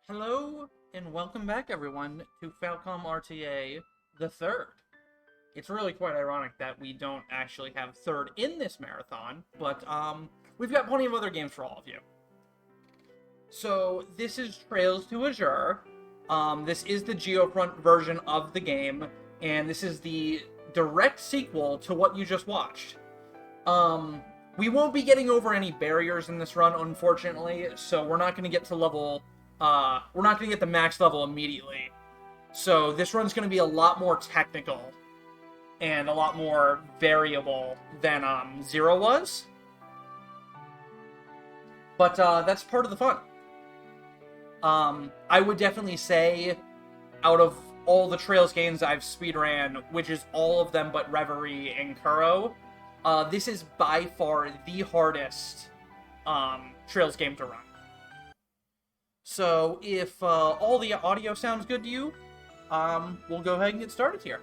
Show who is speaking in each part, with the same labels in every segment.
Speaker 1: Hello, and welcome back, everyone, to Falcom RTA, the third. It's really quite ironic that we don't actually have third in this marathon, but, we've got plenty of other games for all of you. So, this is Trails to Azure. This is the Geofront version of the game, and this is the direct sequel to what you just watched. We won't be getting over any barriers in this run, unfortunately, so we're not going to get to level... we're not going to get the max level immediately. So this run's going to be a lot more technical and a lot more variable than 0 was. But that's part of the fun. I would definitely say, out of all the Trails games I've speedran, which is all of them but Reverie and Kuro, this is by far the hardest Trails game to run. So, if all the audio sounds good to you, we'll go ahead and get started here.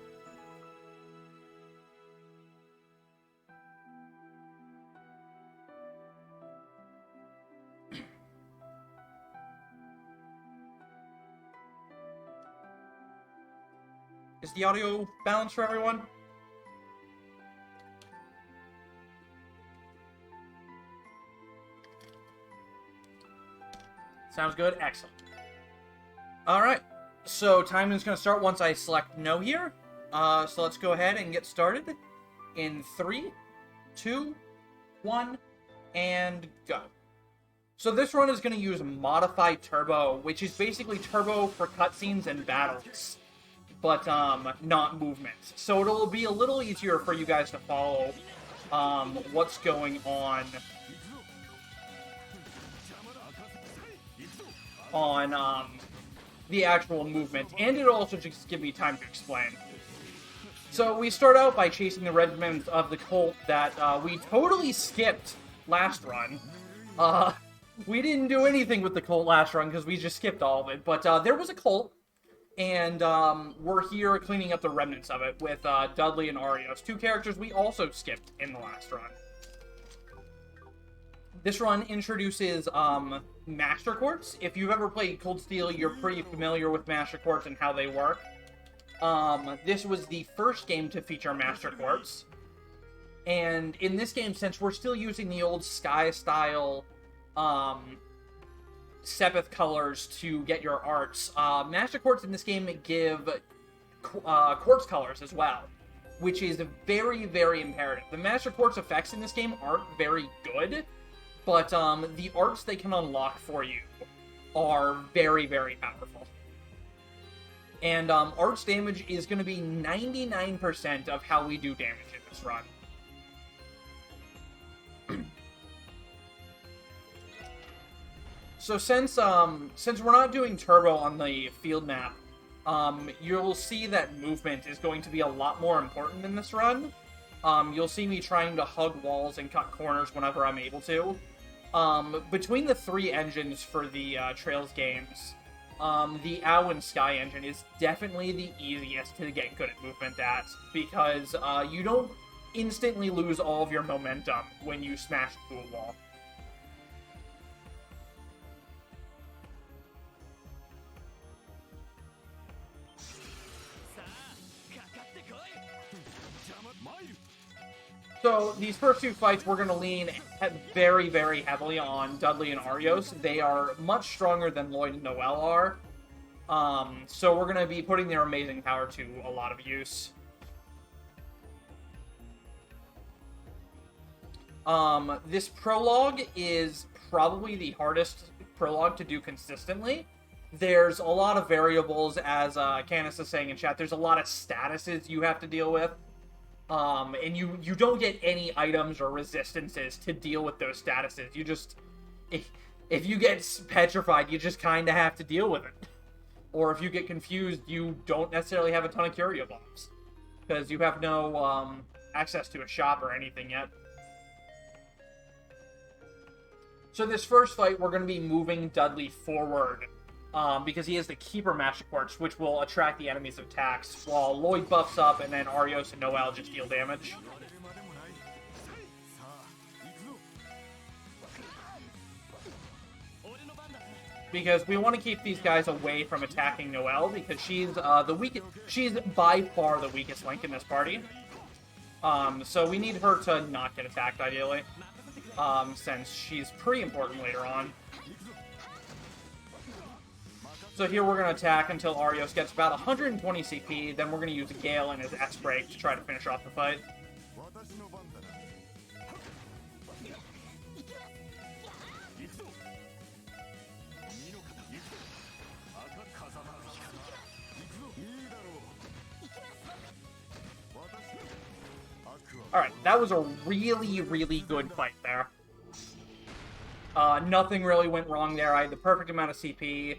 Speaker 1: Is the audio balanced for everyone? Sounds good? Excellent. Alright, so timing is going to start once I select no here. So let's go ahead and get started in 3, 2, 1, and go. So this run is going to use Modified Turbo, which is basically turbo for cutscenes and battles, but not movement. So it'll be a little easier for you guys to follow what's going on the actual movement, and it'll also just give me time to explain. So we start out by chasing the regiment of the cult that we totally skipped last run. We didn't do anything with the cult last run because we just skipped all of it, but there was a cult, and we're here cleaning up the remnants of it with Dudley and Arios, two characters we also skipped in the last run. This run introduces Master Quartz. If you've ever played Cold Steel, you're pretty familiar with Master Quartz and how they work. This was the first game to feature Master Quartz. And in this game, since we're still using the old Sky-style Sepith colors to get your arts, Master Quartz in this game give Quartz colors as well, which is very, very imperative. The Master Quartz effects in this game aren't very good, but the arts they can unlock for you are very, very powerful. And arts damage is going to be 99% of how we do damage in this run. So since we're not doing turbo on the field map, you'll see that movement is going to be a lot more important in this run. You'll see me trying to hug walls and cut corners whenever I'm able to. Between the 3 engines for the Trails games, the OW and Sky engine is definitely the easiest to get good at movement at, because you don't instantly lose all of your momentum when you smash through a wall. So, these first 2 fights, we're going to lean very, very heavily on Dudley and Arios. They are much stronger than Lloyd and Noel are. So we're going to be putting their amazing power to a lot of use. This Prologue is probably the hardest Prologue to do consistently. There's a lot of variables, as Canis is saying in chat. There's a lot of statuses you have to deal with. And you don't get any items or resistances to deal with those statuses. You just... If you get petrified, you just kind of have to deal with it. Or if you get confused, you don't necessarily have a ton of curio bombs, because you have no access to a shop or anything yet. So this first fight, we're going to be moving Dudley forward, because he has the Keeper Master Quartz, which will attract the enemy's attacks, while Lloyd buffs up, and then Arios and Noel just deal damage. because we want to keep these guys away from attacking Noelle, because she's the weakest. She's by far the weakest link in this party. So we need her to not get attacked, ideally, since she's pretty important later on. So here we're going to attack until Arios gets about 120 CP, then we're going to use a Gale and his S-Break to try to finish off the fight. Alright, that was a really, really good fight there. Nothing really went wrong there. I had the perfect amount of CP.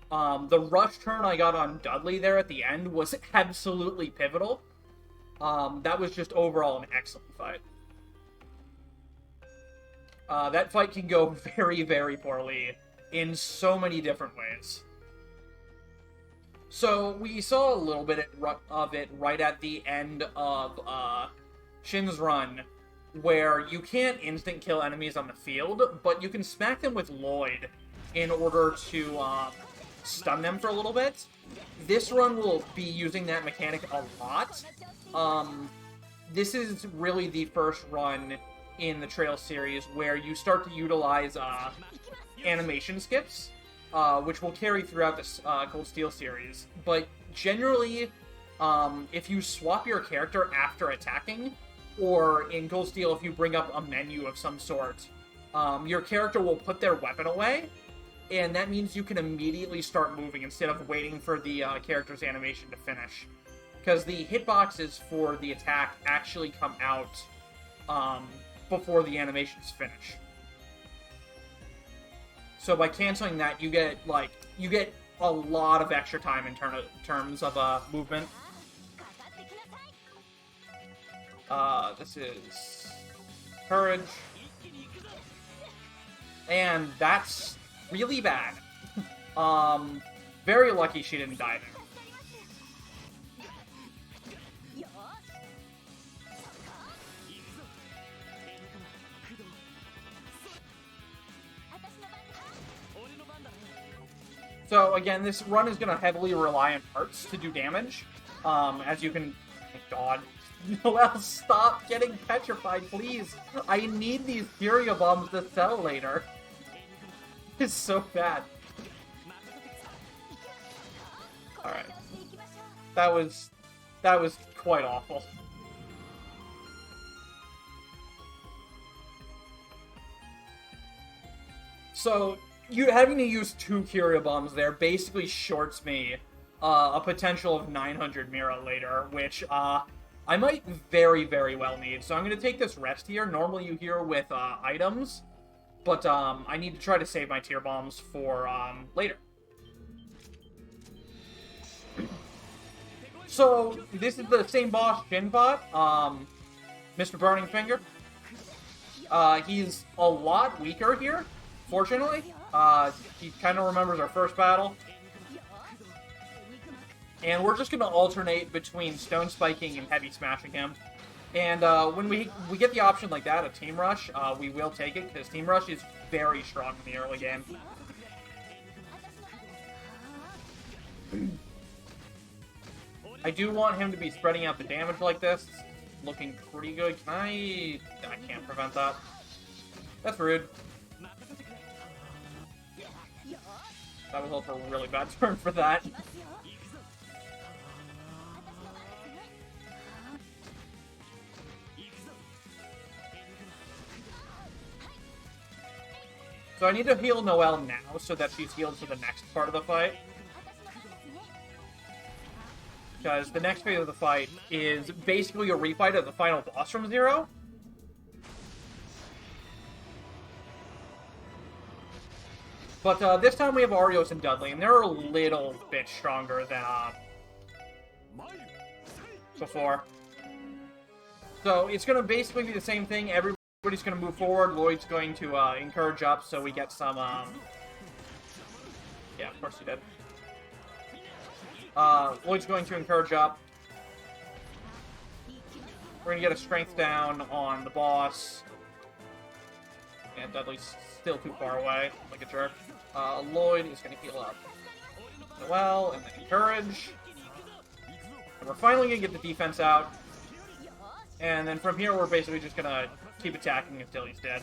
Speaker 1: The rush turn I got on Dudley there at the end was absolutely pivotal. That was just overall an excellent fight. That fight can go very, very poorly in so many different ways. So, we saw a little bit of it right at the end of Shin's run, where you can't instant kill enemies on the field, but you can smack them with Lloyd in order to stun them for a little bit. This run will be using that mechanic a lot. This is really the first run in the Trail series where you start to utilize animation skips, which will carry throughout this Cold Steel series. But generally, if you swap your character after attacking, or in Cold Steel if you bring up a menu of some sort, your character will put their weapon away, and that means you can immediately start moving instead of waiting for the character's animation to finish. Because the hitboxes for the attack actually come out before the animations finish. So by canceling that, you get a lot of extra time in terms of movement. This is Courage. And that's really bad. Very lucky she didn't die there. So again, this run is going to heavily rely on parts to do damage. As you can... Thank God. Noelle, stop getting petrified, please. I need these Furia bombs to sell later. It's so bad. Alright. That was quite awful. So, you having to use 2 Furia bombs there basically shorts me a potential of 900 Mira later, which, I might very, very well need. So I'm going to take this rest here. Normally you hear with items, but I need to try to save my tier bombs for later. So this is the same boss Shin fought, Mr. Burning Finger. He's a lot weaker here, fortunately. He kind of remembers our first battle. And we're just going to alternate between Stone Spiking and Heavy Smashing him. And when we get the option like that, a Team Rush, we will take it, because Team Rush is very strong in the early game. I do want him to be spreading out the damage like this. Looking pretty good. I can't prevent that. That's rude. That was also a really bad turn for that. So I need to heal Noelle now so that she's healed for the next part of the fight. Because the next phase of the fight is basically a refight of the final boss from Zero. But this time we have Arios and Dudley, and they're a little bit stronger than before. So it's going to basically be the same thing. Everybody's going to move forward. Lloyd's going to encourage up so we get some... Yeah, of course he did. Lloyd's going to encourage up. We're going to get a strength down on the boss. And Dudley's still too far away, like a jerk. Lloyd is going to heal up Noel, and then Encourage. And we're finally going to get the defense out. And then from here, we're basically just going to keep attacking until he's dead.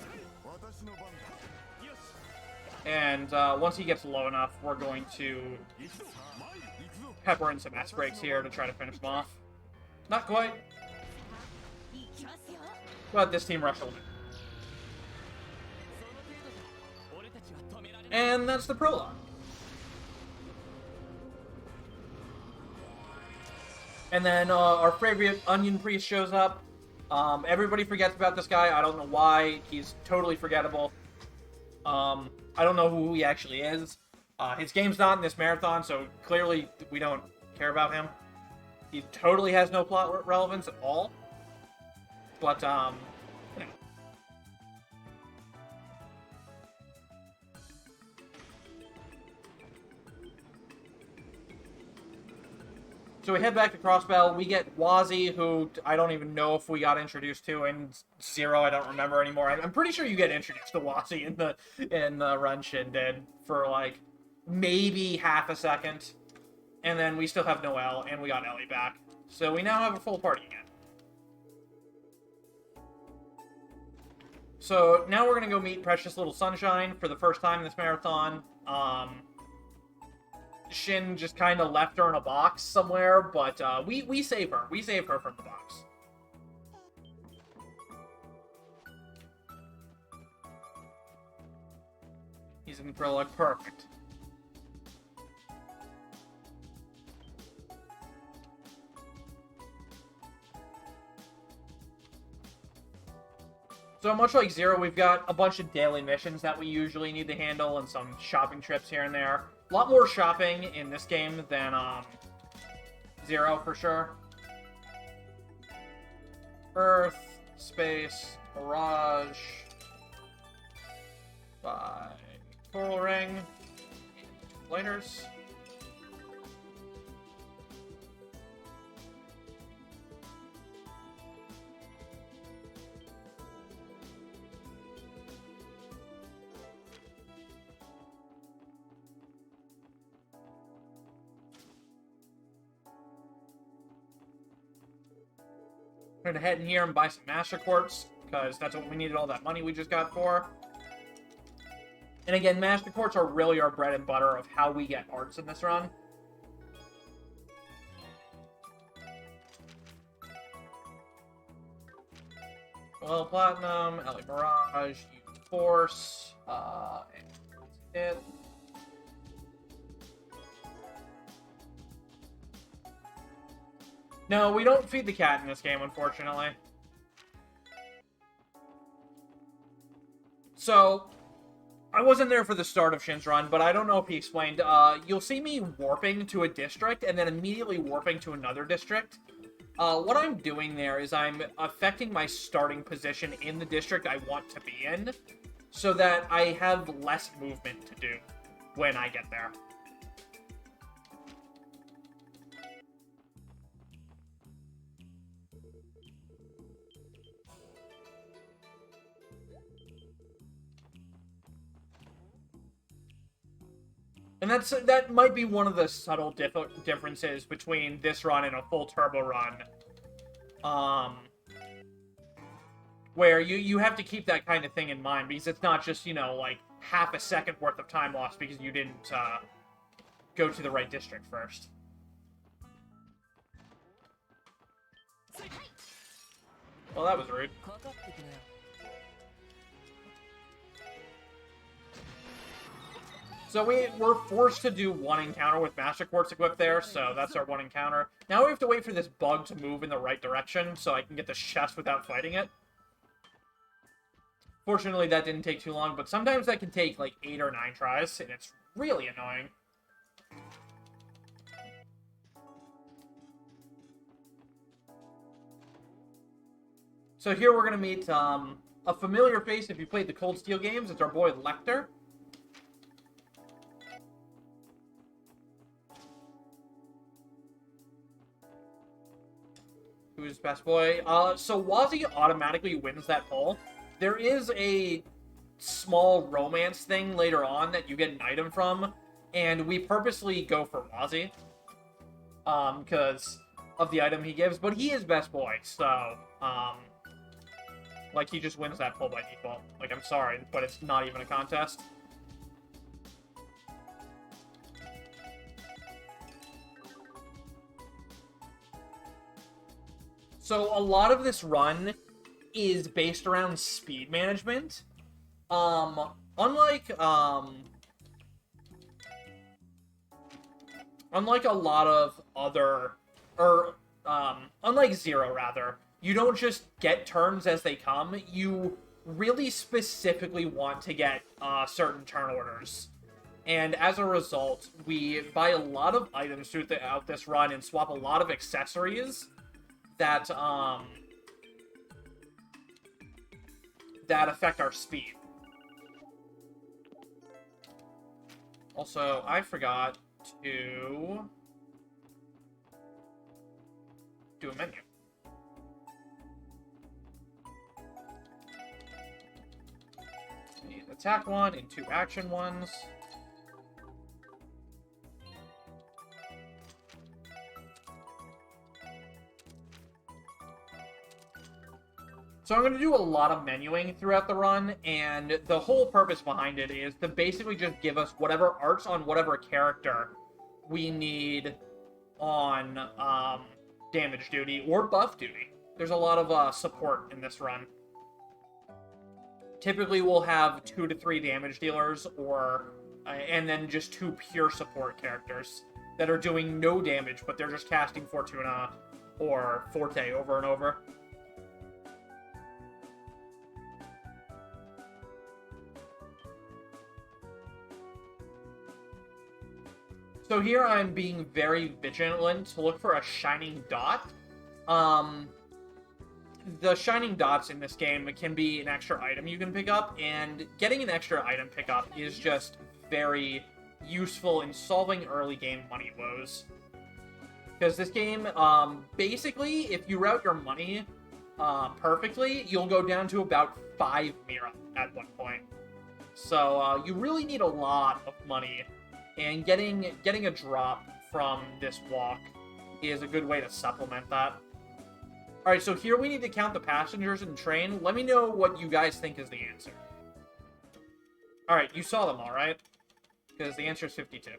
Speaker 1: And once he gets low enough, we're going to pepper in some S-breaks here to try to finish him off. Not quite. But this team rushed a little bit. And that's the prologue. And then our favorite Onion Priest shows up. Everybody forgets about this guy. I don't know why. He's totally forgettable. I don't know who he actually is. His game's not in this marathon, so clearly we don't care about him. He totally has no plot relevance at all. But, you know. So we head back to Crossbell. We get Wazzy, who I don't even know if we got introduced to in Zero. I don't remember anymore. I'm pretty sure you get introduced to Wazzy in the run Shin did for like maybe half a second, and then we still have Noelle and we got Ellie back. So we now have a full party again. So now we're gonna go meet Precious Little Sunshine for the first time in this marathon. Shin just kind of left her in a box somewhere, but we save her. We save her from the box. He's in the Prologue. Perfect. So much like Zero, we've got a bunch of daily missions that we usually need to handle and some shopping trips here and there. A lot more shopping in this game than Zero, for sure. Earth, space, Mirage, by Coral Ring, Lighters. We're gonna head in here and buy some Master Quartz, because that's what we needed all that money we just got for. And again, Master Quartz are really our bread and butter of how we get arts in this run. Well, Platinum, Ellie Mirage, Force, and it. No, we don't feed the cat in this game, unfortunately. So, I wasn't there for the start of Shin's run, but I don't know if he explained. You'll see me warping to a district and then immediately warping to another district. What I'm doing there is I'm affecting my starting position in the district I want to be in, so that I have less movement to do when I get there. And that might be one of the subtle differences between this run and a full turbo run. Where you have to keep that kind of thing in mind, because it's not just, you know, like, half a second worth of time lost because you didn't go to the right district first. Well, that was rude. So we're forced to do one encounter with Master Quartz equipped there, so that's our one encounter. Now we have to wait for this bug to move in the right direction so I can get the chest without fighting it. Fortunately, that didn't take too long, but sometimes that can take like 8 or 9 tries, and it's really annoying. So here we're going to meet a familiar face if you played the Cold Steel games. It's our boy Lecter. Who's best boy? So Wazzy automatically wins that poll. There is a small romance thing later on that you get an item from, and we purposely go for Wazzy, because of the item he gives, but he is best boy, so, like, he just wins that pull by default. Like, I'm sorry, but it's not even a contest. So, a lot of this run is based around speed management. Unlike a lot of other, unlike Zero, rather, you don't just get turns as they come. You really specifically want to get certain turn orders. And as a result, we buy a lot of items throughout this run and swap a lot of accessories that affect our speed. Also, I forgot to do a menu. Need attack one and 2 action ones. So I'm going to do a lot of menuing throughout the run, and the whole purpose behind it is to basically just give us whatever arts on whatever character we need on damage duty or buff duty. There's a lot of support in this run. Typically we'll have 2 to 3 damage dealers, or and then just 2 pure support characters that are doing no damage, but they're just casting Fortuna or Forte over and over. So here I'm being very vigilant to look for a shining dot. The shining dots in this game can be an extra item you can pick up, and getting an extra item pickup is just very useful in solving early game money woes. Because this game, basically, if you route your money perfectly, you'll go down to about 5 Mira at one point. So you really need a lot of money. And getting a drop from this walk is a good way to supplement that. Alright, so here we need to count the passengers in the train. Let me know what you guys think is the answer. Alright, you saw them all, right? Because the answer is 52.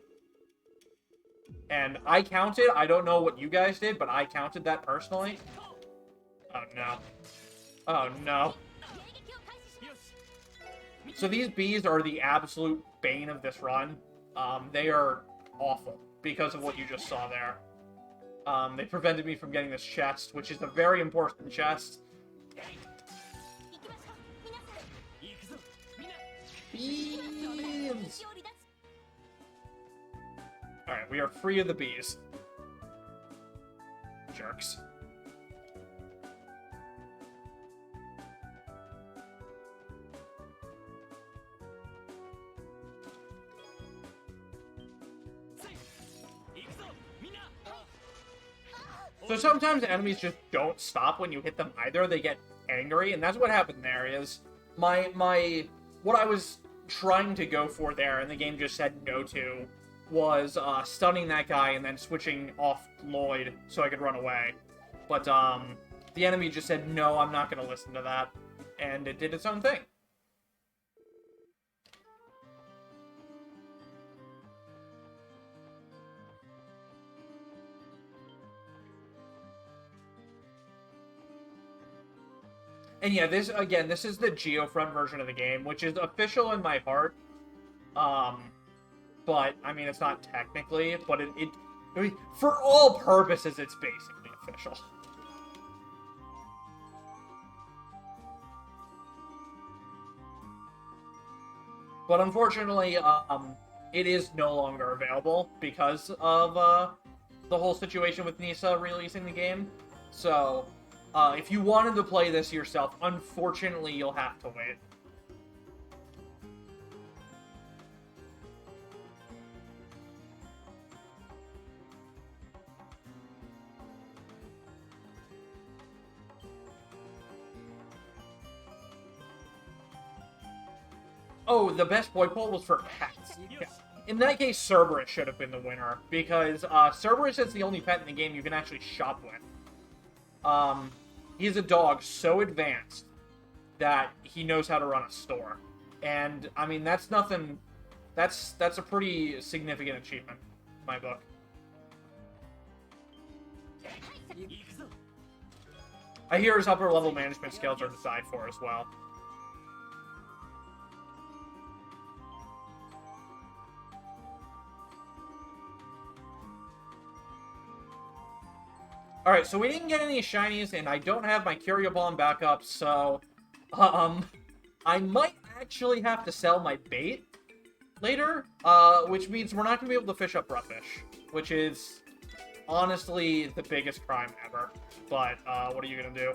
Speaker 1: And I counted, I don't know what you guys did, but I counted that personally. Oh no. Oh no. So these bees are the absolute bane of this run. They are awful because of what you just saw there. They prevented me from getting this chest, which is a very important chest. Bees! Alright, we are free of the bees. Jerks. So sometimes enemies just don't stop when you hit them either. They get angry, and that's what happened there. Is what I was trying to go for there, and the game just said no to, was stunning that guy and then switching off Lloyd so I could run away. But the enemy just said, no, I'm not going to listen to that, and it did its own thing. And yeah, this is the Geofront version of the game, which is official in my heart. But, I mean, it's not technically, but I mean, for all purposes, it's basically official. But unfortunately, it is no longer available because of the whole situation with Nisa releasing the game. So, if you wanted to play this yourself, unfortunately, you'll have to wait. Oh, the best boy poll was for pets. Yeah. In that case, Cerberus should have been the winner, because Cerberus is the only pet in the game you can actually shop with. He's a dog so advanced that he knows how to run a store. And, I mean, that's nothing... That's a pretty significant achievement, in my book. I hear his upper level management skills are designed for as well. Alright, so we didn't get any shinies, and I don't have my Curio Bomb backup, so... I might actually have to sell my bait later, which means we're not going to be able to fish up Brutfish, which is honestly the biggest crime ever. But, what are you going to do?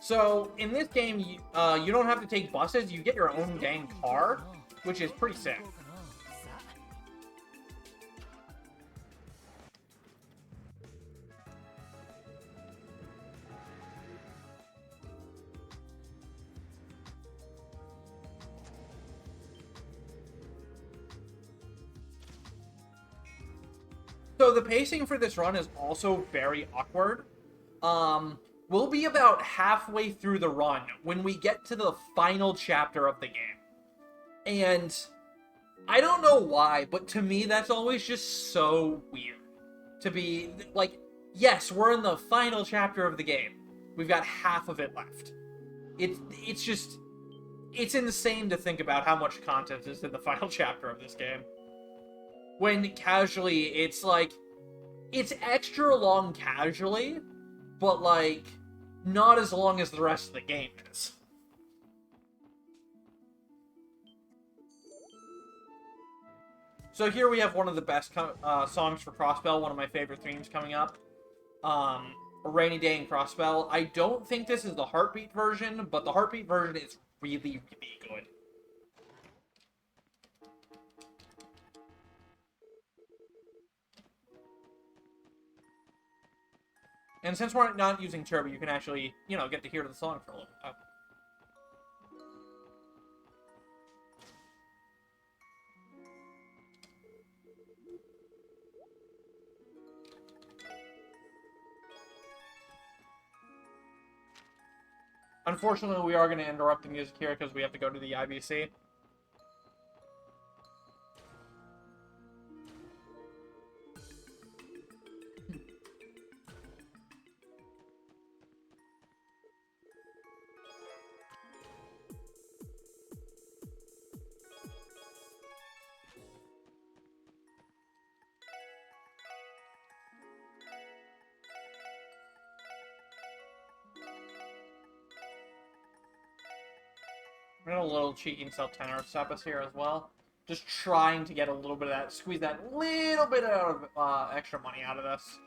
Speaker 1: So, in this game, you don't have to take buses, you get your own dang car, which is pretty sick. So the pacing for this run is also very awkward. We'll be about halfway through the run when we get to the final chapter of the game. And I don't know why, but to me that's always just so weird. To be, like, yes, we're in the final chapter of the game. We've got half of it left. It's just... It's insane to think about how much content is in the final chapter of this game. When casually, it's like... It's extra long casually, but, like, not as long as the rest of the game is. So here we have one of the best songs for Crossbell, one of my favorite themes coming up. A Rainy Day in Crossbell. I don't think this is the Heartbeat version, but the Heartbeat version is really, really good. And since we're not using Turbo, you can actually, you know, get to hear the song for a little bit. Unfortunately, we are going to interrupt the music here because we have to go to the IBC. I'm gonna a little cheeky and sell tenor Sepus here as well. Just trying to get a little bit of that, squeeze that little bit of extra money out of this.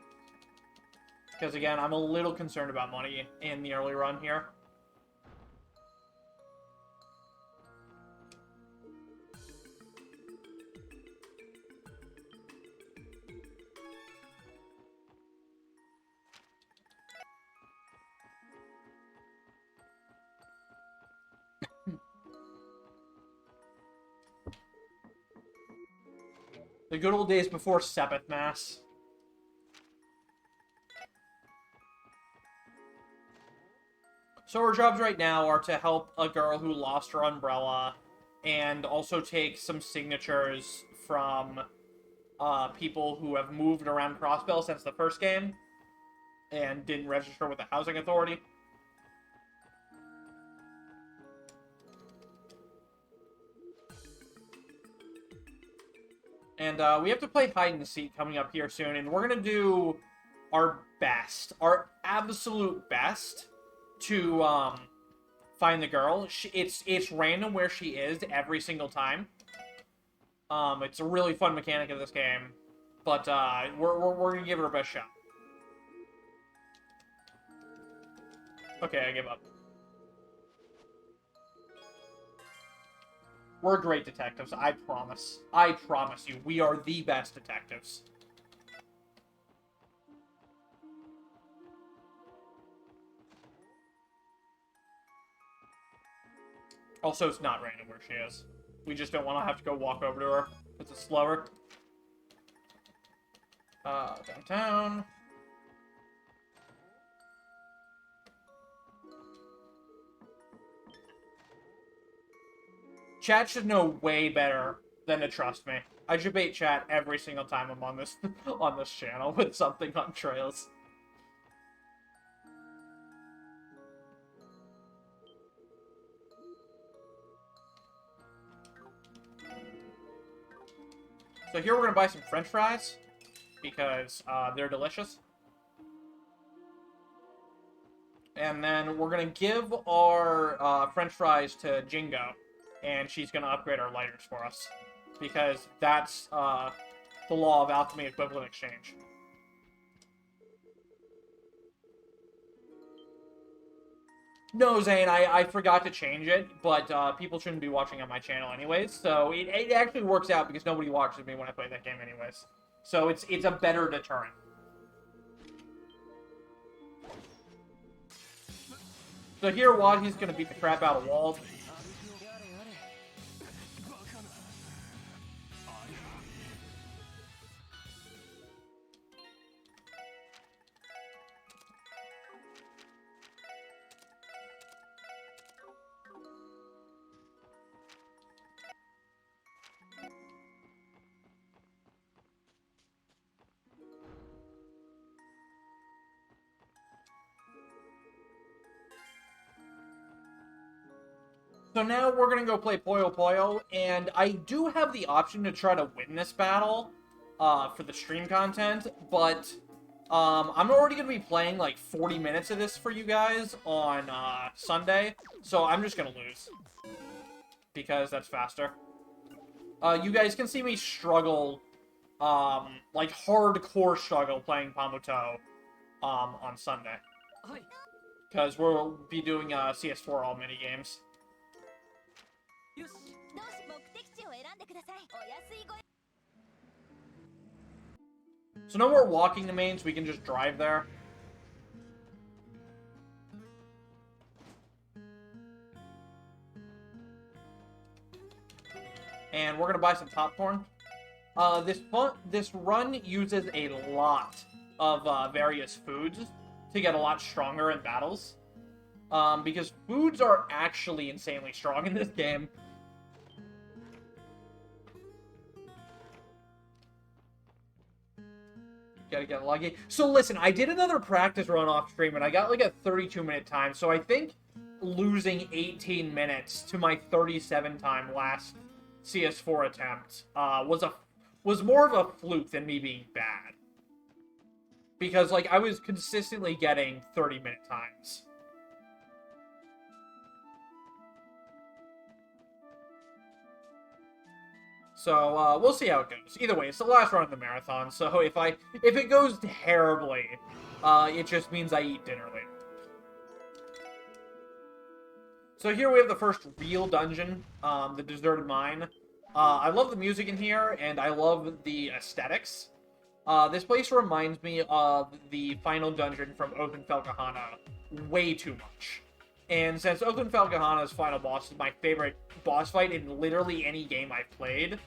Speaker 1: Because again, I'm a little concerned about money in the early run here. The good old days before Sepith Mass. So our jobs right now are to help a girl who lost her umbrella and also take some signatures from people who have moved around Crossbell since the first game and didn't register with the housing authority. And we have to play hide and seek coming up here soon, and we're going to do our best, our absolute best to find the girl. It's random where she is every single time. It's a really fun mechanic of this game, but we're going to give it our best shot. Okay, I give up. We're great detectives, I promise. I promise you, we are the best detectives. Also, it's not random where she is. We just don't want to have to go walk over to her, because it's slower. Downtown. Chat should know way better than to trust me. I debate chat every single time I'm on this on this channel with something on trails. So here we're gonna buy some French fries because they're delicious. And then we're gonna give our French fries to Jingo, and she's gonna upgrade our lighters for us because that's the law of alchemy equivalent exchange. No, Zane, I forgot to change it, but people shouldn't be watching on my channel anyways, so it actually works out because nobody watches me when I play that game anyways. So it's a better deterrent. So here, Waddy's gonna beat the crap out of Wald. So now we're going to go play Puyo Puyo, and I do have the option to try to win this battle for the stream content, but I'm already going to be playing like 40 minutes of this for you guys on Sunday, so I'm just going to lose, because that's faster. You guys can see me struggle, like hardcore struggle playing Pamuto on Sunday, because we'll be doing CS4 all minigames. So no more walking the mains, we can just drive there. And we're gonna buy some popcorn. This run uses a lot of various foods to get a lot stronger in battles. Because foods are actually insanely strong in this game. Gotta get lucky. So listen, I did another practice run off stream and I got like a 32-minute time, so I think losing 18 minutes to my 37 time last CS4 attempt was more of a fluke than me being bad. Because like I was consistently getting 30-minute times. So, we'll see how it goes. Either way, it's the last run of the marathon, so if it goes terribly, it just means I eat dinner later. So here we have the first real dungeon, the Deserted Mine. I love the music in here, and I love the aesthetics. This place reminds me of the final dungeon from Oath and Felgahana way too much. And since Oath and Felgahana's final boss is my favorite boss fight in literally any game I've played,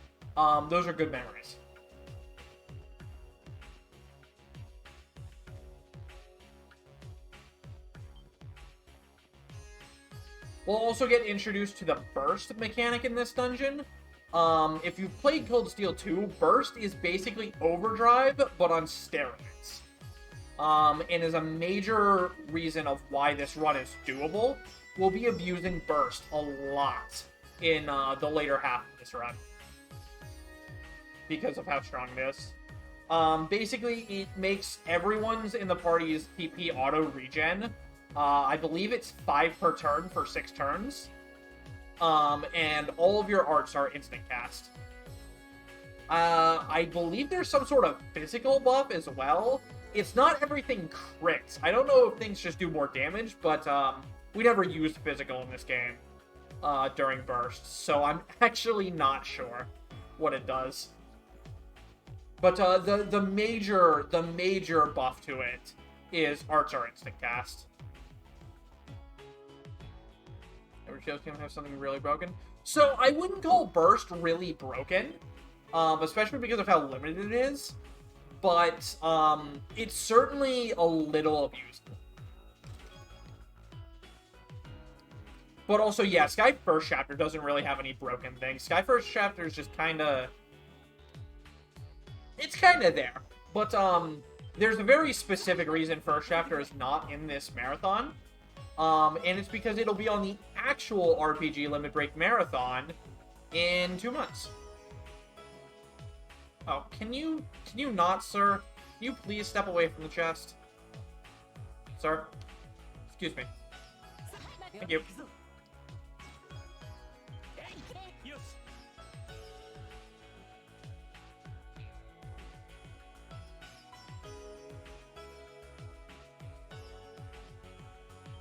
Speaker 1: those are good memories. We'll also get introduced to the burst mechanic in this dungeon. If you've played Cold Steel 2, burst is basically overdrive, but on steroids. And is a major reason of why this run is doable. We'll be abusing burst a lot in the later half of this run, because of how strong it is. Basically, it makes everyone's in the party's PP auto regen. I believe it's 5 per turn for 6 turns. And all of your arts are instant cast. I believe there's some sort of physical buff as well. It's not everything crits. I don't know if things just do more damage, but we never used physical in this game during bursts, so I'm actually not sure what it does. But the major buff to it is arts are instant cast. There Shields can have something really broken. So I wouldn't call Burst really broken, especially because of how limited it is. But it's certainly a little abused. But also, yeah, Sky First Chapter doesn't really have any broken things. Sky First Chapter is just kind of... It's kind of there. But there's a very specific reason First Chapter is not in this marathon. And it's because it'll be on the actual RPG Limit Break Marathon in 2 months. Oh, can you not, sir? Can you please step away from the chest? Sir? Excuse me. Thank you.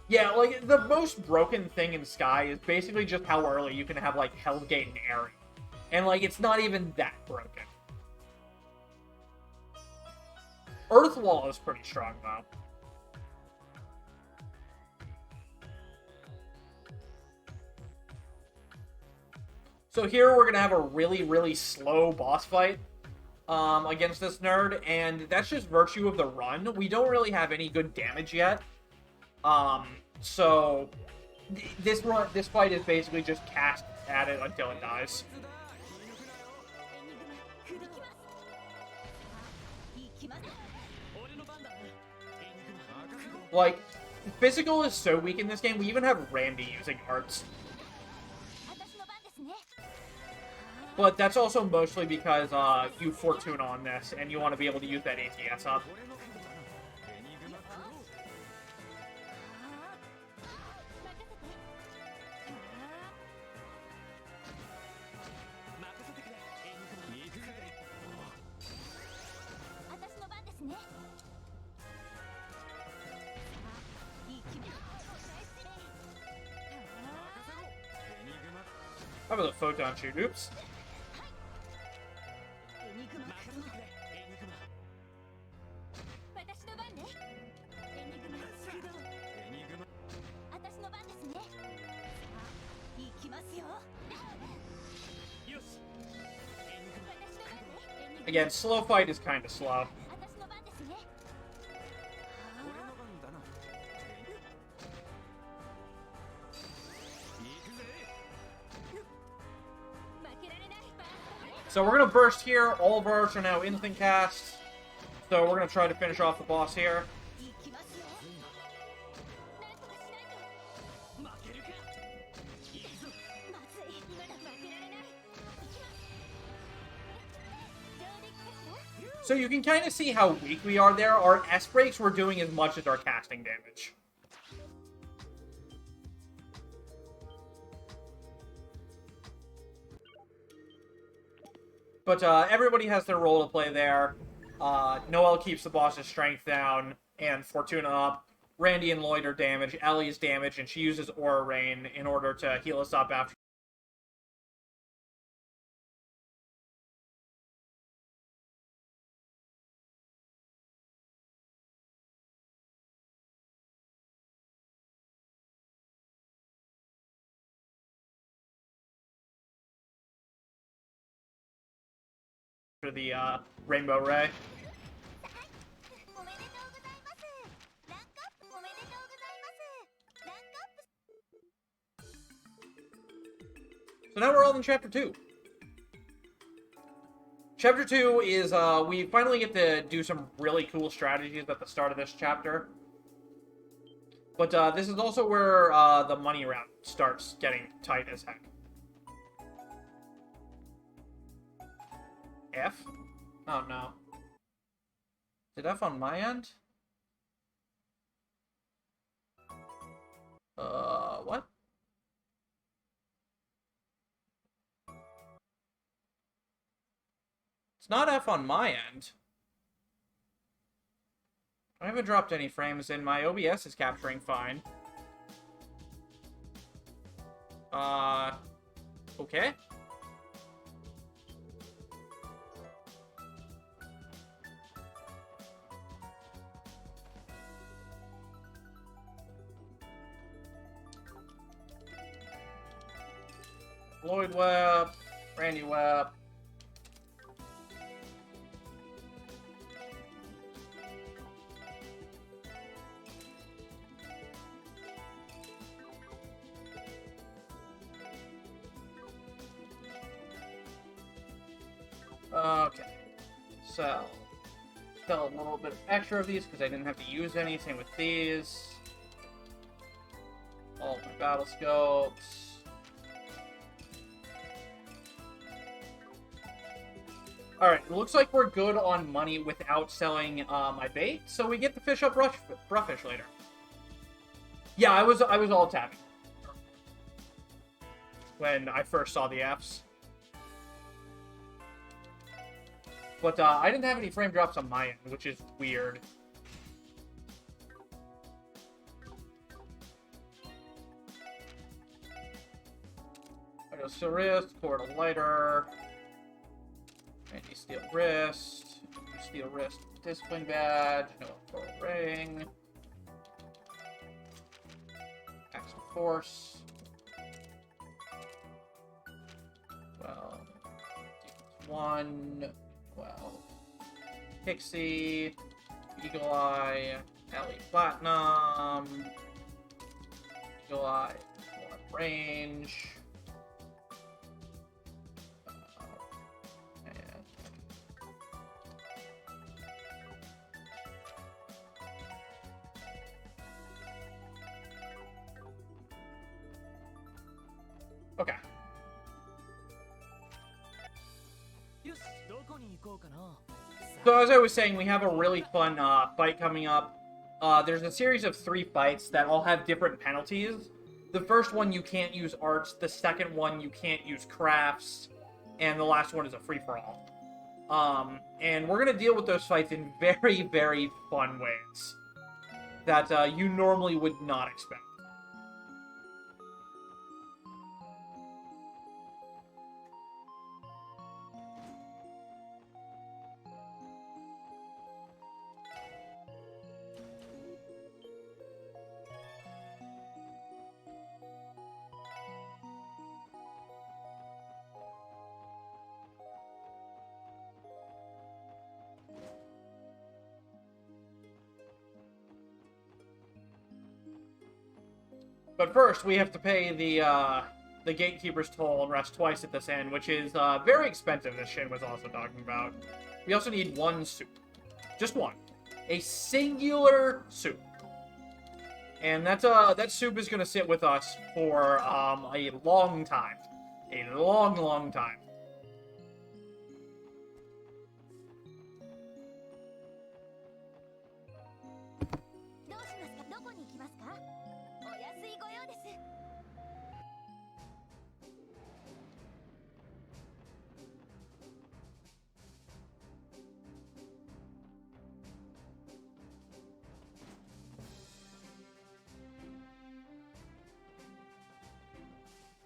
Speaker 1: Yeah, like, the most broken thing in Sky is basically just how early you can have, like, Hellgate and Airy. And, like, it's not even that broken. Earthwall is pretty strong, though. So here we're gonna have a really, really slow boss fight against this nerd, and that's just virtue of the run. We don't really have any good damage yet. So this fight is basically just cast at it until it dies. Like, physical is so weak in this game, we even have Randy using arts. But that's also mostly because you Fortuna on this, and you want to be able to use that ATS up. How about the photon shoot? Oops. Again, slow fight is kind of slow. So we're going to burst here. All of ours are now instant casts. So we're going to try to finish off the boss here. So you can kind of see how weak we are there. Our S-breaks were doing as much as our casting damage. But everybody has their role to play there. Noelle keeps the boss's strength down and Fortuna up. Randy and Lloyd are damaged. Ellie's damaged, and she uses Aura Rain in order to heal us up after. The Rainbow Ray. So now we're all in Chapter 2. Chapter 2 is, we finally get to do some really cool strategies at the start of this chapter. But this is also where the money round starts getting tight as heck. F? Oh, no. Did F on my end? What? It's not F on my end. I haven't dropped any frames, and my OBS is capturing fine. Okay. Lloyd Web, Randy Web. Okay, so sell a little bit of extra of these because I didn't have to use any. Same with these. All my battle scopes. Alright, it looks like we're good on money without selling my bait, so we get to fish up roughish later. Yeah, I was all tapping when I first saw the apps. But I didn't have any frame drops on my end, which is weird. I go steel wrist, cord a lighter. Andy steel wrist. Steel wrist discipline badge. No pearl ring. Axe of force. Well, one. Well, Pixie, Eagle Eye, Alley Platinum, Eagle Eye, more range, and okay. So as I was saying, we have a really fun fight coming up. There's a series of 3 fights that all have different penalties. The first one, you can't use arts. The second one, you can't use crafts. And the last one is a free-for-all. And we're going to deal with those fights in very, very fun ways that you normally would not expect. But first, we have to pay the Gatekeeper's toll and rest twice at this end, which is very expensive, as Shin was also talking about. We also need 1 soup. Just 1. A singular soup. And that soup is going to sit with us for a long time. A long, long time.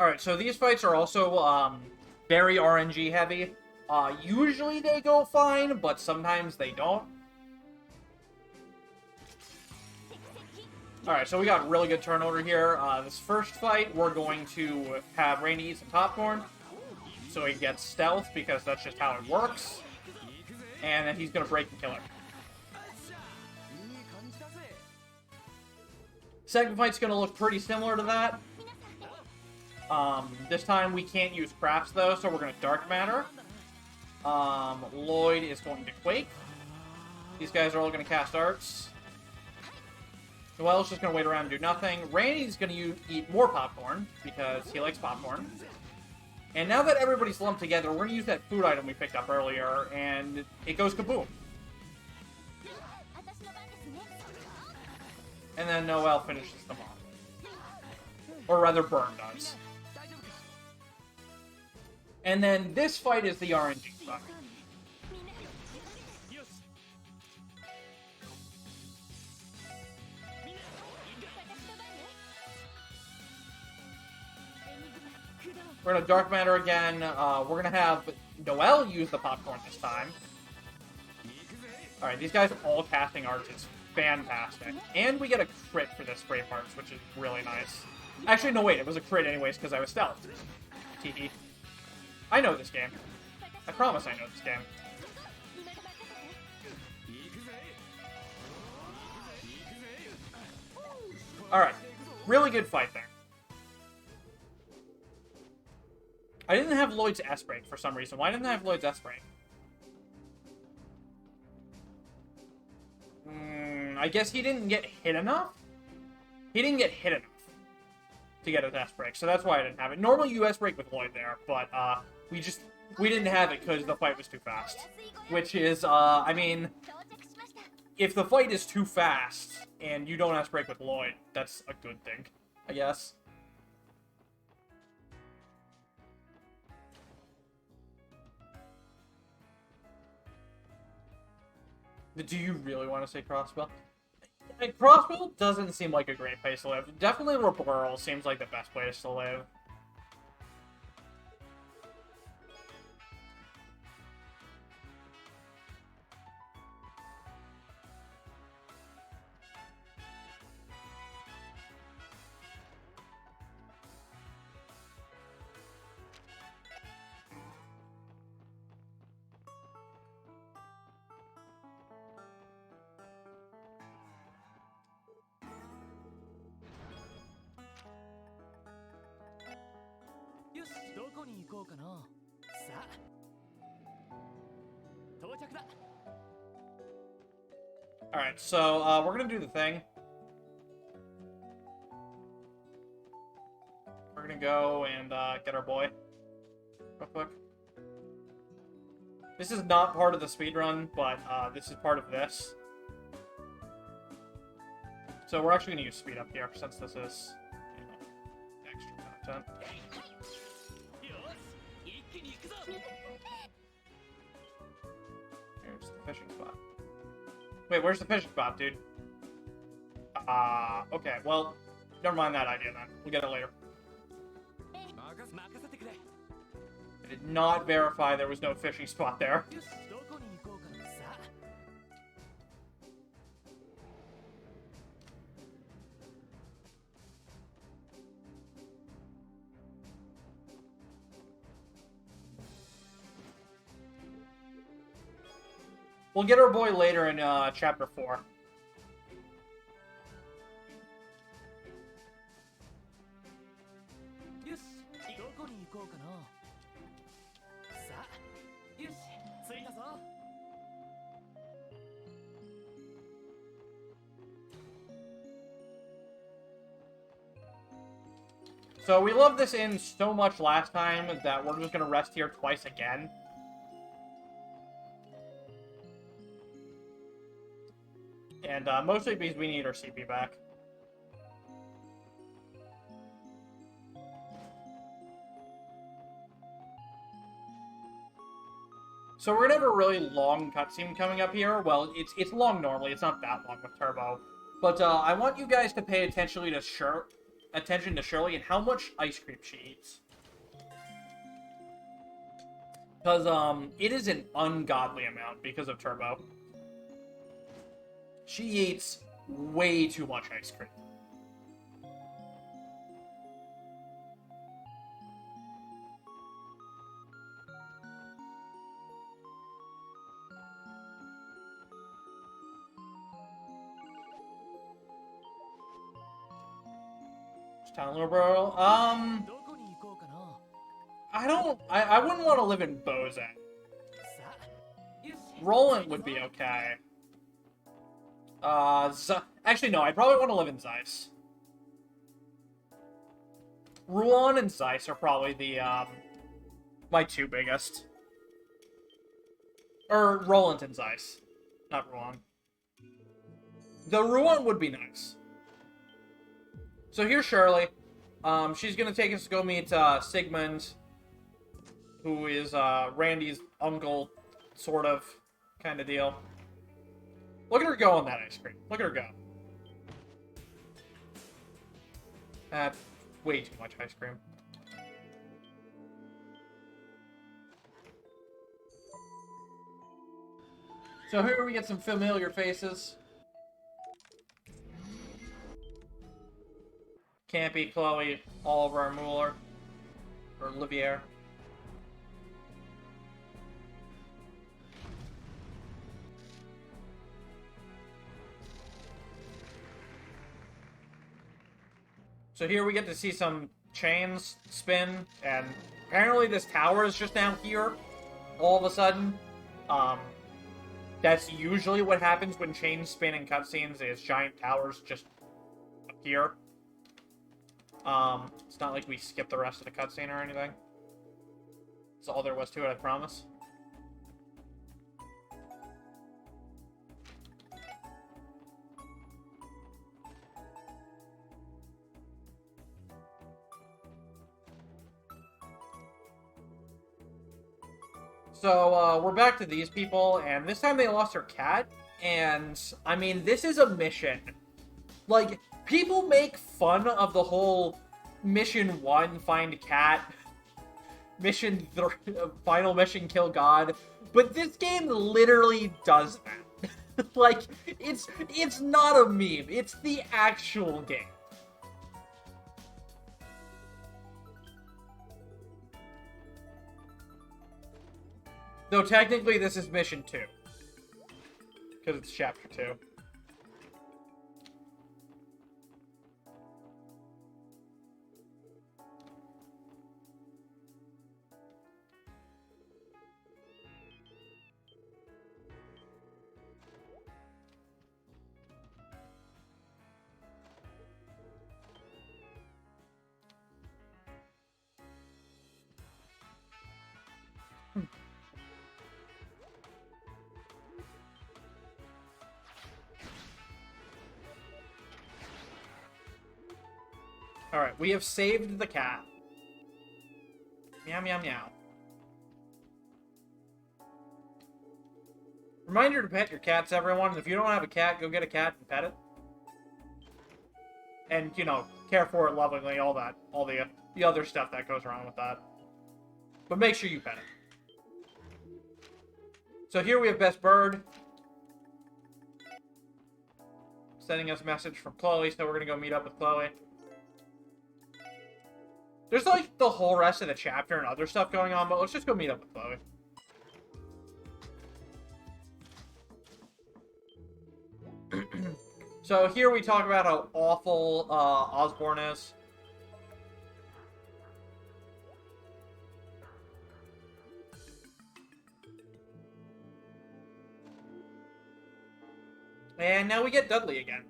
Speaker 1: Alright, so these fights are also very RNG heavy. Usually they go fine, but sometimes they don't. Alright, so we got really good turnover here. This first fight, we're going to have Randy eat some popcorn, so he gets stealth, because that's just how it works. And then he's going to break and kill her. Second fight's going to look pretty similar to that. This time we can't use crafts though, so we're going to Dark Matter. Lloyd is going to Quake. These guys are all going to cast arts. Noel's just going to wait around and do nothing. Randy's going to eat more popcorn, because he likes popcorn. And now that everybody's lumped together, we're going to use that food item we picked up earlier, and it goes kaboom. And then Noel finishes them off. Or rather, Burn does. And then this fight is the RNG fight. We're going to Dark Matter again. We're going to have Noel use the popcorn this time. Alright, these guys are all casting arts. It's fantastic. And we get a crit for this spray parts, which is really nice. Actually, no, wait. It was a crit anyways because I was stealthed. Teehee. I know this game. I promise I know this game. Alright. Really good fight there. I didn't have Lloyd's S-Break for some reason. Why didn't I have Lloyd's S-Break? I guess he didn't get hit enough? He didn't get hit enough to get his S-Break, so that's why I didn't have it. Normally you S-Break with Lloyd there, but we didn't have it because the fight was too fast. Which is, I mean, if the fight is too fast and you don't S-Break with Lloyd, that's a good thing, I guess. Do you really want to say Crossbell? Crossbell doesn't seem like a great place to live. Definitely Reborl seems like the best place to live. Alright, so we're gonna do the thing. We're gonna go and get our boy real quick. This is not part of the speedrun, but this is part of this. So we're actually gonna use speed up here since this is, you know, extra content. Here's the fishing spot. Wait, where's the fishing spot, dude? Okay, well, never mind that idea then. We'll get it later. I did not verify there was no fishing spot there. We'll get our boy later in chapter 4. So we loved this inn so much last time that we're just going to rest here twice again. And mostly because we need our CP back. So we're gonna have a really long cutscene coming up here. Well, it's long normally. It's not that long with Turbo. But I want you guys to pay attention to Shirley and how much ice cream she eats. Because it is an ungodly amount because of Turbo. She eats way too much ice cream. Town little bro. I wouldn't want to live in Bozak. Roland would be okay. Actually, no, I'd probably want to live in Zeiss. Ruan and Zeiss are probably the, my two biggest. Or, Roland and Zeiss. Not Ruan. The Ruan would be nice. So here's Shirley. She's gonna take us to go meet, Sigmund, who is, Randy's uncle, sort of, kind of deal. Look at her go on that ice cream. Look at her go. That's way too much ice cream. So here we get some familiar faces. Campy, Chloe, Oliver, Mueller. Or Livier. So here we get to see some chains spin, and apparently this tower is just down here all of a sudden. That's usually what happens when chains spin in cutscenes, is giant towers just appear. It's not like we skip the rest of the cutscene or anything. That's all there was to it, I promise. So, we're back to these people, and this time they lost their cat, and, I mean, this is a mission. Like, people make fun of the whole Mission 1, find cat, Mission 3, final mission, kill God, but this game literally does that. Like, it's not a meme, it's the actual game. Though technically this is mission 2. Because it's chapter 2. Alright, we have saved the cat. Meow, meow, meow. Reminder to pet your cats, everyone. If you don't have a cat, go get a cat and pet it. And, you know, care for it lovingly, all that. All the other stuff that goes around with that. But make sure you pet it. So here we have Best Bird. Sending us a message from Chloe, so we're gonna go meet up with Chloe. There's, like, the whole rest of the chapter and other stuff going on, but let's just go meet up with Chloe. So here we talk about how awful Osborne is. And now we get Dudley again.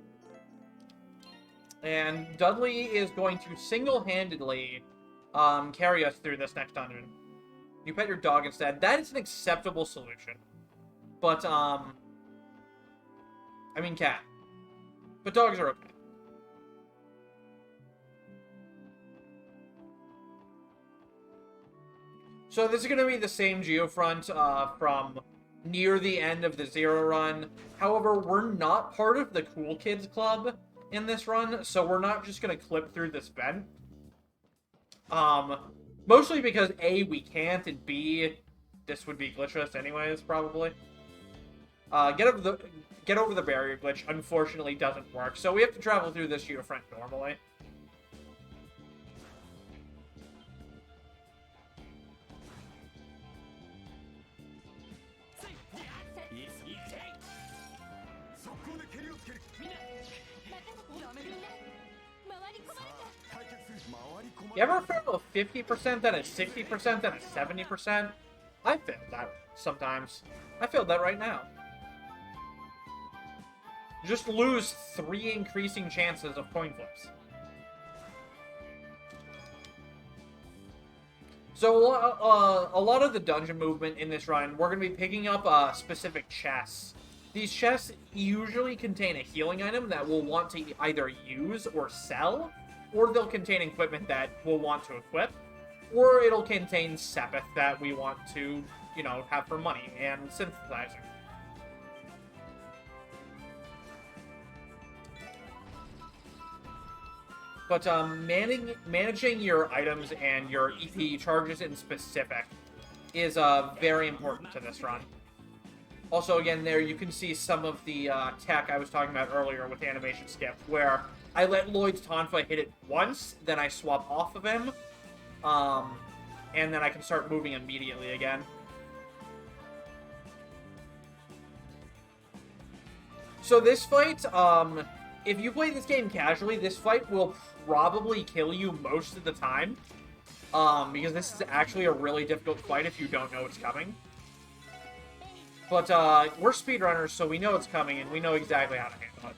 Speaker 1: And Dudley is going to single-handedly carry us through this next dungeon. You pet your dog instead. That is an acceptable solution. But, I mean cat. But dogs are okay. So this is going to be the same Geofront from near the end of the Zero run. However, we're not part of the Cool Kids Club in this run, so we're not just going to clip through this vent. Mostly because A, we can't, and B, this would be glitchless anyways, probably. Get over the barrier glitch, unfortunately, doesn't work, so we have to travel through this Geofront normally. You ever fail a 50%, then a 60%, then a 70%? I failed that sometimes. I failed that right now. Just lose 3 increasing chances of coin flips. So a lot of the dungeon movement in this run, we're going to be picking up specific chests. These chests usually contain a healing item that we'll want to either use or sell, or they'll contain equipment that we'll want to equip, or it'll contain Sepith that we want to, you know, have for money and synthesizer. But managing your items and your EP charges in specific is very important to this run. Also, again, there you can see some of the tech I was talking about earlier with animation skip, where I let Lloyd's Tonfa hit it once, then I swap off of him. and then I can start moving immediately again. So this fight, if you play this game casually, this fight will probably kill you most of the time. Because this is actually a really difficult fight if you don't know it's coming. But, we're speedrunners, so we know it's coming, and we know exactly how to handle it.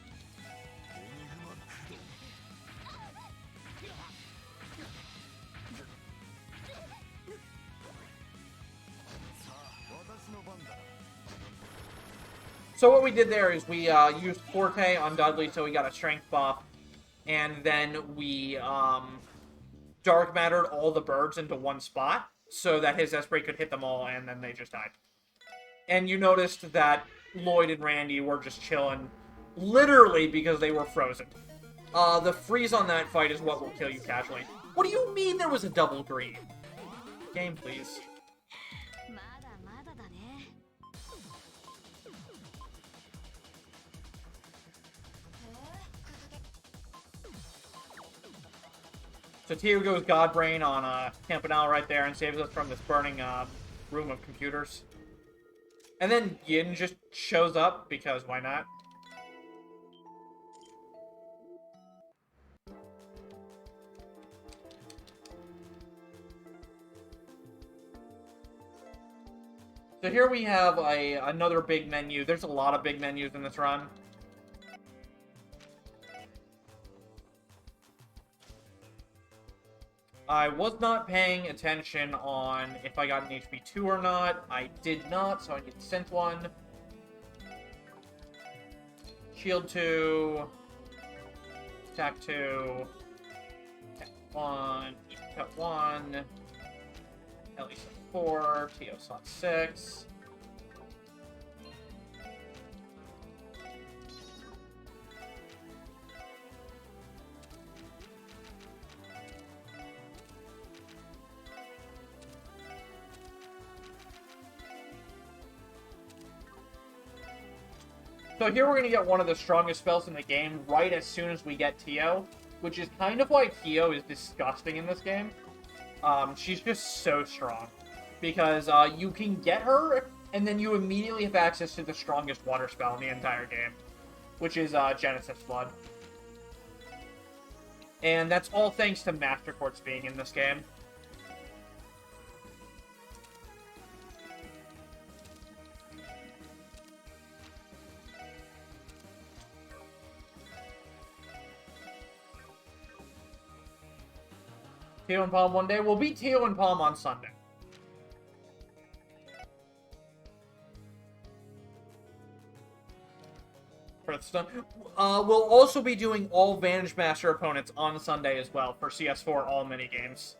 Speaker 1: So what we did there is we used Forte on Dudley, so we got a strength buff, and then we dark mattered all the birds into one spot, so that his S-Break could hit them all, and then they just died. And you noticed that Lloyd and Randy were just chilling, literally because they were frozen. The freeze on that fight is what will kill you casually. What do you mean there was a double green? Game, please. So Tio goes Godbrain on Campanile right there and saves us from this burning room of computers. And then Yin just shows up, because why not? So here we have another big menu. There's a lot of big menus in this run. I was not paying attention on if I got an HP 2 or not. I did not, so I need Synth 1. Shield 2. Attack 2. Attack 1. Cut 1. Ellie slot 4. TO slot 6. So here we're going to get one of the strongest spells in the game right as soon as we get Tio, which is kind of why Tio is disgusting in this game. She's just so strong, because you can get her, and then you immediately have access to the strongest water spell in the entire game, which is Genesis Flood. And that's all thanks to Master Quartz being in this game. Tio and Palm one day. We'll beat Tio and Palm on Sunday. We'll also be doing all Vantage Master opponents on Sunday as well for CS4 all minigames.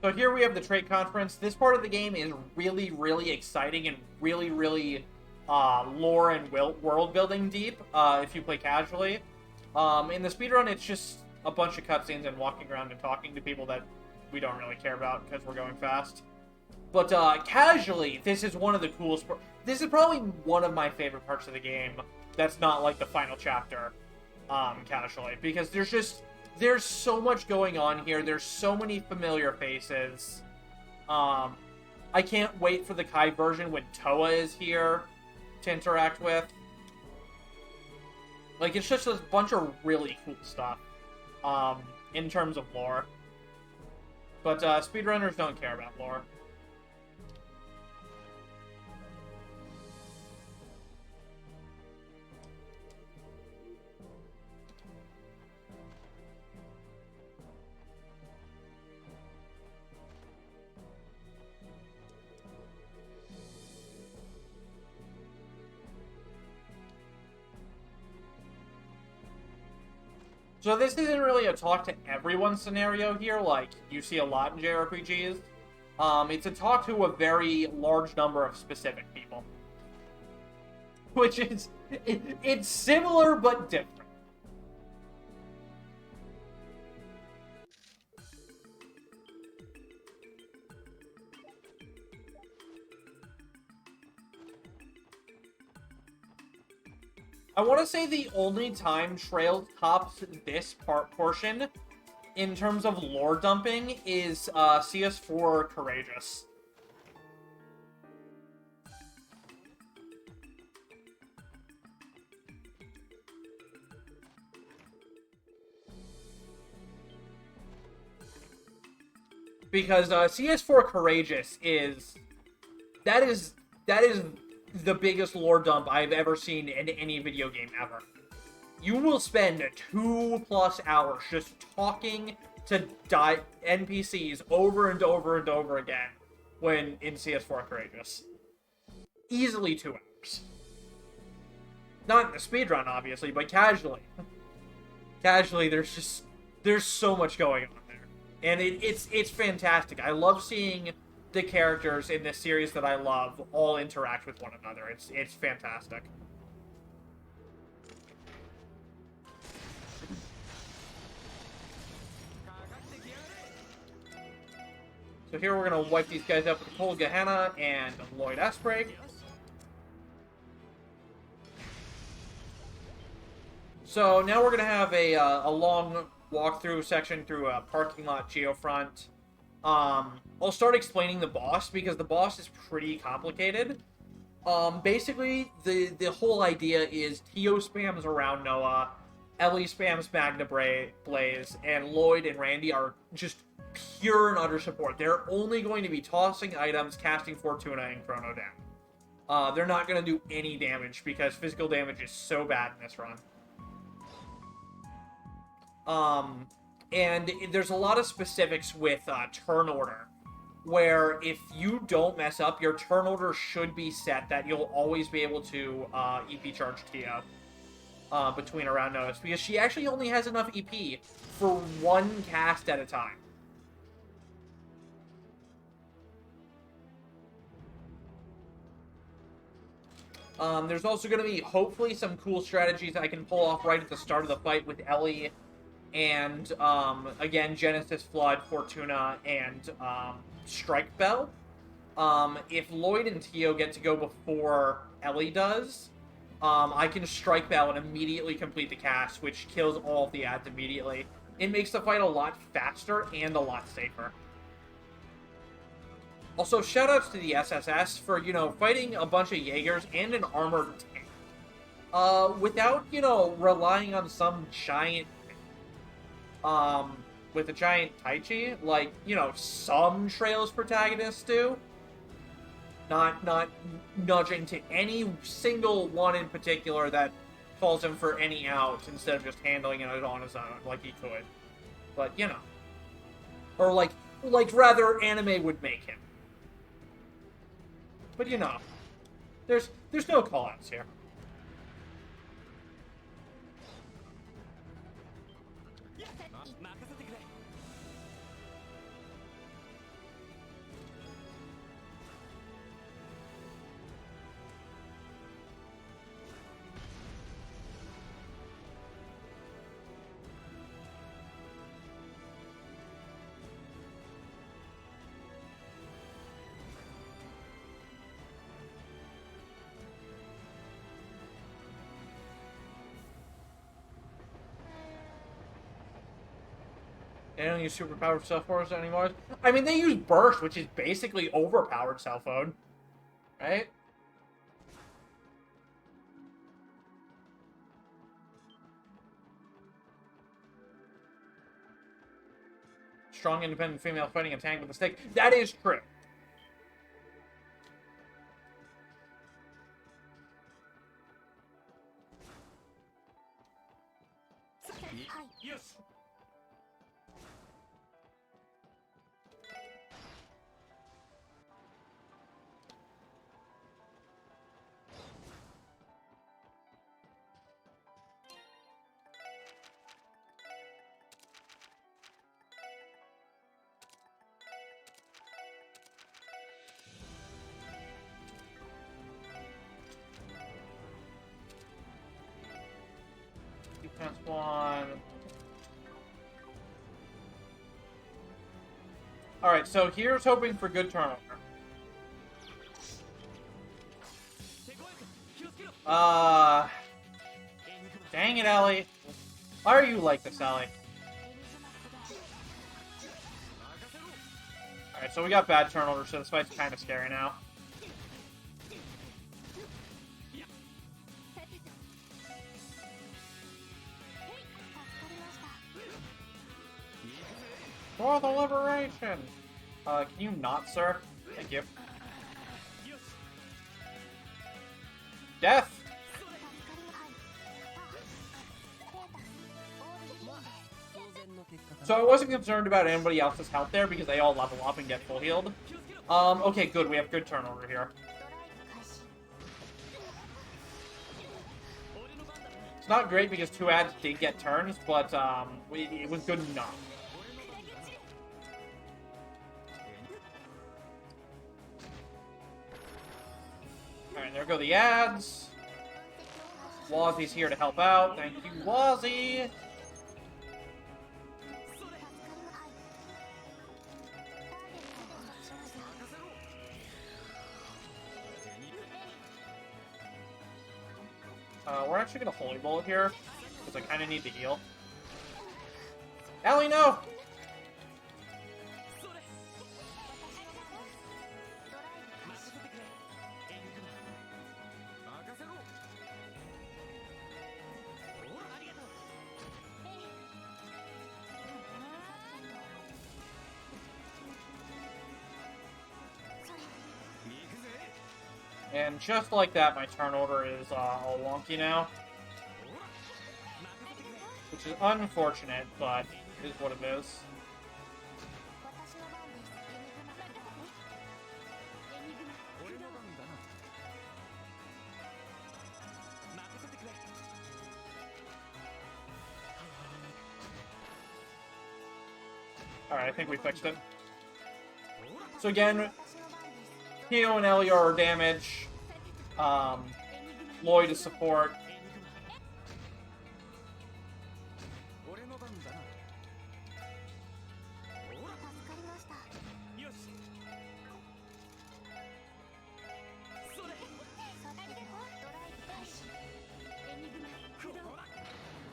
Speaker 1: So here we have the trait conference. This part of the game is really, really exciting and really, really lore and world building deep if you play casually. In the speedrun, it's just a bunch of cutscenes and walking around and talking to people that we don't really care about because we're going fast. But casually, this is one of the coolest parts. This is probably one of my favorite parts of the game that's not like the final chapter casually, because there's so much going on here. There's so many familiar faces. I can't wait for the Kai version when Toa is here to interact with. Like, it's just a bunch of really cool stuff in terms of lore. But speedrunners don't care about lore. So this isn't really a talk to everyone scenario here, like you see a lot in JRPGs. It's to talk to a very large number of specific people. Which is... it's similar, but different. I want to say the only time Trail tops this portion in terms of lore dumping is CS4 Courageous. Because CS4 Courageous is the biggest lore dump I've ever seen in any video game ever. You will spend 2+ hours just talking to NPCs over and over and over again when in CS4 Courageous. Easily 2 hours. Not in the speedrun, obviously, but casually. Casually, there's so much going on there. And it's fantastic. I love seeing the characters in this series that I love all interact with one another. It's fantastic. So here we're gonna wipe these guys up with Cold Gehenna and Lloyd S-Break. So now we're gonna have a long walkthrough section through a parking lot Geofront. I'll start explaining the boss, because the boss is pretty complicated. Basically, the whole idea is Tio spams around Noah, Ellie spams Magna Blaze, and Lloyd and Randy are just pure and utter support. They're only going to be tossing items, casting Fortuna, and Chrono down. They're not going to do any damage, because physical damage is so bad in this run. And there's a lot of specifics with turn order, where if you don't mess up, your turn order should be set that you'll always be able to EP charge Tia between around notice, because she actually only has enough EP for one cast at a time. There's also going to be, hopefully, some cool strategies I can pull off right at the start of the fight with Ellie, and, again, Genesis Flood, Fortuna, and Strike Bell. If Lloyd and Tio get to go before Ellie does, I can Strike Bell and immediately complete the cast, which kills all of the ads immediately. It makes the fight a lot faster and a lot safer. Also, shoutouts to the SSS for, fighting a bunch of Jaegers and an armored tank. Without, relying on some giant with a giant Taichi, like, some Trails protagonists do. Not nudging to any single one in particular that calls him for any out instead of just handling it on his own, like he could. But, Or like rather anime would make him. But, there's no call-outs here. They don't use superpowered cell phones anymore. I mean, they use Burst, which is basically overpowered cell phone. Right? Strong, independent female fighting a tank with a stick. That is true. Yes. That's one. Alright, so here's hoping for good turnover. Dang it, Ellie. Why are you like this, Ellie? Alright, so we got bad turnover, so this fight's kind of scary now. For the liberation! Can you not, sir? Thank you. Death! So I wasn't concerned about anybody else's health there because they all level up and get full healed. Okay, good. We have good turnover here. It's not great because 2 ads did get turns, but it was good enough. Alright, there go the ads. Wazzy's here to help out. Thank you, Wazzy. We're actually gonna Holy Bullet here, because I kind of need to heal. Ellie, no! And just like that, my turn order is all wonky now. Which is unfortunate, but it is what it is. Alright, I think we fixed it. So again, Hio and Ellie are damage. Lloyd is support.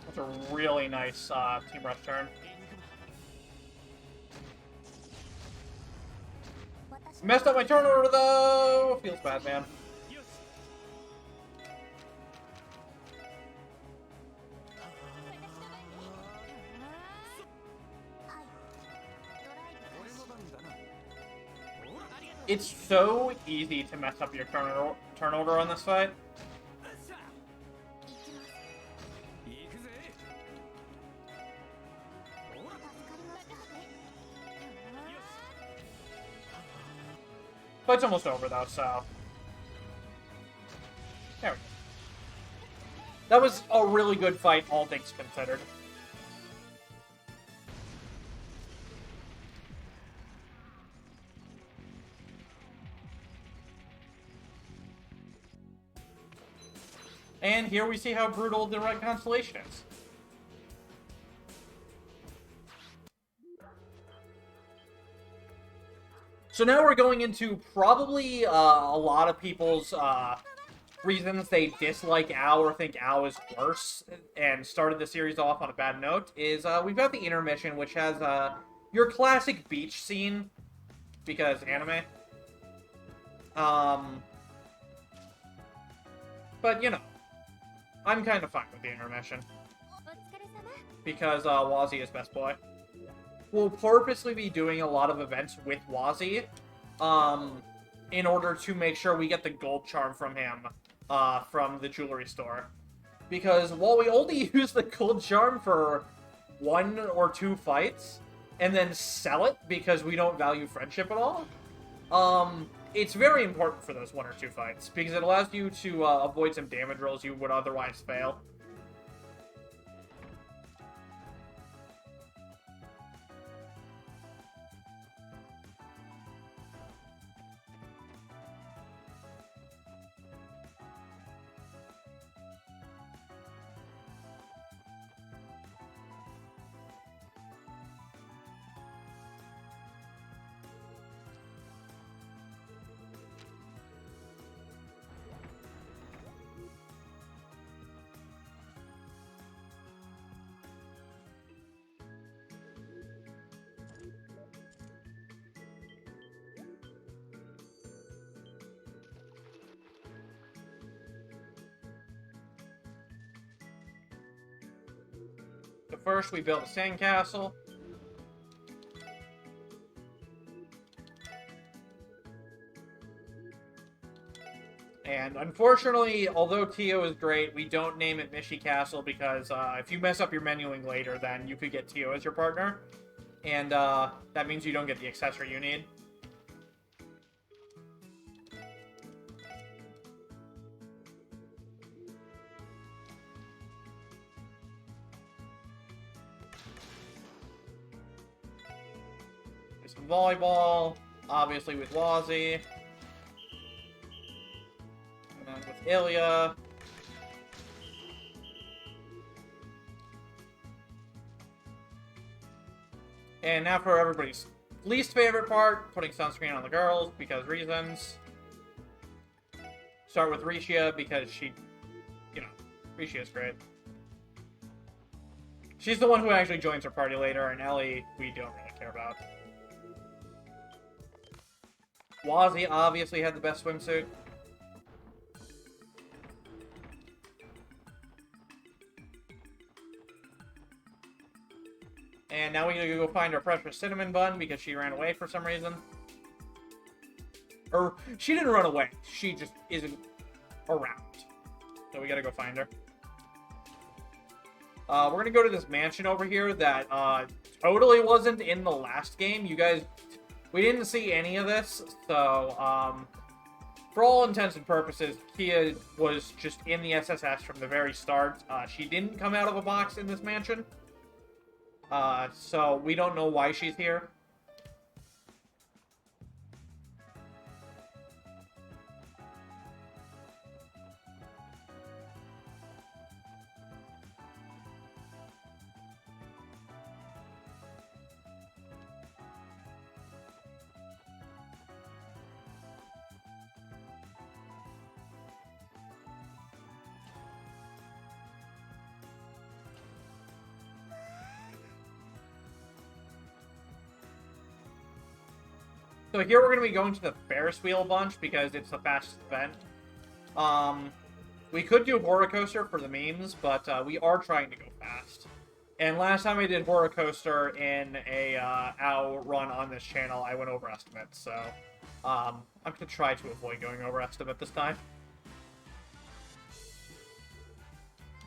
Speaker 1: That's a really nice Team Rush turn. Messed up my turn order though! Feels bad, man. It's so easy to mess up your turn order on this fight. Fight's almost over though, so there we go. That was a really good fight, all things considered. And here we see how brutal the right constellation is. So now we're going into probably a lot of people's reasons they dislike Ao or think Ao is worse and started the series off on a bad note is we've got the Intermission, which has your classic beach scene, because anime. But, you know, I'm kind of fine with the Intermission. Because Wazzy is best boy. We'll purposely be doing a lot of events with Wazzy, in order to make sure we get the gold charm from him, from the jewelry store. Because while we only use the gold charm for 1 or 2 fights, and then sell it because we don't value friendship at all, it's very important for those 1 or 2 fights, because it allows you to avoid some damage rolls you would otherwise fail. So first we build a sandcastle. And unfortunately, although Tio is great, we don't name it Mishi Castle because if you mess up your menuing later, then you could get Tio as your partner. And that means you don't get the accessory you need. Some volleyball, obviously with Wazzy. And then with Ilya. And now for everybody's least favorite part, putting sunscreen on the girls, because reasons. Start with Rishia, because she, Rishia's great. She's the one who actually joins our party later, and Ellie, we don't really care about. Wazzy obviously had the best swimsuit. And now we gotta go find our precious cinnamon bun because she ran away for some reason. Or, she didn't run away. She just isn't around. So we gotta go find her. We're gonna go to this mansion over here that totally wasn't in the last game. You guys, we didn't see any of this, so for all intents and purposes, Kia was just in the SSS from the very start. She didn't come out of a box in this mansion, so we don't know why she's here. So here we're going to be going to the Ferris wheel bunch because it's the fastest event. We could do Horror Coaster for the memes, but we are trying to go fast. And last time I did Horror Coaster in a OW run on this channel, I went over estimate. So I'm going to try to avoid going over estimate this time.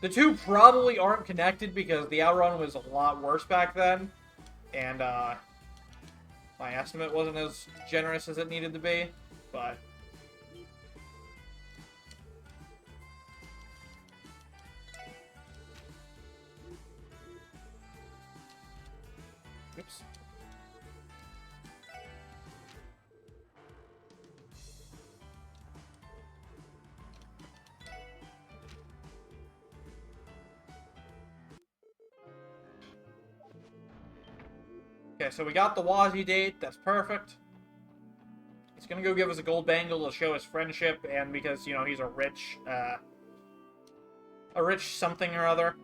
Speaker 1: The two probably aren't connected because the OW run was a lot worse back then. And my estimate wasn't as generous as it needed to be, but... Oops. Okay, so we got the Wazzy date. That's perfect. He's gonna go give us a gold bangle to show his friendship, and because, he's a rich something or other.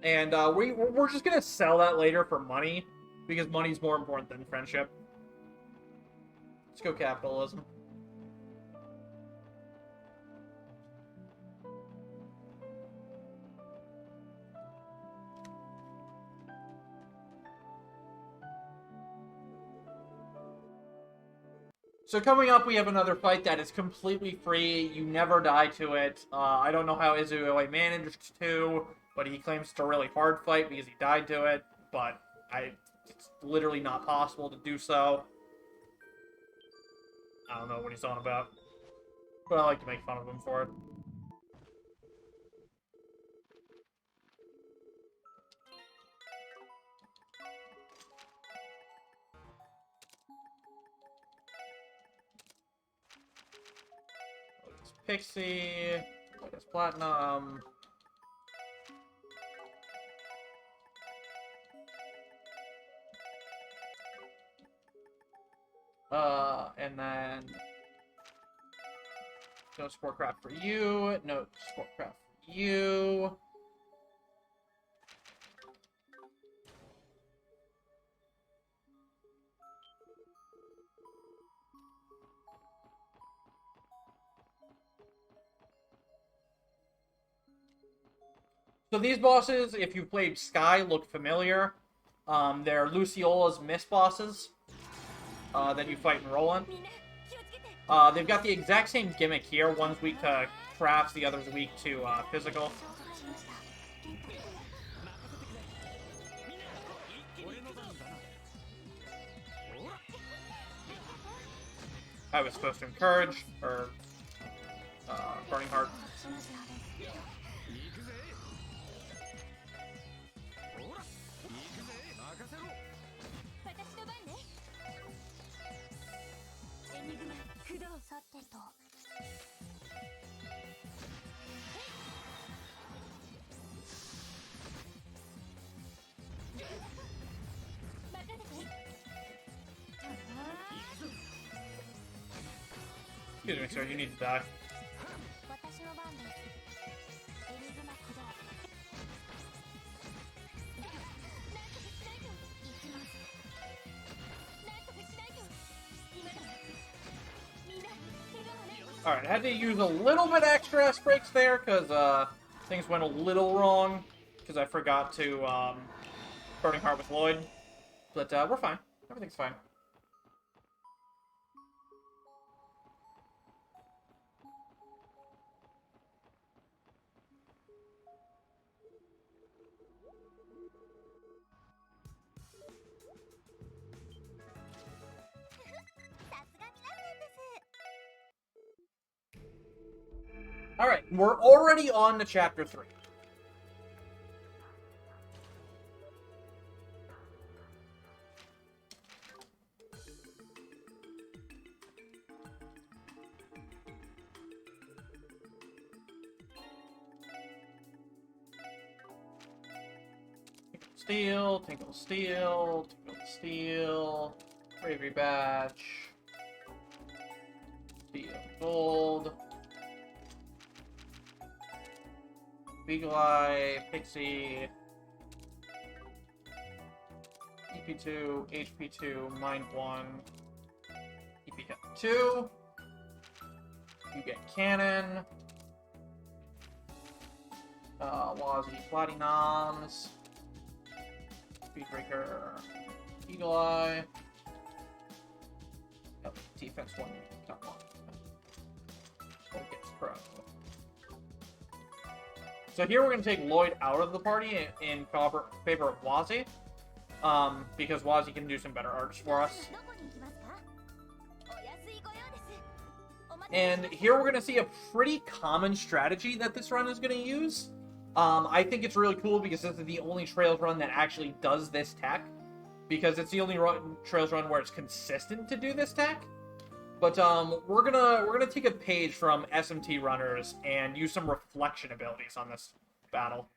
Speaker 1: And we're just gonna sell that later for money, because money's more important than friendship. Let's go capitalism. So coming up, we have another fight that is completely free. You never die to it. I don't know how Izue managed to, but he claims it's a really hard fight because he died to it. But it's literally not possible to do so. I don't know what he's on about, but I like to make fun of him for it. Pixie, it's Platinum. And then no Sportcraft for you. No Sportcraft for you. So these bosses, if you've played Sky, look familiar. They're Luciola's Miss bosses that you fight in Roland. They've got the exact same gimmick here. One's weak to crafts, the other's weak to physical. I was supposed to encourage, or Burning Heart. Excuse me, sir, you need to die. Alright, I had to use a little bit extra S-breaks there, because things went a little wrong, because I forgot to Burning Heart with Lloyd. But we're fine. Everything's fine. Alright, we're already on to Chapter 3. Steel, Tinkle Steel, Tinkle Steel, Bravery Badge, Steel Gold, Beagle Eye, Pixie, EP2, HP2, Mind 1, EP2, you get Cannon, Wazzy Platinums, Speedbreaker, Eagle Eye, oh, defense 1, top 1. What gets pro. So here we're going to take Lloyd out of the party in favor of Wazzy, because Wazzy can do some better arts for us. And here we're going to see a pretty common strategy that this run is going to use. I think it's really cool because this is the only Trails run that actually does this tech, because it's the only Trails run where it's consistent to do this tech. But we're gonna take a page from SMT runners and use some reflection abilities on this battle.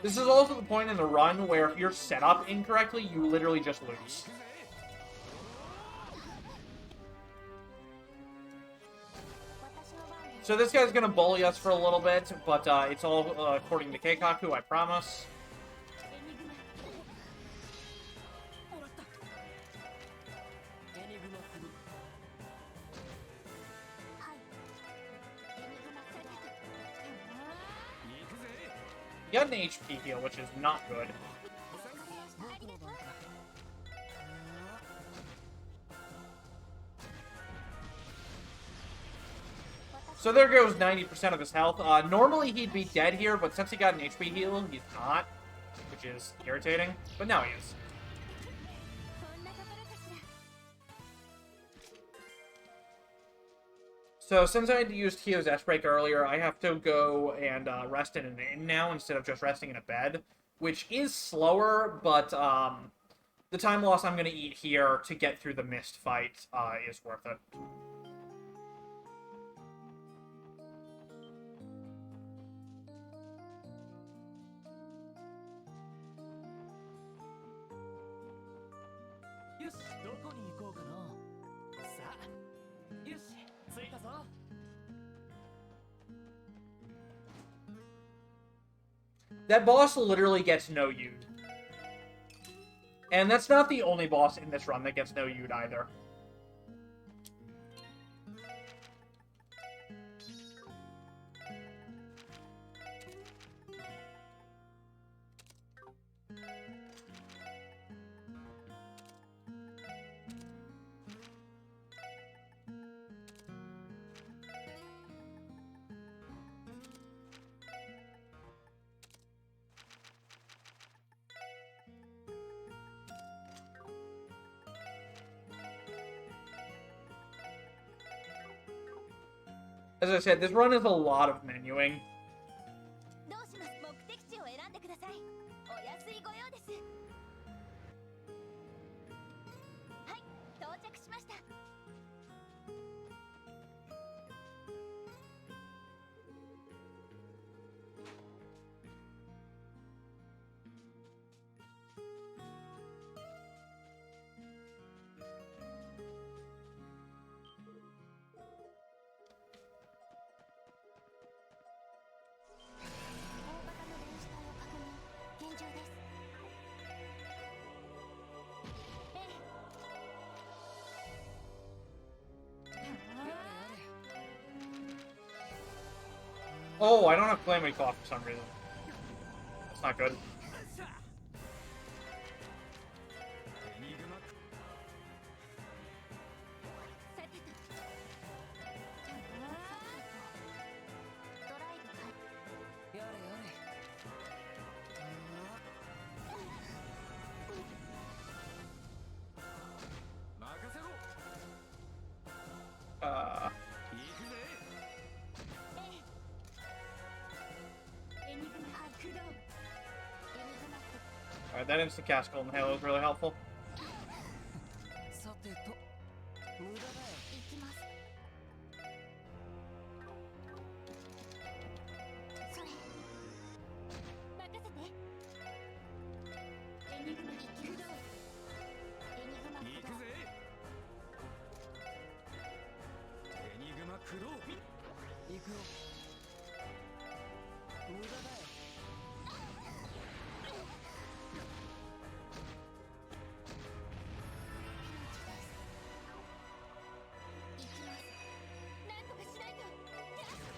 Speaker 1: This is also the point in the run where if you're set up incorrectly, you literally just lose. So this guy's gonna bully us for a little bit, but it's all according to Keikaku, I promise. He got an HP heal, which is not good. So there goes 90% of his health. Normally he'd be dead here, but since he got an HP heal, he's not, which is irritating. But now he is. So since I had to use Kyo's S-Break earlier, I have to go and rest in an inn now instead of just resting in a bed, which is slower, but the time loss I'm going to eat here to get through the mist fight is worth it. That boss literally gets no U'd. And that's not the only boss in this run that gets no U'd either. As I said, this run is a lot of menuing. Oh, I don't have Calamity Cloth for some reason. That's not good. Alright, that instant cast Golden Halo is really helpful.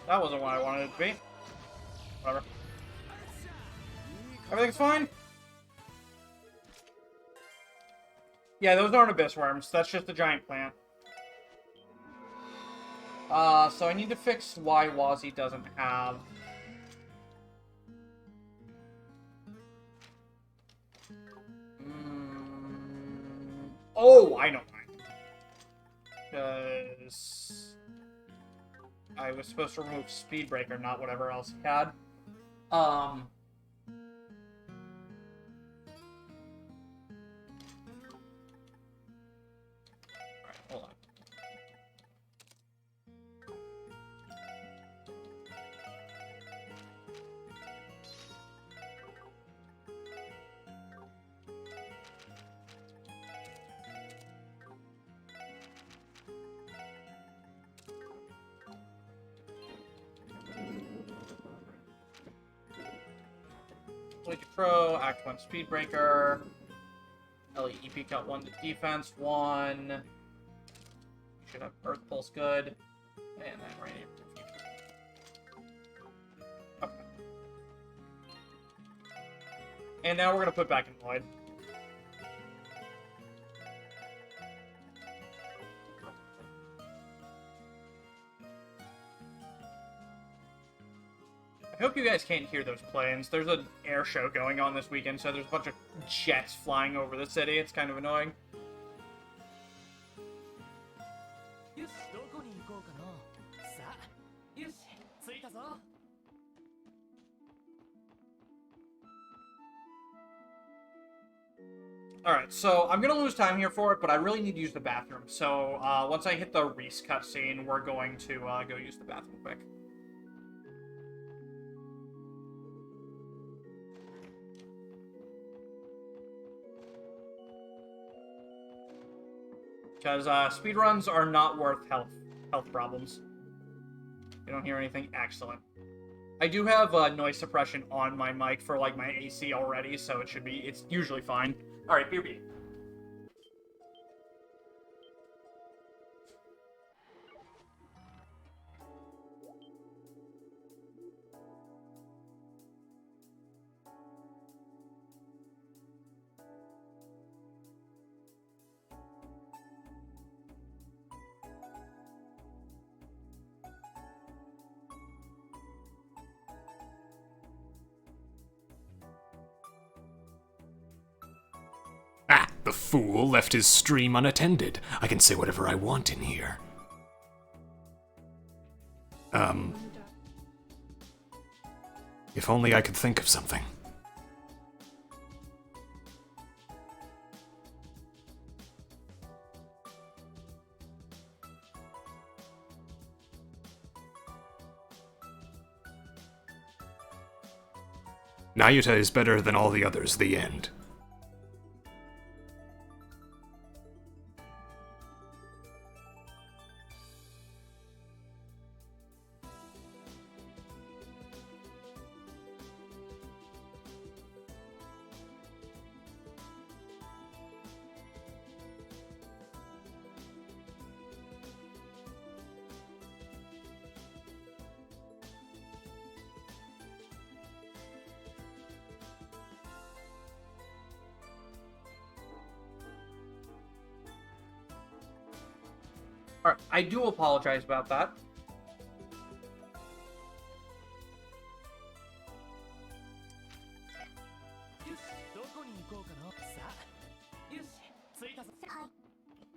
Speaker 1: That wasn't what I wanted it to be. Whatever. Everything's fine? Yeah, those aren't abyss worms. That's just a giant plant. So I need to fix why Wazzy doesn't have... Oh, I know why. Because... I was supposed to remove Speed Breaker, not whatever else he had. Alright, hold on. Pro, Act 1 Speed Breaker. LE EP cut 1 to defense, 1. You should have Earth Pulse good. And then Radiant Future. Okay. And now we're going to put back in Void. I hope you guys can't hear those planes. There's an air show going on this weekend, so there's a bunch of jets flying over the city. It's kind of annoying. Alright, so I'm going to lose time here for it, but I really need to use the bathroom. So once I hit the Reese cutscene, we're going to go use the bathroom quick. Because speedruns are not worth health problems. You don't hear anything? Excellent. I do have noise suppression on my mic for like my AC already, so it's usually fine. All right, BB.
Speaker 2: Ah, the fool left his stream unattended. I can say whatever I want in here. If only I could think of something. Nayuta is better than all the others, the end.
Speaker 1: Alright, I do apologize about that.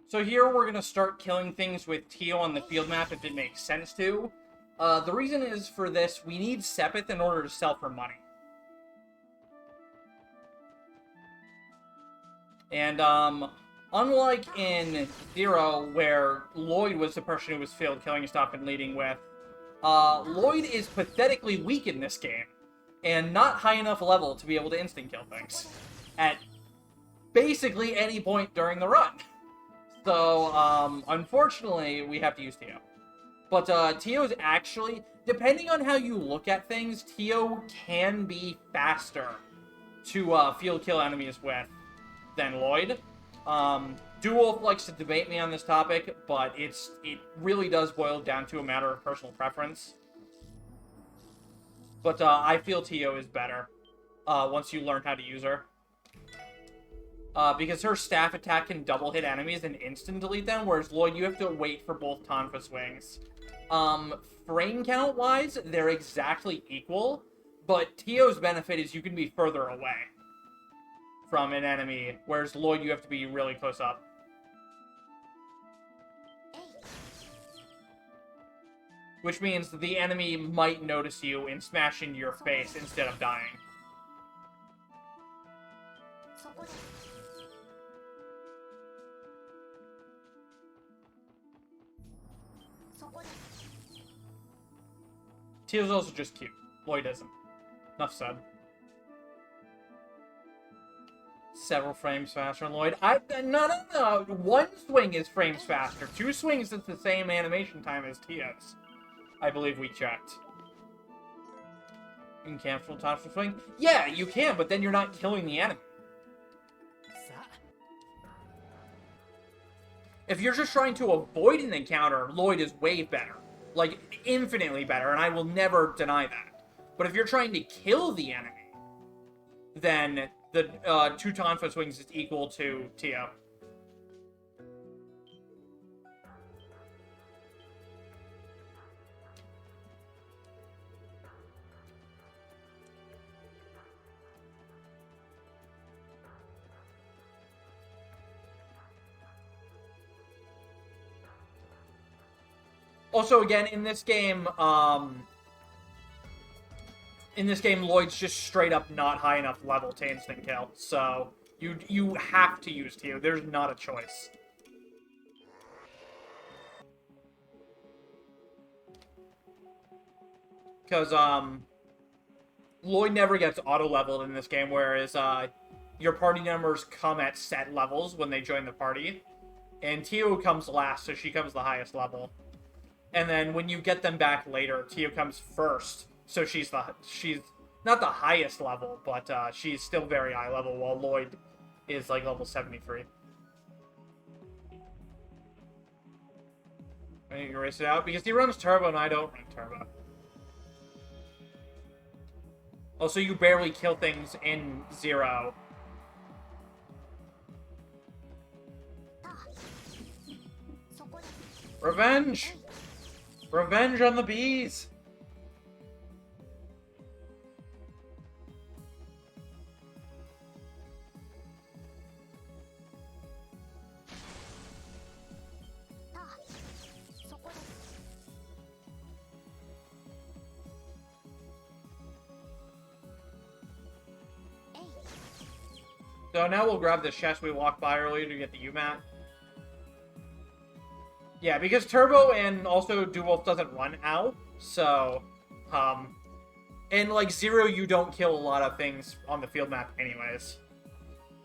Speaker 1: So here we're going to start killing things with Tio on the field map if it makes sense to. The reason is for this, we need Sepith in order to sell for money. And, unlike in Zero, where Lloyd was the person who was field killing stuff and leading with, Lloyd is pathetically weak in this game, and not high enough level to be able to instant kill things at basically any point during the run. So, unfortunately, we have to use Tio. But Tio is actually, depending on how you look at things, Tio can be faster to field kill enemies with than Lloyd. Duel likes to debate me on this topic, but it really does boil down to a matter of personal preference. But I feel Tio is better once you learn how to use her. Because her staff attack can double hit enemies and instant delete them, whereas Lloyd, you have to wait for both Tonfa swings. Frame count wise, they're exactly equal, but Tio's benefit is you can be further away from an enemy, whereas Lloyd, you have to be really close up. Which means the enemy might notice you and smash into your face instead of dying. Tio's also just cute. Lloyd isn't. Enough said. Several frames faster than Lloyd. No. One swing is frames faster. Two swings is the same animation time as Tio's. I believe we checked. You can cancel Tonfa swing? Yeah, you can, but then you're not killing the enemy. If you're just trying to avoid an encounter, Lloyd is way better. Like, infinitely better, and I will never deny that. But if you're trying to kill the enemy, then the two Tonfa swings is equal to Tio. Also, again, in this game, Lloyd's just straight up not high enough level to instant kill. So, you have to use Tio. There's not a choice. Because, Lloyd never gets auto-leveled in this game, whereas, your party members come at set levels when they join the party. And Tio comes last, so she comes the highest level. And then when you get them back later, Tio comes first, So she's not the highest level, but she's still very high level, while Lloyd is like level 73. I need to erase it out because he runs turbo and I don't run turbo. Also, you barely kill things in 0. Revenge! Revenge on the bees! So now we'll grab the chest we walked by earlier to get the UMAT. Yeah, because Turbo and also Duwolf doesn't run out, so, and like 0, you don't kill a lot of things on the field map anyways.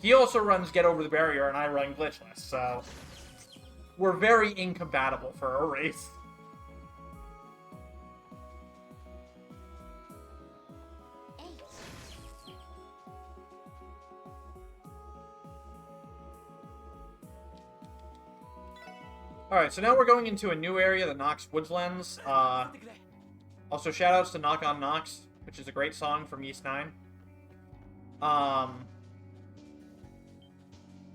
Speaker 1: He also runs Get Over the Barrier, and I run Glitchless, so we're very incompatible for a race. Alright, so now we're going into a new area, the Nox Woodslands. Also, shoutouts to Knock on Nox, which is a great song from East 9.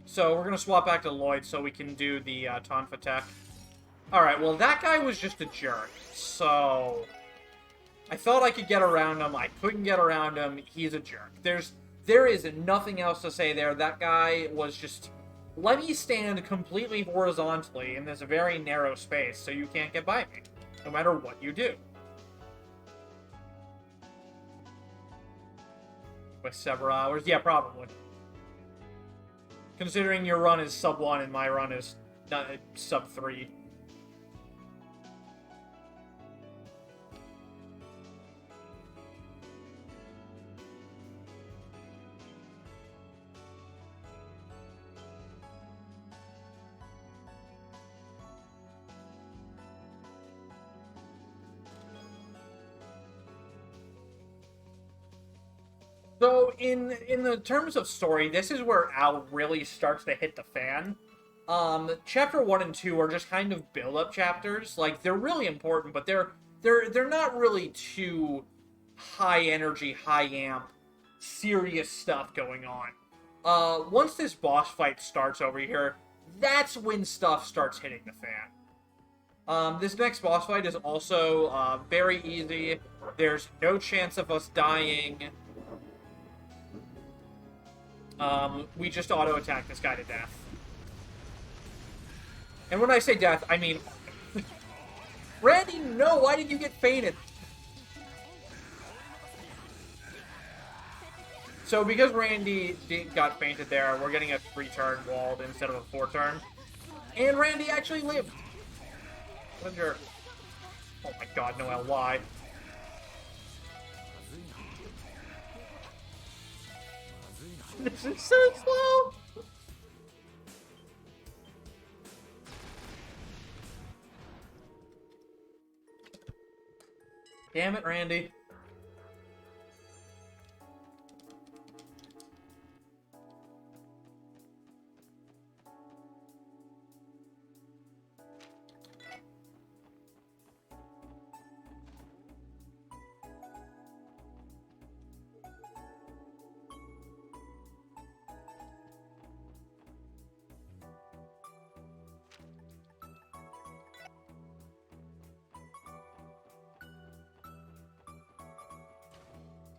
Speaker 1: So we're going to swap back to Lloyd so we can do the Tonfa tech. Alright, well, that guy was just a jerk. So I thought I could get around him. I couldn't get around him. He's a jerk. There is nothing else to say there. That guy was just... Let me stand completely horizontally in this very narrow space so you can't get by me, no matter what you do. With several hours? Yeah, probably. Considering your run is sub 1 and my run is sub 3. So, in the terms of story, this is where Al really starts to hit the fan. Chapter 1 and 2 are just kind of build-up chapters. Like, they're really important, but they're not really too high-energy, high-amp, serious stuff going on. Once this boss fight starts over here, that's when stuff starts hitting the fan. This next boss fight is also very easy. There's no chance of us dying. We just auto-attack this guy to death. And when I say death, I mean... Randy, no! Why did you get fainted? So, because Randy got fainted there, we're getting a 3-turn walled instead of a 4-turn. And Randy actually lived! What a jerk. Oh my god, no LY. This is so slow! Damn it, Randy.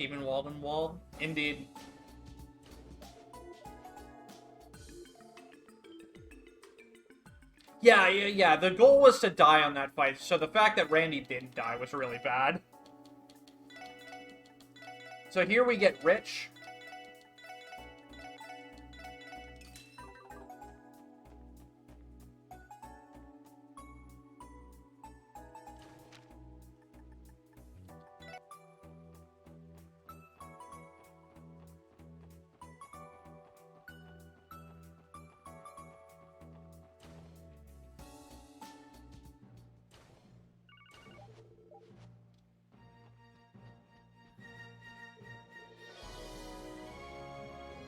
Speaker 1: Even walled and walled? Indeed. Yeah, the goal was to die on that fight, so the fact that Randy didn't die was really bad. So here we get Rich.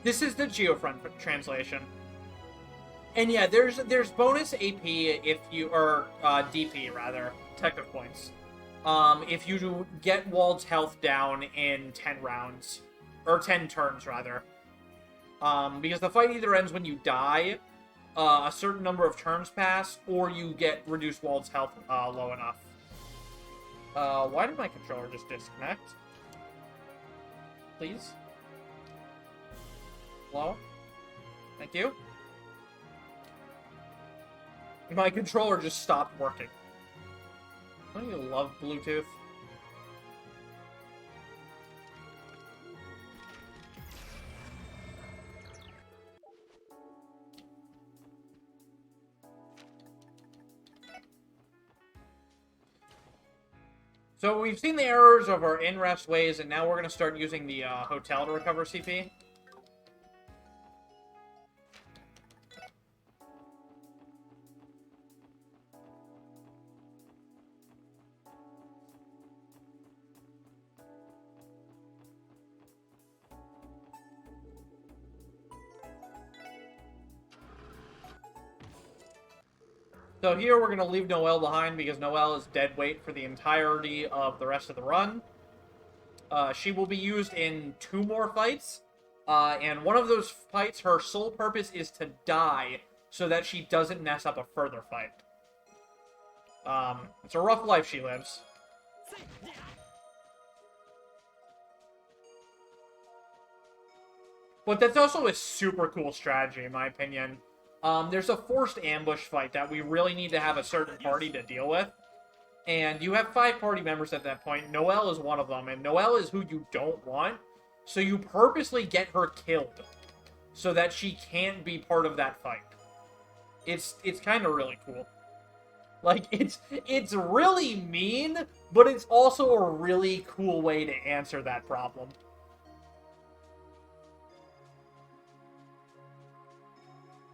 Speaker 1: This is the Geofront translation. And yeah, there's bonus AP if you, or DP rather, detective points. If you get Wald's health down in 10 rounds, or 10 turns rather. Because the fight either ends when you die, a certain number of turns pass, or you get reduced Wald's health low enough. Why did my controller just disconnect? Please? Hello? Thank you. My controller just stopped working. Don't you love Bluetooth? So we've seen the errors of our in-rest ways, and now we're going to start using the hotel to recover CP. So here we're going to leave Noelle behind because Noelle is dead weight for the entirety of the rest of the run. She will be used in 2 more fights. And one of those fights, her sole purpose is to die so that she doesn't mess up a further fight. It's a rough life she lives. But that's also a super cool strategy, in my opinion. There's a forced ambush fight that we really need to have a certain party to deal with. And you have 5 party members at that point. Noelle is one of them, and Noelle is who you don't want. So you purposely get her killed so that she can't be part of that fight. It's kind of really cool. Like, it's really mean, but it's also a really cool way to answer that problem.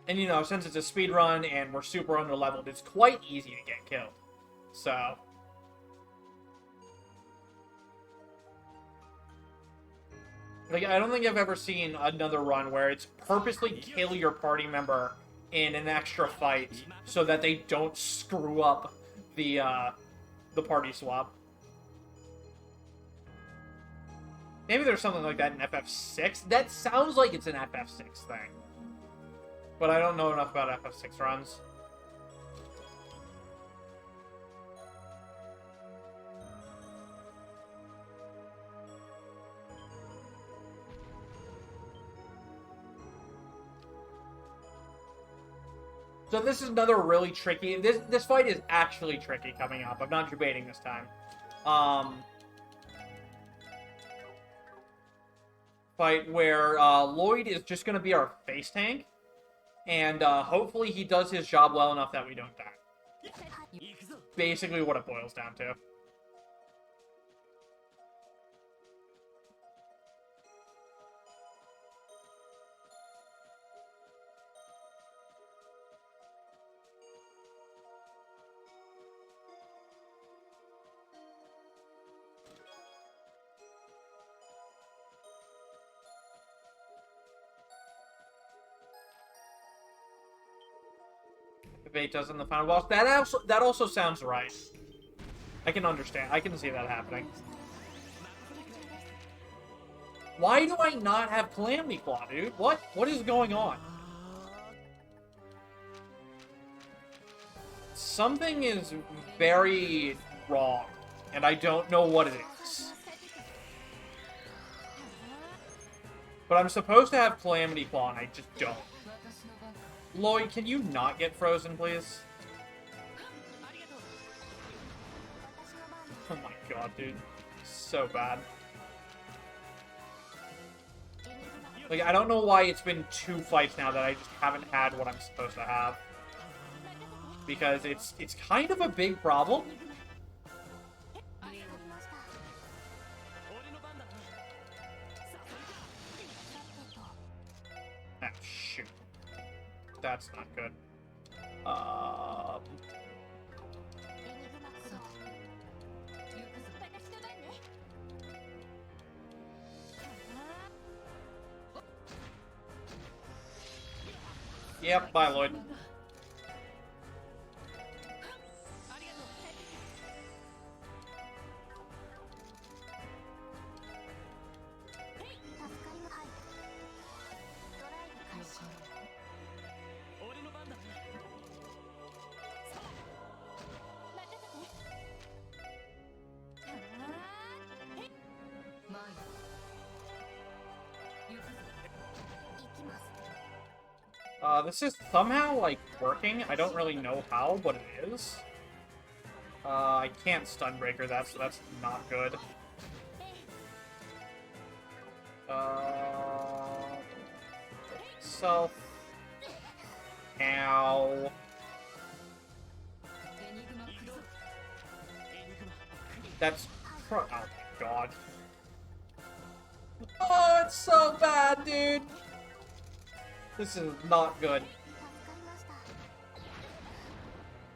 Speaker 1: And, you know, since it's a speedrun and we're super under-leveled, it's quite easy to get killed. So... like, I don't think I've ever seen another run where it's purposely kill your party member in an extra fight so that they don't screw up the party swap. Maybe there's something like that in FF6. That sounds like it's an FF6 thing. But I don't know enough about FF6 runs. So this is another really tricky... This fight is actually tricky coming up. I'm not debating this time. Fight where Lloyd is just going to be our face tank. And hopefully he does his job well enough that we don't die. Basically what it boils down to. Debate does in the final boss. That also sounds right. I can understand. I can see that happening. Why do I not have Calamity Claw, dude? What is going on? Something is very wrong, and I don't know what it is. But I'm supposed to have Calamity Claw, and I just don't. Lloyd, can you not get frozen, please? Oh my god, dude. So bad. Like, I don't know why it's been 2 fights now that I just haven't had what I'm supposed to have. Because it's kind of a big problem. Ah, shoot. That's not good. Yep, bye, Lloyd. This is somehow, like, working. I don't really know how, but it is. I can't Stunbreaker that, so that's not good. Self. Ow. That's... Oh my god. Oh, it's so bad, dude! This is not good.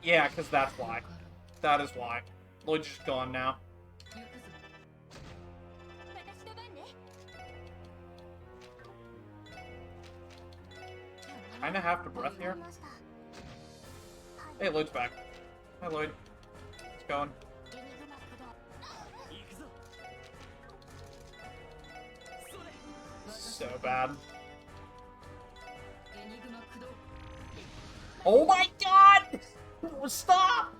Speaker 1: Yeah, because that's why. That is why. Lloyd's just gone now. Kinda have to breath here. Hey, Lloyd's back. Hi, Lloyd. It's going. So bad. Oh my god! Stop!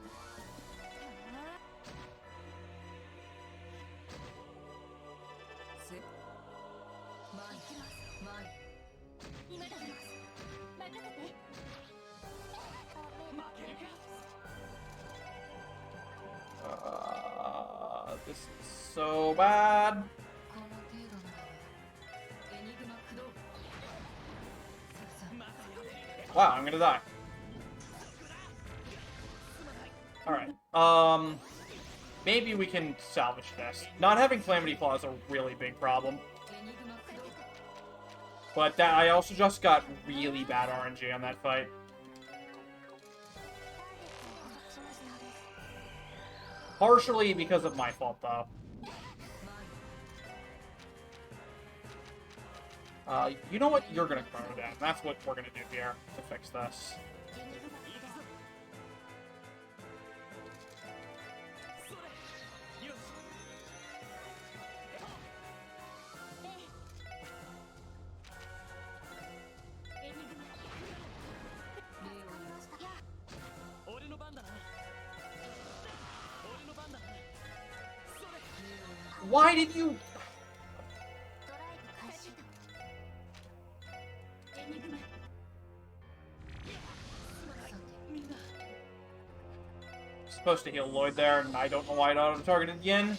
Speaker 1: This is so bad. Wow, I'm gonna die. Alright, maybe we can salvage this. Not having Calamity Claw is a really big problem. But that, I also just got really bad RNG on that fight. Partially because of my fault, though. You know what? You're gonna chrono down. That's what we're gonna do here to fix this. Why did you... Supposed to heal Lloyd there, and I don't know why it auto-targeted Yin.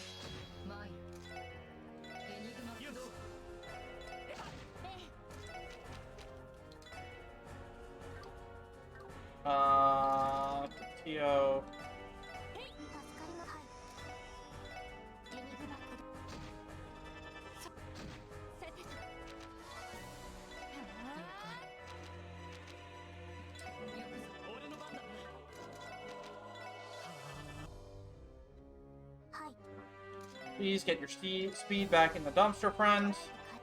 Speaker 1: Tio. Please get your speed back in the dumpster, friend.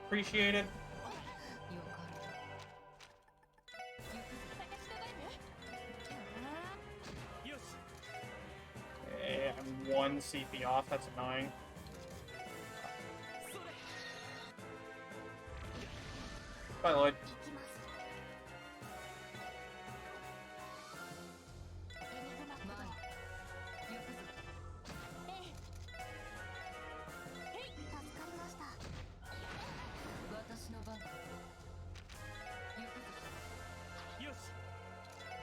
Speaker 1: Appreciate it. Okay, I'm 1 CP off. That's annoying. Bye, Lloyd.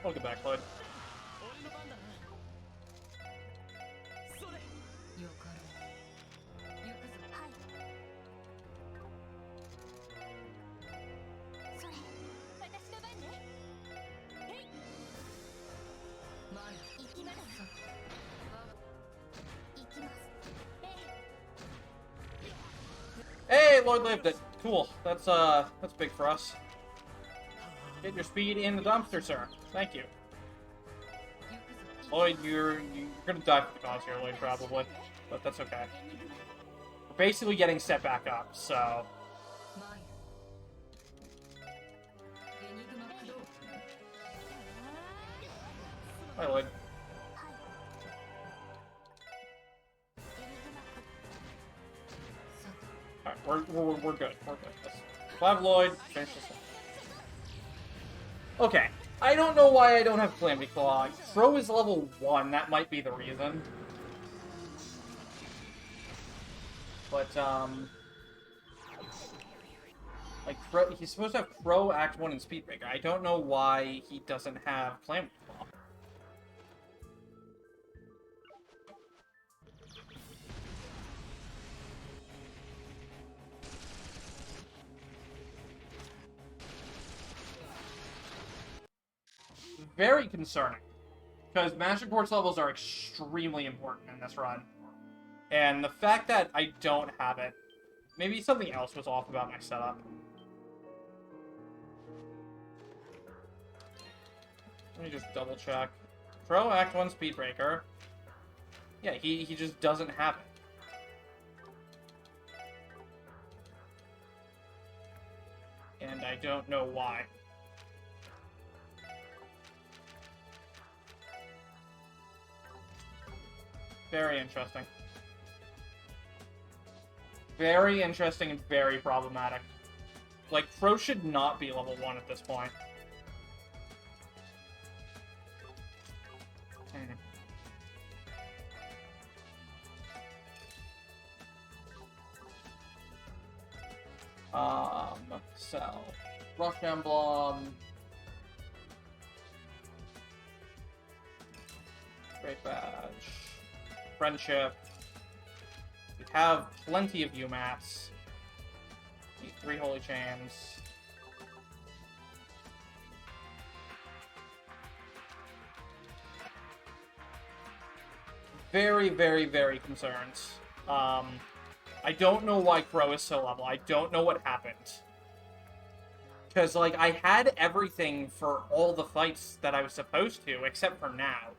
Speaker 1: I'll get back, Lloyd. Hey, Lloyd lived it. Cool. That's big for us. Get your speed in the dumpster, sir. Thank you. Lloyd, you're gonna die for the cause here, Lloyd, probably. But that's okay. We're basically getting set back up, so... I would. Alright, we're good. We're good. Let's Lloyd, finish this one. Okay. I don't know why I don't have Calamity Claw. Crow is level 1, that might be the reason. But, like, Crow, he's supposed to have Crow, Act 1, and Speed Breaker. I don't know why he doesn't have Calamity Claw. Very concerning, because Master Quartz levels are extremely important in this run. And the fact that I don't have it, maybe something else was off about my setup. Let me just double check. Pro Act 1 Speed Breaker. Yeah, he just doesn't have it. And I don't know why. Very interesting. Very interesting and very problematic. Like, Crow should not be level 1 at this point. So, Rush Emblem. Great Badge. Friendship. We have plenty of UMATs. Need 3 Holy Chains. Very, very, very concerned. I don't know why Crow is so level. I don't know what happened. Because, like, I had everything for all the fights that I was supposed to, except for now.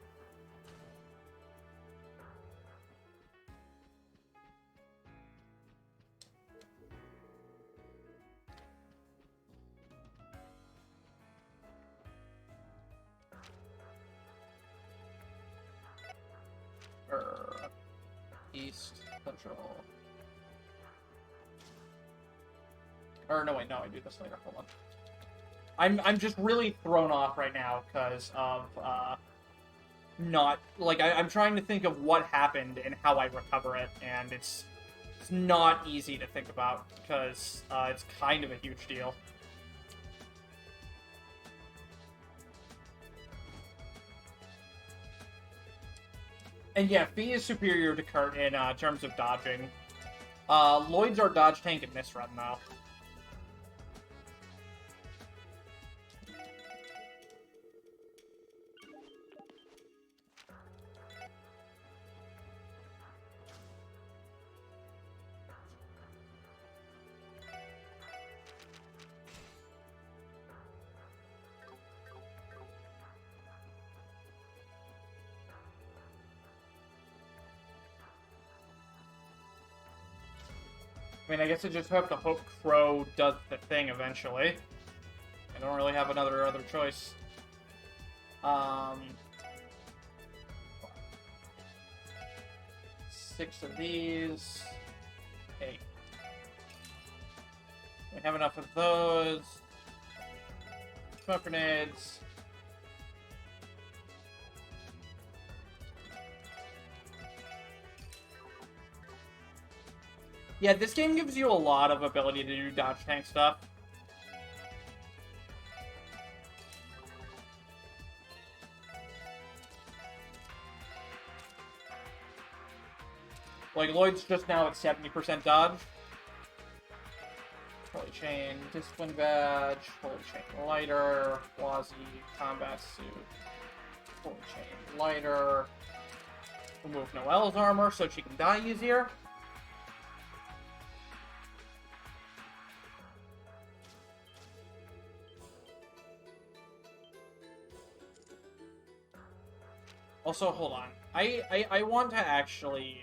Speaker 1: East, Central. Or no, wait, no, I do this later. Hold on. I'm just really thrown off right now because of not like I'm trying to think of what happened and how I recover it, and it's not easy to think about because it's kind of a huge deal. And yeah, Fee is superior to Kurt in terms of dodging. Lloyd's our dodge tank in this run, though. I mean, I guess I just have to hope Crow does the thing eventually. I don't really have other choice. 6 of these. 8. We have enough of those. Smoke grenades. Yeah, this game gives you a lot of ability to do dodge tank stuff. Like, Lloyd's just now at 70% dodge. Holy Chain, Discipline Badge, Holy Chain Lighter, Wazi, Combat Suit, Holy Chain Lighter. Remove Noelle's armor so she can die easier. Also, hold on. I want to actually,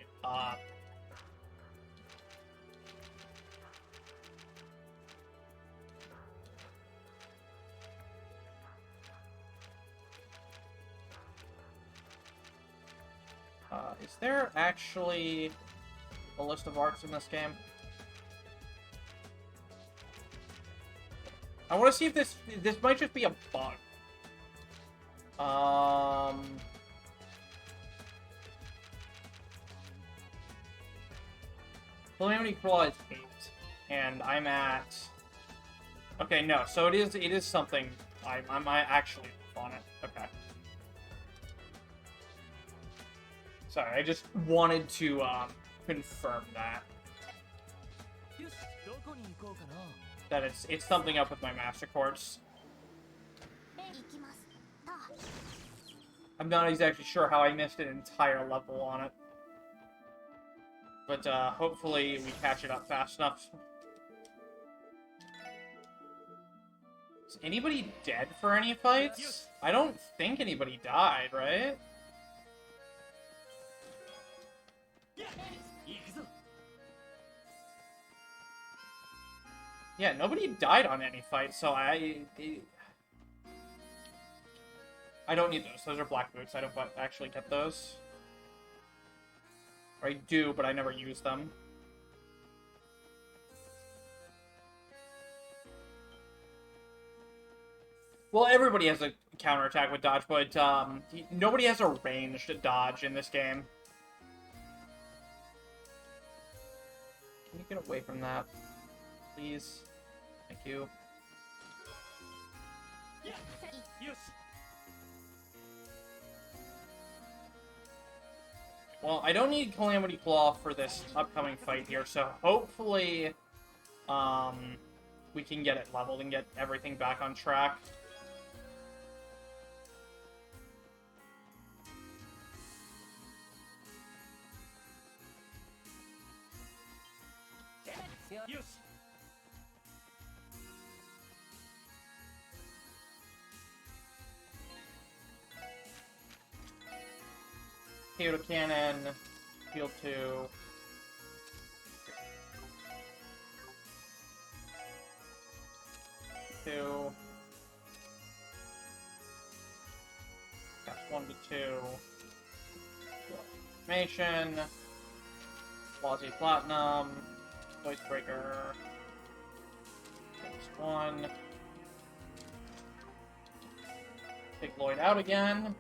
Speaker 1: Is there actually a list of arts in this game? I want to see if this might just be a bug. Calamity Prologue is 8, and I'm at. Okay, no. So it is something. I'm actually on it. Okay. Sorry, I just wanted to confirm that. That it's something up with my master course. I'm not exactly sure how I missed an entire level on it. But hopefully we catch it up fast enough. Is anybody dead for any fights? I don't think anybody died, right? Yeah, nobody died on any fight, so I don't need those. Those are black boots. I don't actually get those. Or I do, but I never use them. Well, everybody has a counterattack with dodge, but nobody has a ranged dodge in this game. Can you get away from that? Please. Thank you. Well, I don't need Calamity Claw for this upcoming fight here, so hopefully we can get it leveled and get everything back on track. Kyoto Cannon, Field 2. Got 1 to 2. Information. Quasi Platinum. Voice Breaker. Takes 1. Take Lloyd out again.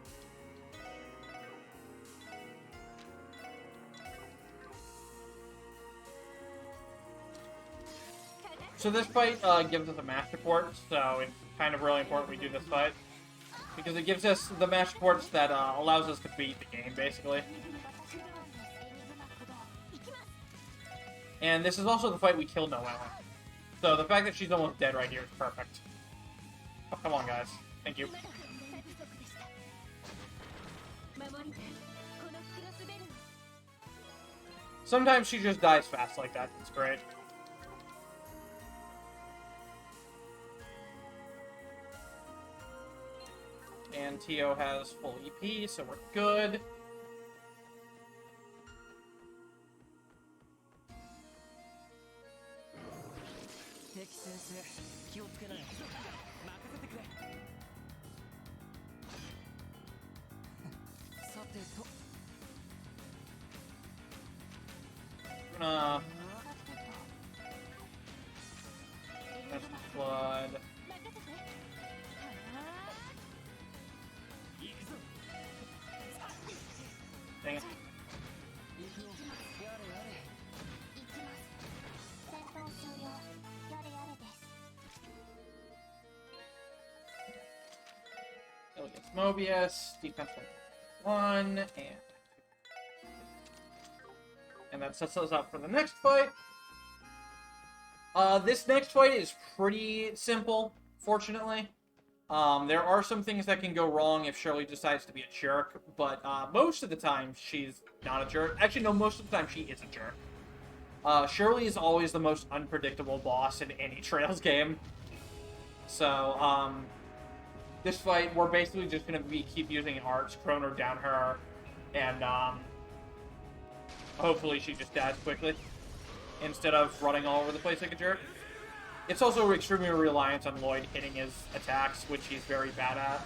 Speaker 1: So this fight gives us a master port, so it's kind of really important we do this fight. Because it gives us the master ports that allows us to beat the game, basically. And this is also the fight we killed Noelle. So the fact that she's almost dead right here is perfect. Oh, come on, guys. Thank you. Sometimes she just dies fast like that. It's great. And Tio has full EP, so we're good. I'm gonna... That's blood. Dang it. Kill against Mobius, defense 1, and that sets us up for the next fight. This next fight is pretty simple, fortunately. There are some things that can go wrong if Shirley decides to be a jerk, but most of the time she's not a jerk. Actually, no, most of the time she is a jerk. Shirley is always the most unpredictable boss in any Trails game. So, this fight, we're basically just going to keep using arts, Chrono down her, and hopefully she just dies quickly, instead of running all over the place like a jerk. It's also extremely reliant on Lloyd hitting his attacks, which he's very bad at.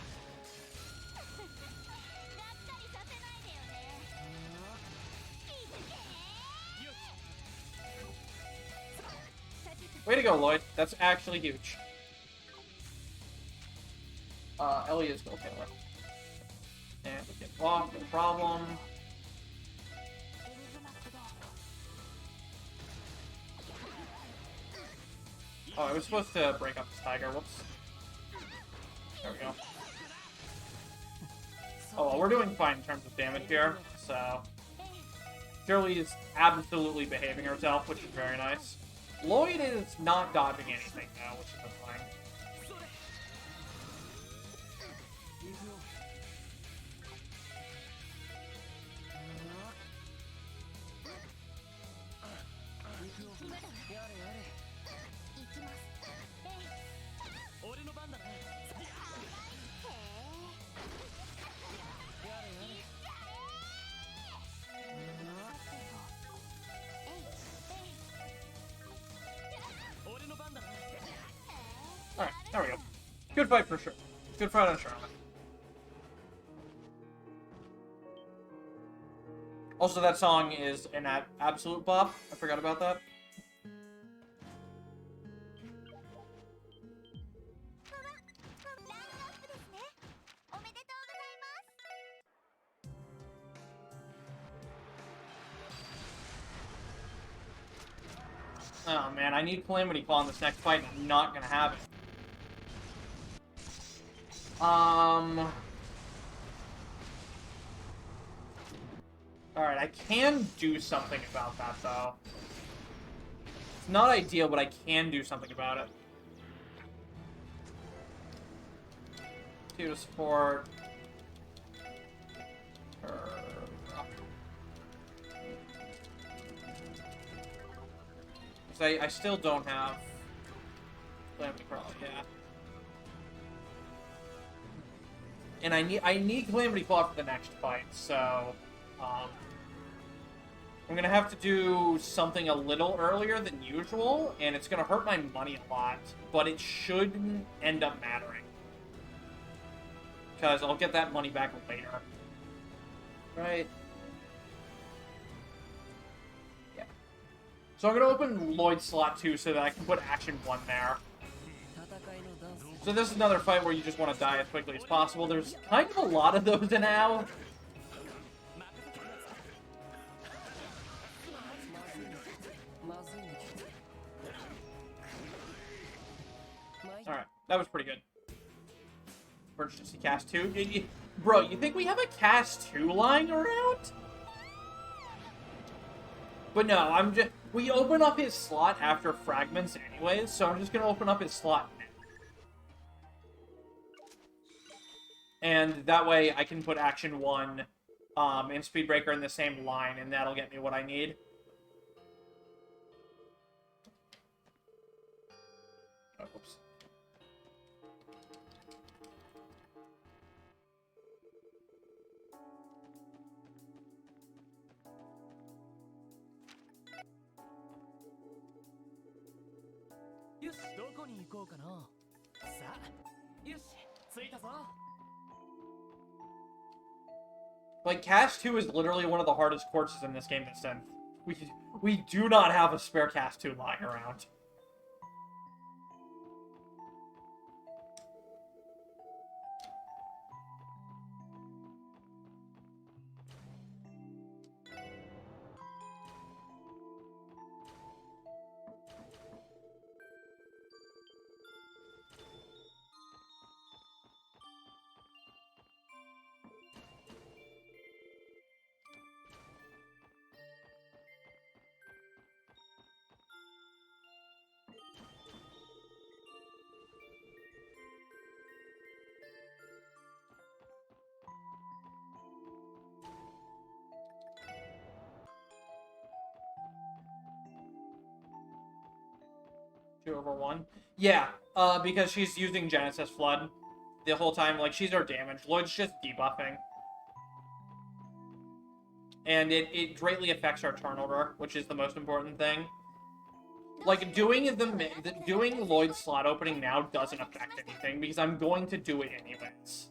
Speaker 1: Way to go, Lloyd. That's actually huge. Ellie is still killer. And we get blocked, no problem. Oh, I was supposed to break up this tiger. Whoops. There we go. Oh, well, we're doing fine in terms of damage here, so... Shirley is absolutely behaving herself, which is very nice. Lloyd is not dodging anything now, which is annoying. Alright, there we go. Good fight for sure. Good fight on Charlotte. Also, that song is an absolute bop. I forgot about that. Oh man, I need Calamity Claw in this next fight, and I'm not gonna have it. Alright, I can do something about that, though. It's not ideal, but I can do something about it. 2 to support. I still don't have Calamity Claw, yeah. And I need Calamity Claw for the next fight, so I'm gonna have to do something a little earlier than usual, and it's gonna hurt my money a lot, but it shouldn't end up mattering. Because I'll get that money back later. Right? Yeah. So I'm gonna open Lloyd's slot 2 so that I can put Action 1 there. So this is another fight where you just want to die as quickly as possible. There's kind of a lot of those now. Alright, that was pretty good. Emergency cast 2. Bro, you think we have a cast 2 lying around? But no, we open up his slot after fragments anyways, so I'm just gonna open up his slot now. And that way I can put Action 1 and Speedbreaker in the same line, and that'll get me what I need. Oh, whoops. Like, Cast 2 is literally one of the hardest courses in this game to send. We do not have a spare Cast 2 lying around. Over 1. Yeah, because she's using Genesis Flood the whole time. Like, she's our damage. Lloyd's just debuffing. And it greatly affects our turnover, which is the most important thing. Like, doing Lloyd's slot opening now doesn't affect anything, because I'm going to do it anyways.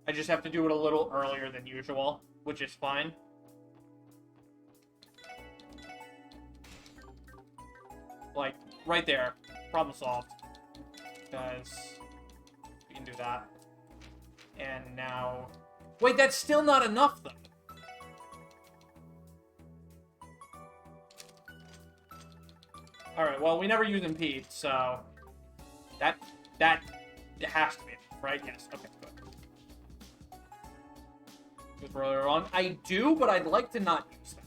Speaker 1: I just have to do it a little earlier than usual, which is fine. Like, right there. Problem solved. Because we can do that. And now... Wait, that's still not enough, though. Alright, well, we never use impede, so... That has to be enough, right? Yes, okay, good. Because we're earlier on. I do, but I'd like to not use that.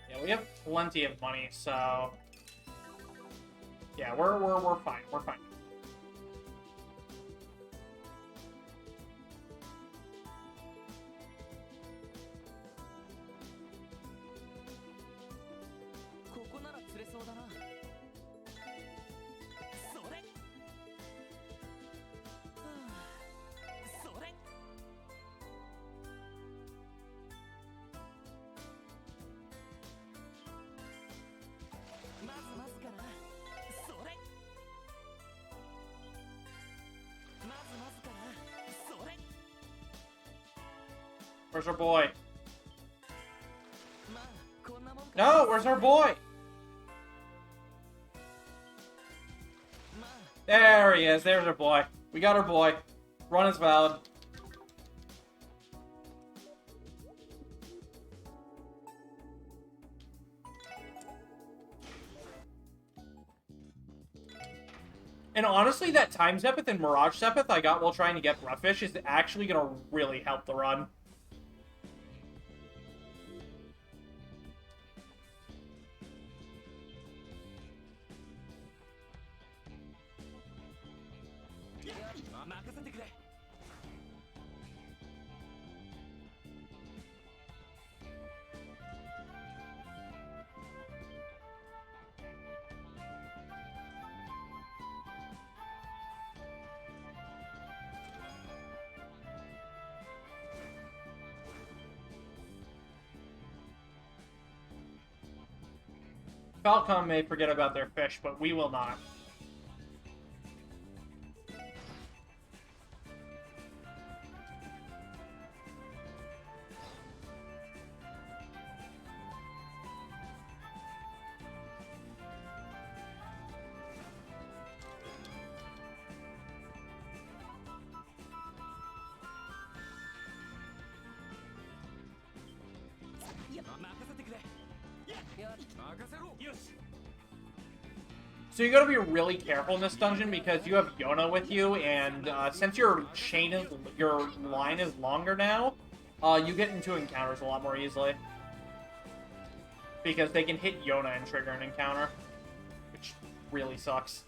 Speaker 1: Yeah, we have plenty of money, so... Yeah, we're fine. We're fine. Where's our boy? No, where's our boy? There he is. There's our boy. We got our boy. Run is valid. And honestly, that Time Zephyr and Mirage Zephyr I got while trying to get Roughish is actually going to really help the run. Falcom may forget about their fish, but we will not. So you gotta be really careful in this dungeon because you have Yona with you, and since your line is longer now, you get into encounters a lot more easily. Because they can hit Yona and trigger an encounter, which really sucks.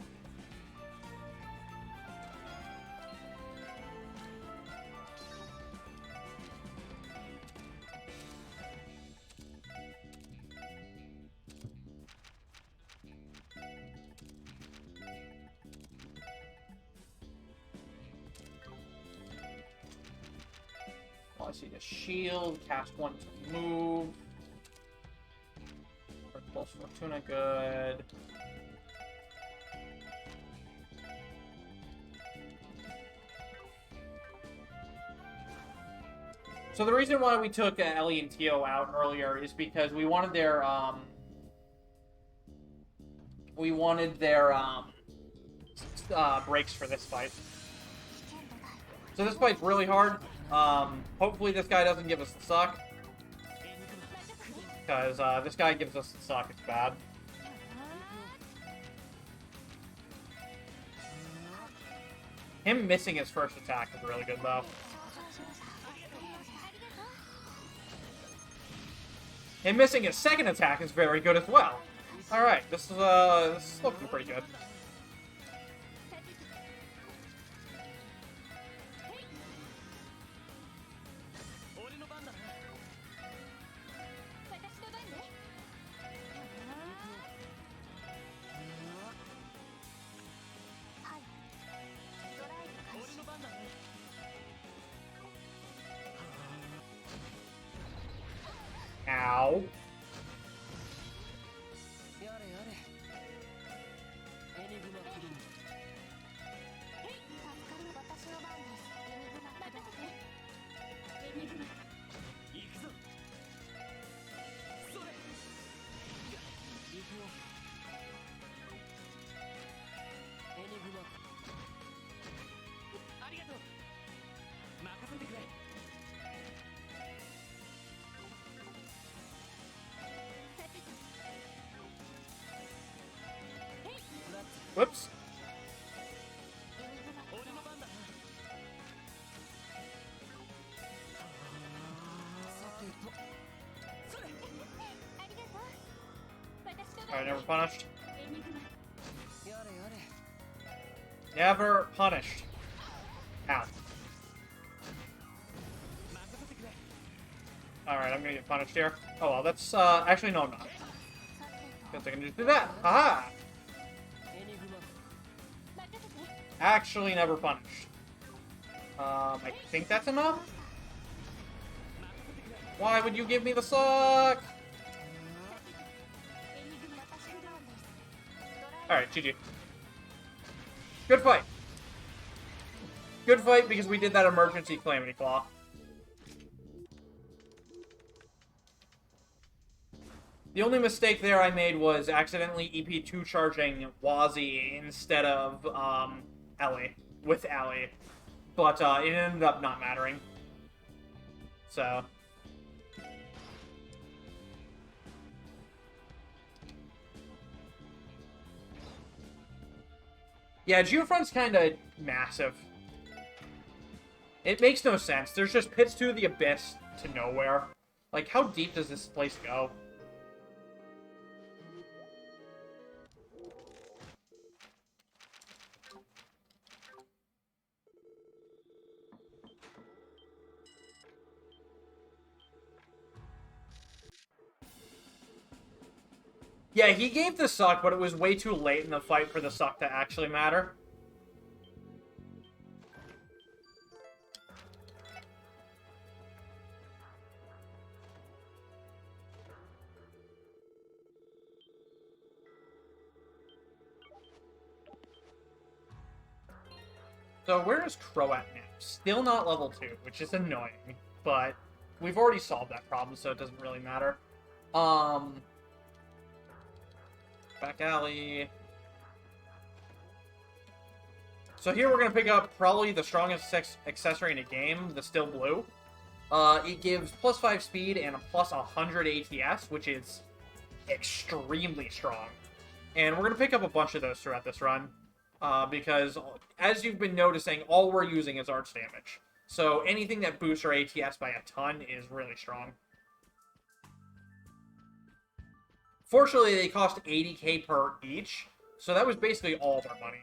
Speaker 1: I see the shield, cast one to move. Pulse Fortuna, good. So the reason why we took Ellie and Tio out earlier is because we wanted their breaks for this fight. So this fight's really hard. Hopefully this guy doesn't give us the suck. Because, this guy gives us the suck, it's bad. Him missing his first attack is really good, though. Him missing his second attack is very good as well. Alright, this is looking pretty good. Ow. Whoops. Alright, never punished. Never punished. Ow. Alright, I'm gonna get punished here. Oh well, that's, actually, no, I'm not. Guess I can just do that. Haha! Actually, never punished. I think that's enough? Why would you give me the suck? Alright, GG. Good fight. Good fight because we did that emergency Calamity Claw. The only mistake there I made was accidentally EP2 charging Wazi instead of Ellie, with Ellie. But it ended up not mattering. So. Yeah, Geofront's kind of massive. It makes no sense. There's just pits to the abyss to nowhere. Like, how deep does this place go? Yeah, he gave the suck, but it was way too late in the fight for the suck to actually matter. So where is Crow at now? Still not level 2, which is annoying, but we've already solved that problem, so it doesn't really matter. Back alley. So here we're going to pick up probably the strongest accessory in the game, the Still Blue. It gives plus 5 speed and a plus 100 ATS, which is extremely strong. And we're going to pick up a bunch of those throughout this run. Because, as you've been noticing, all we're using is arts damage. So anything that boosts our ATS by a ton is really strong. Fortunately, they cost 80k per each, so that was basically all of our money.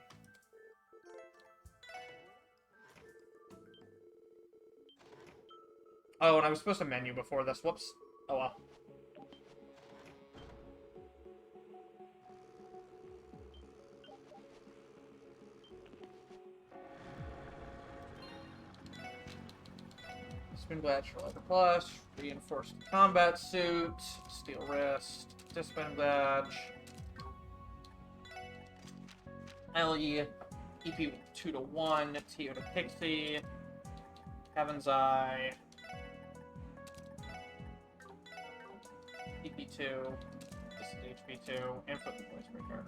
Speaker 1: Oh, and I was supposed to menu before this. Whoops. Oh well. Spin badge for leather plus, reinforced combat suit, steel wrist, discipline badge, LE, EP 2 to 1, TO to Pixie, Heaven's Eye, EP2, this is HP2, input the voice breaker.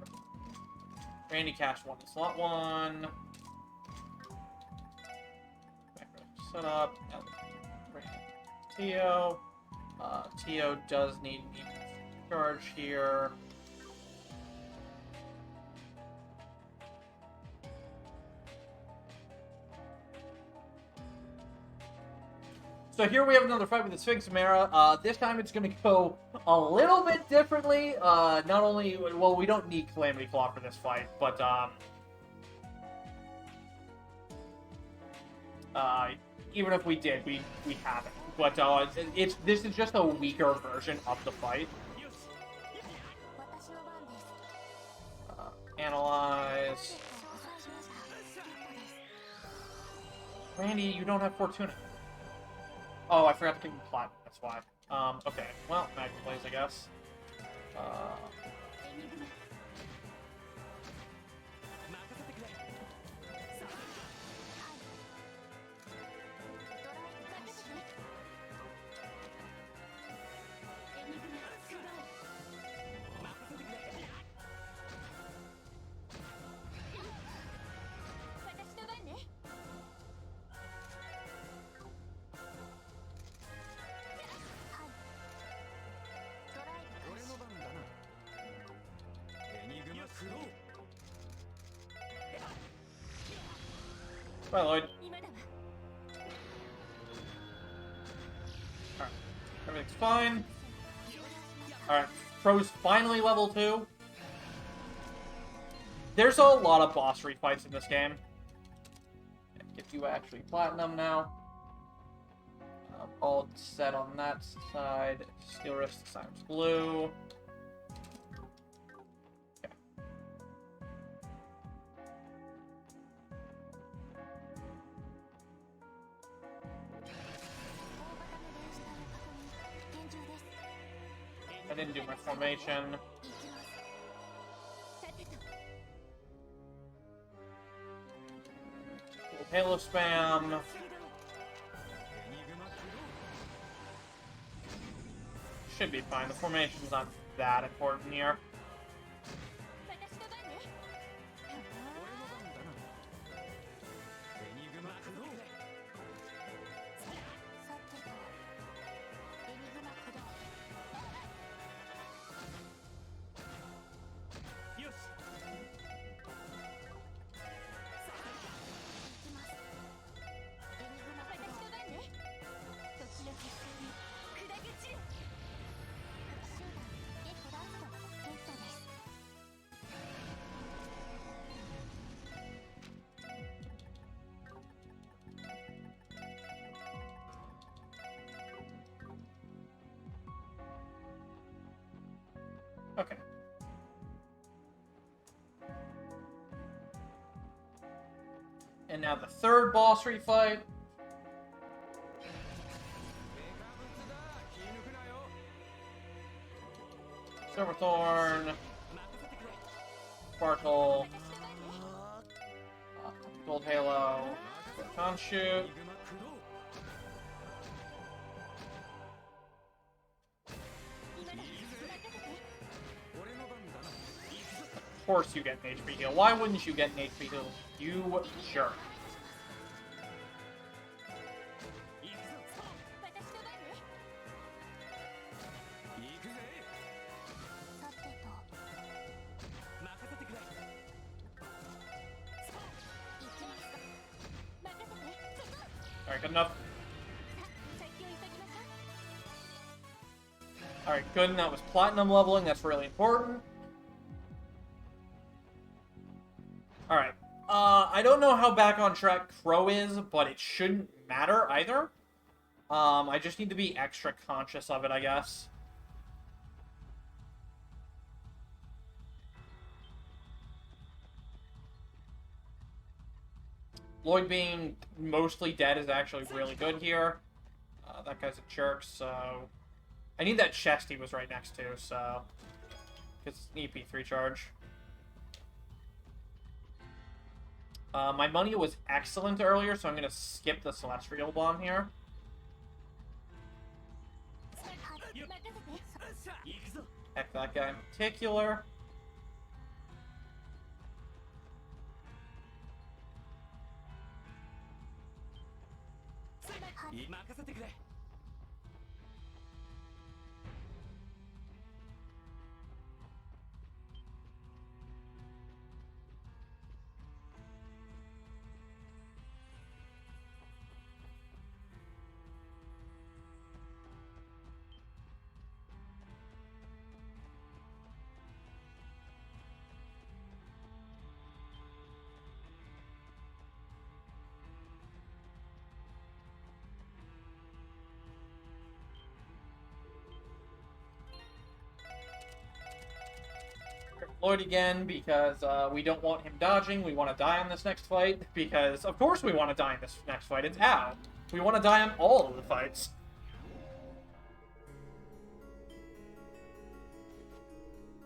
Speaker 1: Randy Cash 1 in slot 1. Setup, TO. TO does need charge here. So here we have another fight with the Sphinx Mara. This time it's going to go a little bit differently. Not only, well, we don't need Calamity Claw for this fight, but even if we did, we haven't. But this is just a weaker version of the fight. Analyze. Randy, you don't have Fortuna. Oh, I forgot to pick the plot. That's why. Okay. Well, Mag plays, I guess. Bye, Lloyd. Alright. Everything's fine. Alright. Pro's finally level 2. There's a lot of boss refights in this game. Get you actually platinum now. All set on that side. Steel wrist times blue. Okay. I didn't do my formation. Halo spam. Should be fine. The formation's not that important here. Okay. And now the third boss refight. Silverthorn. Sparkle. Gold Halo. Photon Shoot. Of course you get an HP heal. Why wouldn't you get an HP heal? You jerk. Alright, good enough. Alright, good, and that was platinum leveling. That's really important. Alright. I don't know how back on track Crow is, but it shouldn't matter either. I just need to be extra conscious of it, I guess. Lloyd being mostly dead is actually really good here. That guy's a jerk, so... I need that chest he was right next to, so... It's an EP3 charge. My money was excellent earlier, so I'm going to skip the Celestial Bomb here. Heck, that guy in particular. Lloyd again, because we don't want him dodging. We want to die on this next fight, because of course we want to die in this next fight. It's how. We want to die on all of the fights.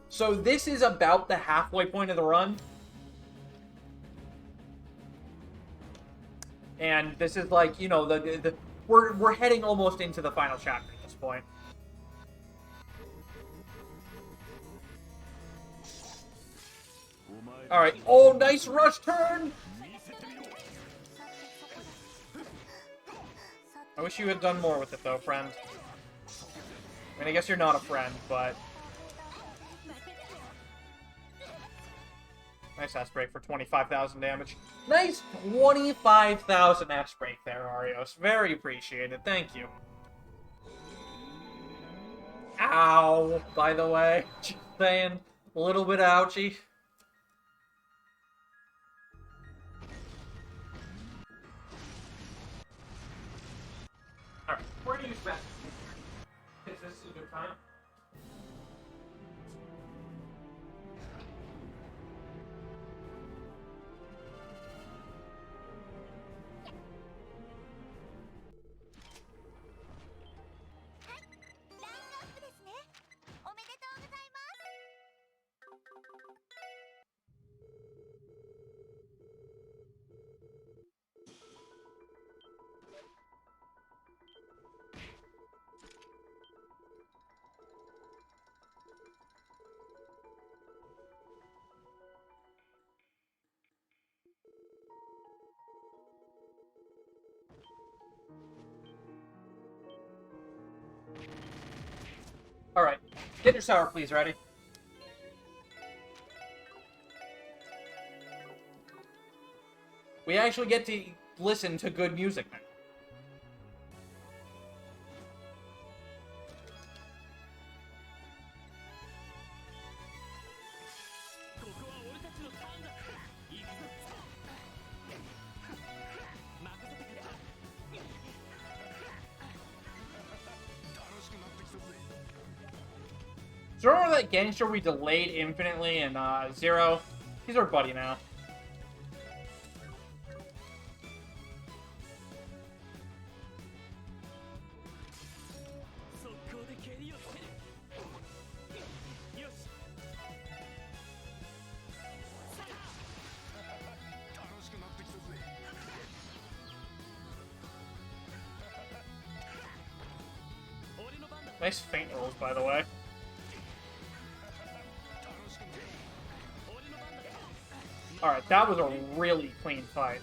Speaker 1: So this is about the halfway point of the run. And this is like, you know, we're heading almost into the final chapter at this point. Alright. Oh, nice rush turn! I wish you had done more with it, though, friend. I mean, I guess you're not a friend, but... Nice S break for 25,000 damage. Nice 25,000 S break there, Arios. Very appreciated. Thank you. Ow, by the way. Just saying. A little bit ouchy. Alright, where do you spend? Is this a good time? Alright, get your sour please ready. We actually get to listen to good music now. So remember that gangster we delayed infinitely in Zero? He's our buddy now. Nice feint rolls, by the way. Alright, that was a really clean fight.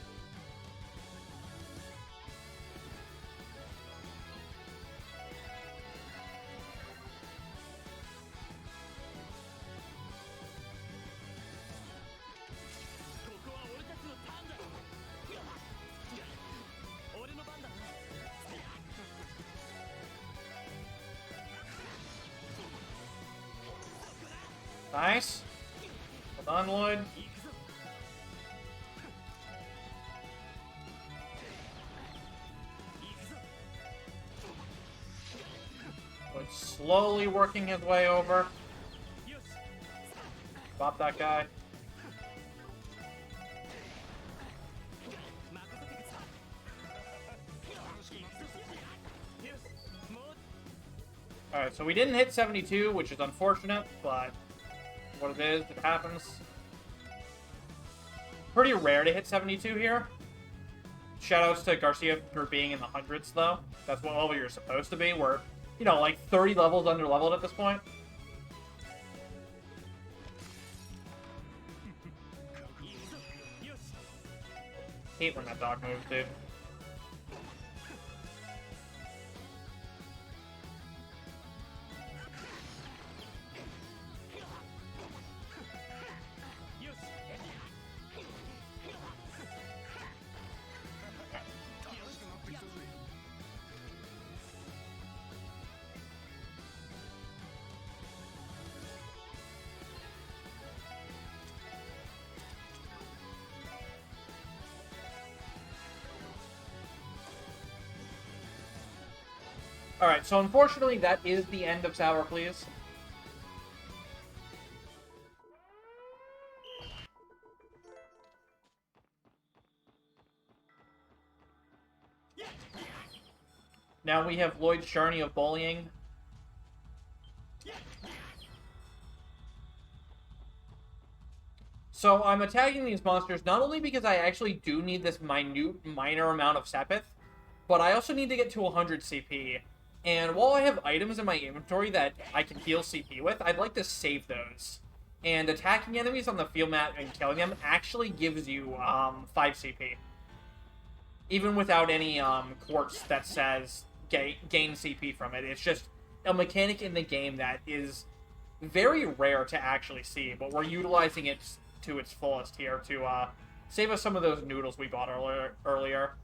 Speaker 1: Nice. Hold on, Lloyd. Lloyd's slowly working his way over. Bop that guy. Alright, so we didn't hit 72, which is unfortunate, but what it is, it happens. Pretty rare to hit 72 here. Shoutouts to Garcia for being in the hundreds, though. That's what level you're supposed to be. We're, you know, like 30 levels under leveled at this point. Hate when that dog moves, dude. Alright, so unfortunately that is the end of Sour Please. Now we have Lloyd's Journey of Bullying. So I'm attacking these monsters not only because I actually do need this minor amount of Sepith, but I also need to get to 100 CP. And while I have items in my inventory that I can heal CP with, I'd like to save those. And attacking enemies on the field map and killing them actually gives you 5 CP. Even without any quartz that says gain CP from it. It's just a mechanic in the game that is very rare to actually see, but we're utilizing it to its fullest here to save us some of those noodles we bought earlier,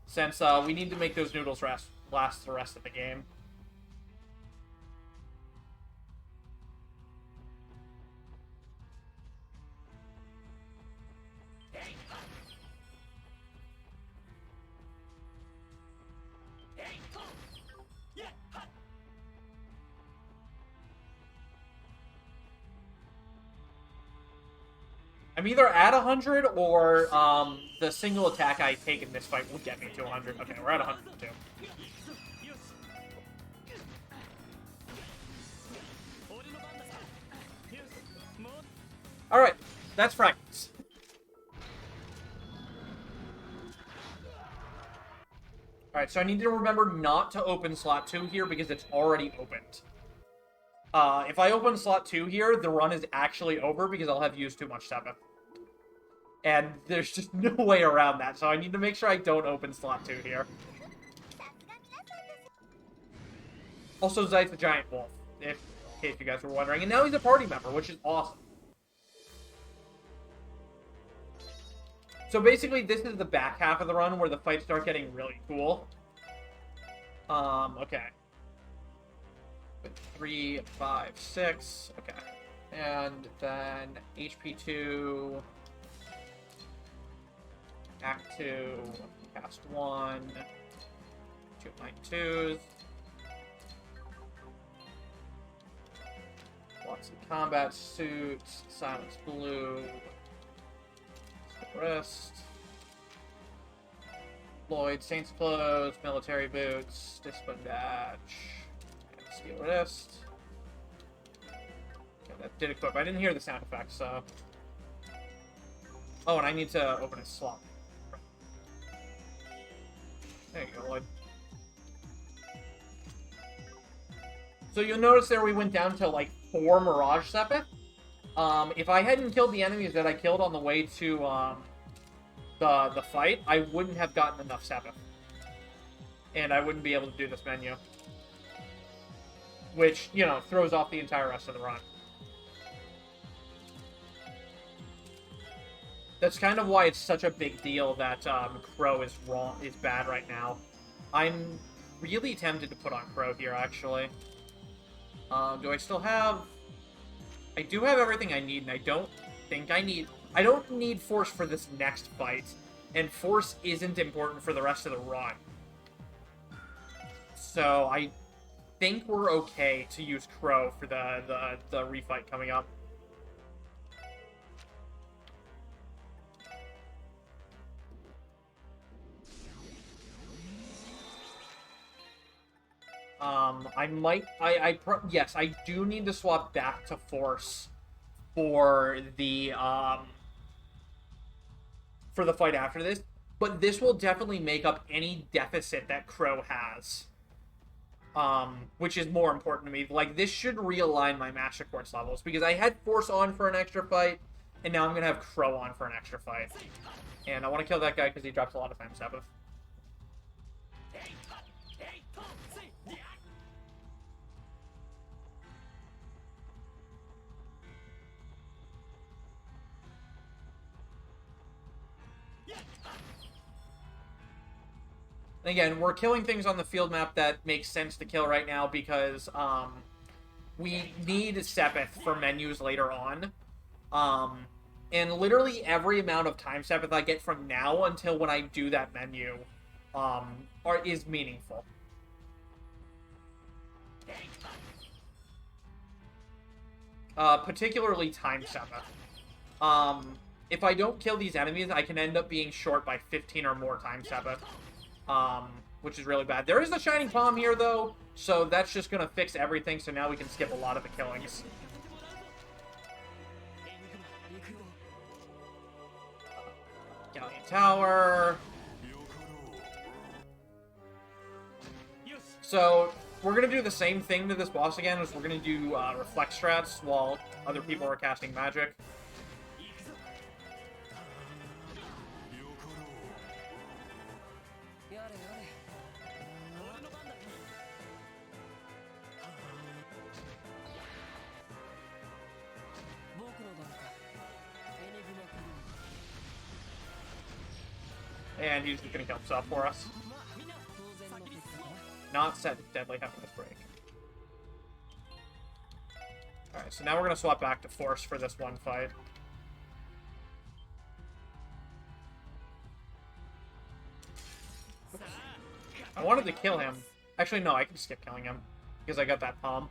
Speaker 1: since we need to make those noodles last the rest of the game. I'm either at 100 or the single attack I take in this fight will get me to 100. Okay, we're at 102. Alright, that's fragments. Alright, so I need to remember not to open slot 2 here because it's already opened. If I open slot 2 here, the run is actually over because I'll have used too much 7. And there's just no way around that, so I need to make sure I don't open slot 2 here. Also, Zeit's a giant wolf, in case you guys were wondering. And now he's a party member, which is awesome. So basically, this is the back half of the run where the fights start getting really cool. Okay. 3, 5, 6. Okay. And then HP 2. Act 2. Cast 1. 2 of my 2s. Lots of combat suits. Silence Blue. Wrist. Lloyd, Saints Clothes, Military Boots, Discipline Badge. Steel Wrist. Okay, that did equip. I didn't hear the sound effect, so... Oh, and I need to open a slot. There you go, Lloyd. So you'll notice there we went down to, like, 4 Mirage Sepith. If I hadn't killed the enemies that I killed on the way to, the fight, I wouldn't have gotten enough Sepith. And I wouldn't be able to do this menu. Which, you know, throws off the entire rest of the run. That's kind of why it's such a big deal that Crow is bad right now. I'm really tempted to put on Crow here, actually. Do I still have... I do have everything I need, and I don't think I need... I don't need Force for this next fight, and Force isn't important for the rest of the run. So I think we're okay to use Crow for the refight coming up. Yes, I do need to swap back to Force for the fight after this, but this will definitely make up any deficit that Crow has, which is more important to me. Like, this should realign my Master Quartz levels, because I had Force on for an extra fight, and now I'm going to have Crow on for an extra fight. And I want to kill that guy because he drops a lot of time Sepith. And again, we're killing things on the field map that makes sense to kill right now because we need Sepith for menus later on. And literally every amount of time Sepith I get from now until when I do that menu is meaningful. Particularly time Sepith. If I don't kill these enemies, I can end up being short by 15 or more time Sepith. Which is really bad. There is a Shining Palm here, though, so that's just going to fix everything, so now we can skip a lot of the killings. Galleon Tower. So, we're going to do the same thing to this boss again, as we're going to do reflect strats while other people are casting magic. And he's just gonna kill himself for us. Not set deadly heaviness break. Alright, so now we're gonna swap back to force for this one fight. Oops. I wanted to kill him. Actually, no, I can skip killing him. Because I got that palm.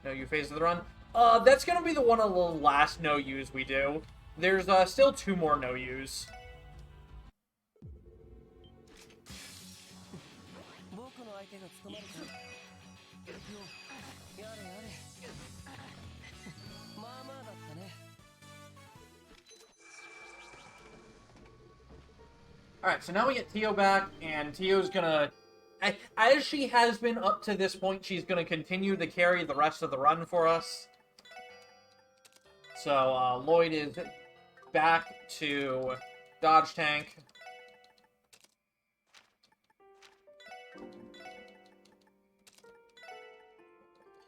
Speaker 1: No U phase of the run. That's gonna be the one of the last no U's we do. There's still 2 more no U's. Alright, so now we get Tio back, and Tio's gonna... As she has been up to this point, she's gonna continue to carry the rest of the run for us. So, Lloyd is back to dodge tank.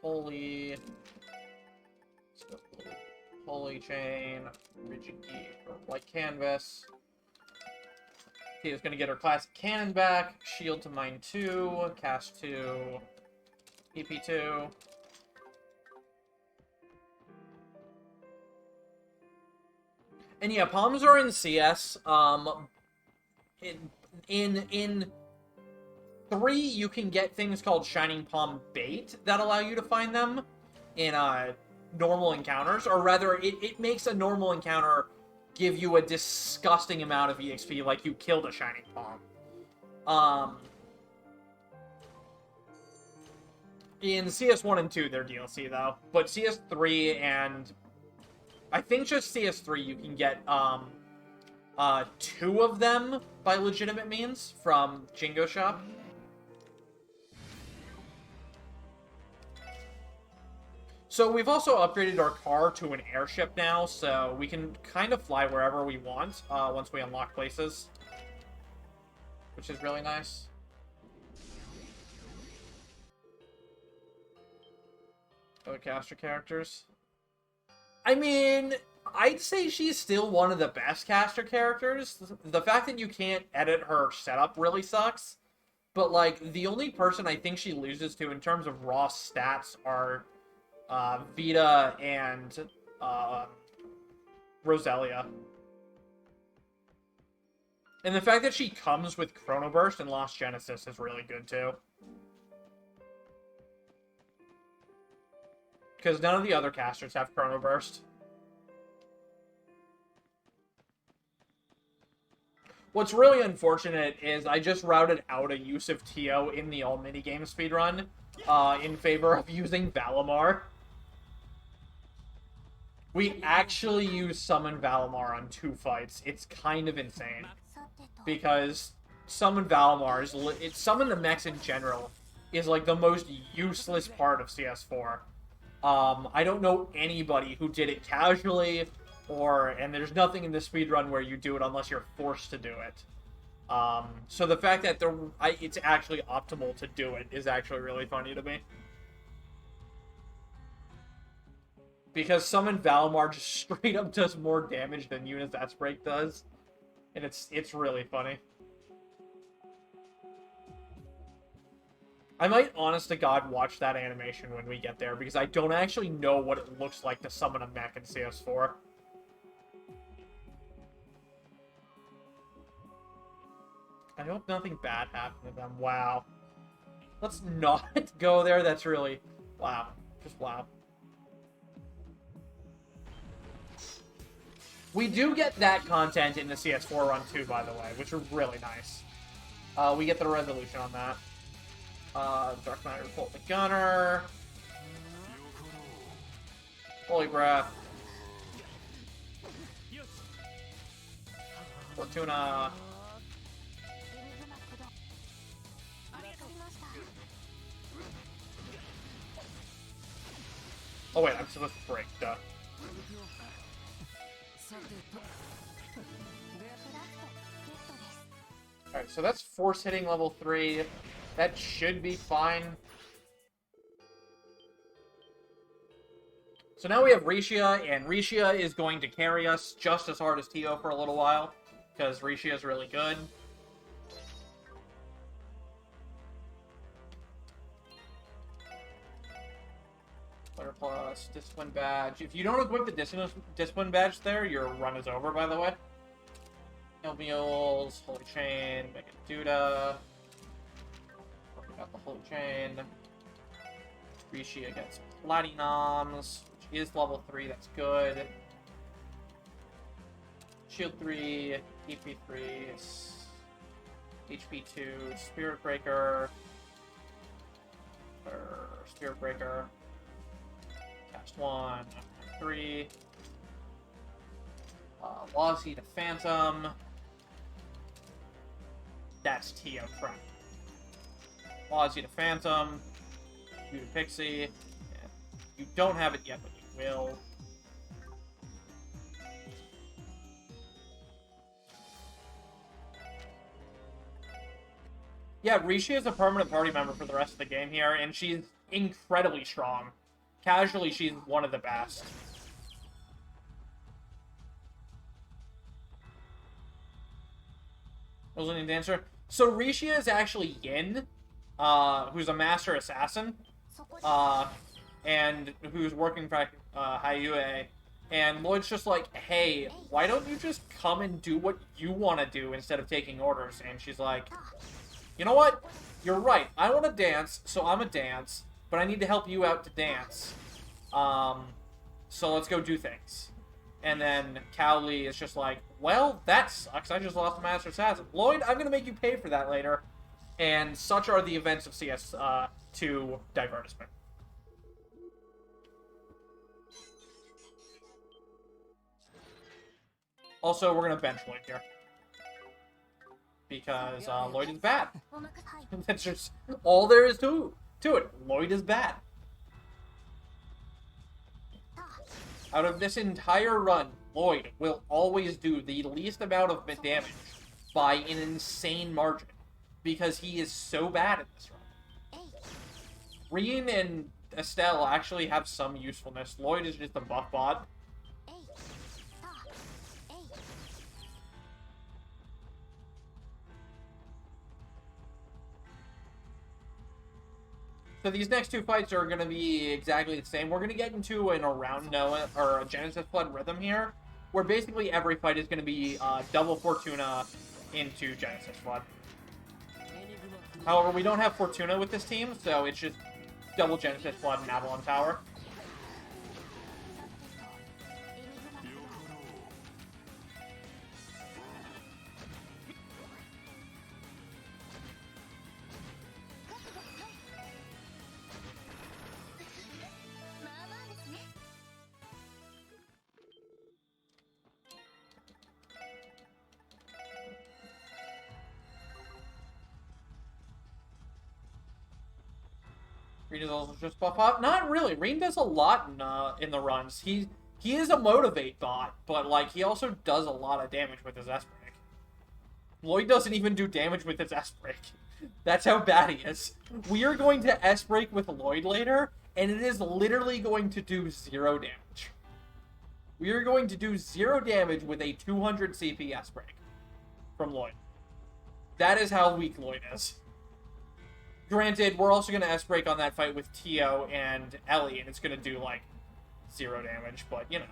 Speaker 1: Holy chain, rigid key, or white canvas. Tio's gonna get her classic cannon back. Shield to mine 2, cast 2, EP2. And yeah, palms are in CS. In 3, you can get things called Shining Palm Bait that allow you to find them in normal encounters. Or rather, it makes a normal encounter give you a disgusting amount of EXP, like you killed a Shining Palm. In CS1 and 2, they're DLC, though. But CS3 and... I think just CS3, you can get 2 of them by legitimate means from Jingo Shop. So we've also upgraded our car to an airship now, so we can kind of fly wherever we want once we unlock places, which is really nice. Other caster characters. I mean, I'd say she's still one of the best caster characters. The fact that you can't edit her setup really sucks. But, like, the only person I think she loses to in terms of raw stats are Vita and Roselia. And the fact that she comes with Chrono Burst and Lost Genesis is really good, too. Because none of the other casters have Chrono Burst. What's really unfortunate is I just routed out a use of Tio in the all minigame speedrun in favor of using Valimar. We actually use Summon Valimar on 2 fights. It's kind of insane. Because Summon Valimar is... Summon the mechs in general is like the most useless part of CS4. I don't know anybody who did it casually, and there's nothing in the speedrun where you do it unless you're forced to do it. So the fact that it's actually optimal to do it is actually really funny to me. Because Summon Valimar just straight up does more damage than Unisat's Break does. And it's really funny. I might, honest to God, watch that animation when we get there, because I don't actually know what it looks like to summon a mech in CS4. I hope nothing bad happened to them. Wow. Let's not go there. That's really... Wow. Just wow. We do get that content in the CS4 run too, by the way, which is really nice. We get the resolution on that. Dark Knight Revolt the Gunner. Holy Breath. Fortuna. Oh wait, I'm supposed to break, duh. Alright, so that's force hitting level 3. That should be fine. So now we have Rishia, and Rishia is going to carry us just as hard as Tio for a little while, because Rishia is really good. Player plus, Discipline Badge. If you don't equip the Discipline Badge there, your run is over, by the way. Hill Mules, Holy Chain, Mega Duda. We got the Holy Chain. Rishia gets Platinums, which is level 3, that's good. Shield 3, EP 3, HP 2, Spirit Breaker. Spirit Breaker. Cast 1, 3. Lossy to Phantom. That's Tio crap. Lossy to Phantom. You to Pixie. Yeah. You don't have it yet, but you will. Yeah, Rishi is a permanent party member for the rest of the game here, and she's incredibly strong. Casually, she's one of the best. Wasn't dancer. So Rishia is actually Yin, who's a master assassin, and who's working for Hayue. And Lloyd's just like, hey, why don't you just come and do what you want to do instead of taking orders? And she's like, you know what? You're right. I want to dance, so I'm a dance, but I need to help you out to dance. So let's go do things. And then Cowley is just like, well, that sucks. I just lost a Master Assassin. Lloyd, I'm going to make you pay for that later. And such are the events of CS2 Divertisement. Also, we're going to bench Lloyd here. Because Lloyd is bad. That's just all there is to it. Lloyd is bad. Out of this entire run, Lloyd will always do the least amount of damage by an insane margin. Because he is so bad at this run. Reen and Estelle actually have some usefulness. Lloyd is just a buff bot. So these next two fights are going to be exactly the same. We're going to get into an around Noah, or a Genesis Flood rhythm here, where basically every fight is going to be double Fortuna into Genesis Flood. However, we don't have Fortuna with this team, so it's just double Genesis Flood and Avalon Tower. Reen is also just buff up. Not really. Reen does a lot in the runs. He is a motivate bot, but like he also does a lot of damage with his S-Break. Lloyd doesn't even do damage with his S-Break. That's how bad he is. We are going to S-Break with Lloyd later, and it is literally going to do 0 damage. We are going to do 0 damage with a 200 CP S-Break from Lloyd. That is how weak Lloyd is. Granted, we're also going to S-Break on that fight with Tio and Ellie, and it's going to do, like, 0 damage, but, you know.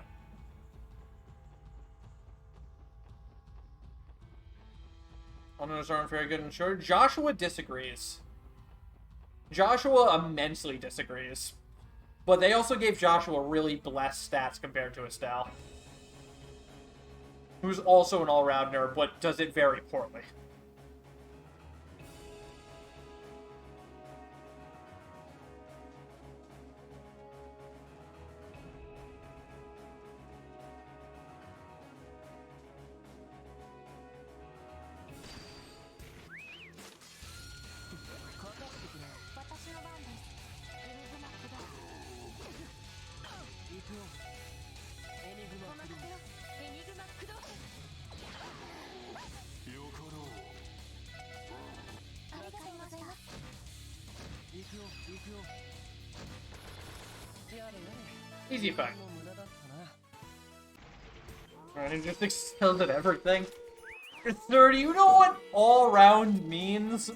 Speaker 1: Owners aren't very good insured. Joshua disagrees. Joshua immensely disagrees. But they also gave Joshua really blessed stats compared to Estelle, who's also an all-rounder, but does it very poorly. Easy effect. Alright, it just excels at everything. 30, you know what all round means?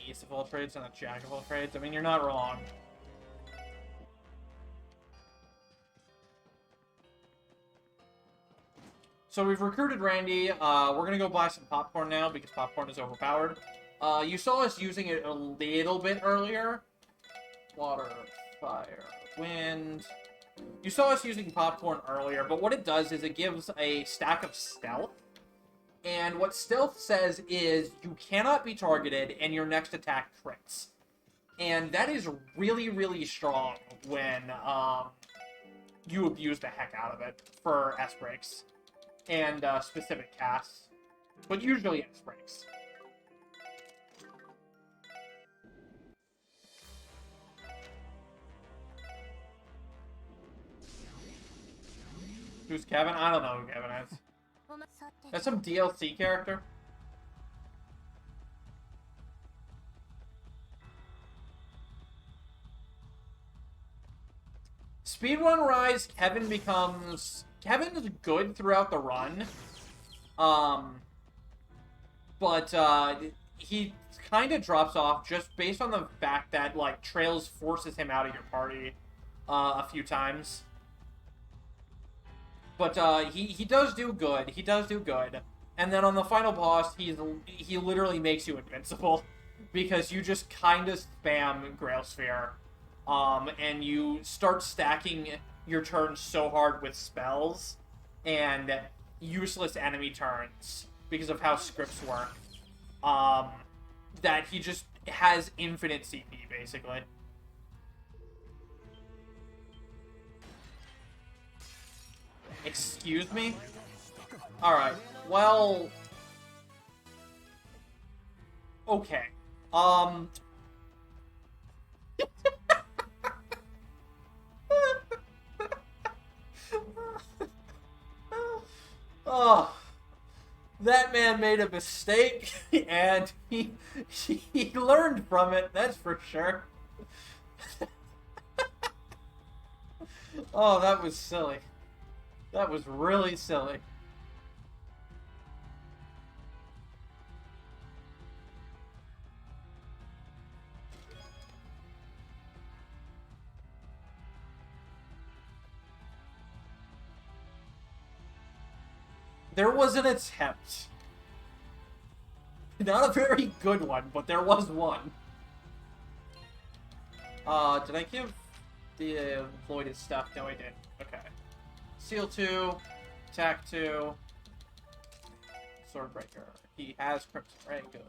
Speaker 1: Ace of all trades and a jack of all trades. I mean, you're not wrong. So we've recruited Randy. We're gonna go buy some popcorn now because popcorn is overpowered. You saw us using it a little bit earlier. Water, fire, wind. You saw us using popcorn earlier, but what it does is it gives a stack of stealth. And what stealth says is you cannot be targeted and your next attack crits. And that is really, really strong when you abuse the heck out of it for S-breaks and specific casts. But usually S-breaks. Who's Kevin? I don't know who Kevin is. That's some DLC character. Speedrun Rise, Kevin is good throughout the run. But he kind of drops off just based on the fact that, like, Trails forces him out of your party a few times. But he does do good. He does do good. And then on the final boss, he literally makes you invincible because you just kind of spam Grail Sphere. And you start stacking your turns so hard with spells and useless enemy turns because of how scripts work. That he just has infinite CP, basically. Excuse me? Alright, well... Okay. Oh, that man made a mistake, and he learned from it, that's for sure. Oh, that was silly. That was really silly. There was an attempt. Not a very good one, but there was one. Did I give the Lloyd his stuff? No, I didn't. Okay. Seal 2, attack 2, Swordbreaker. He has Crimson Ray, good.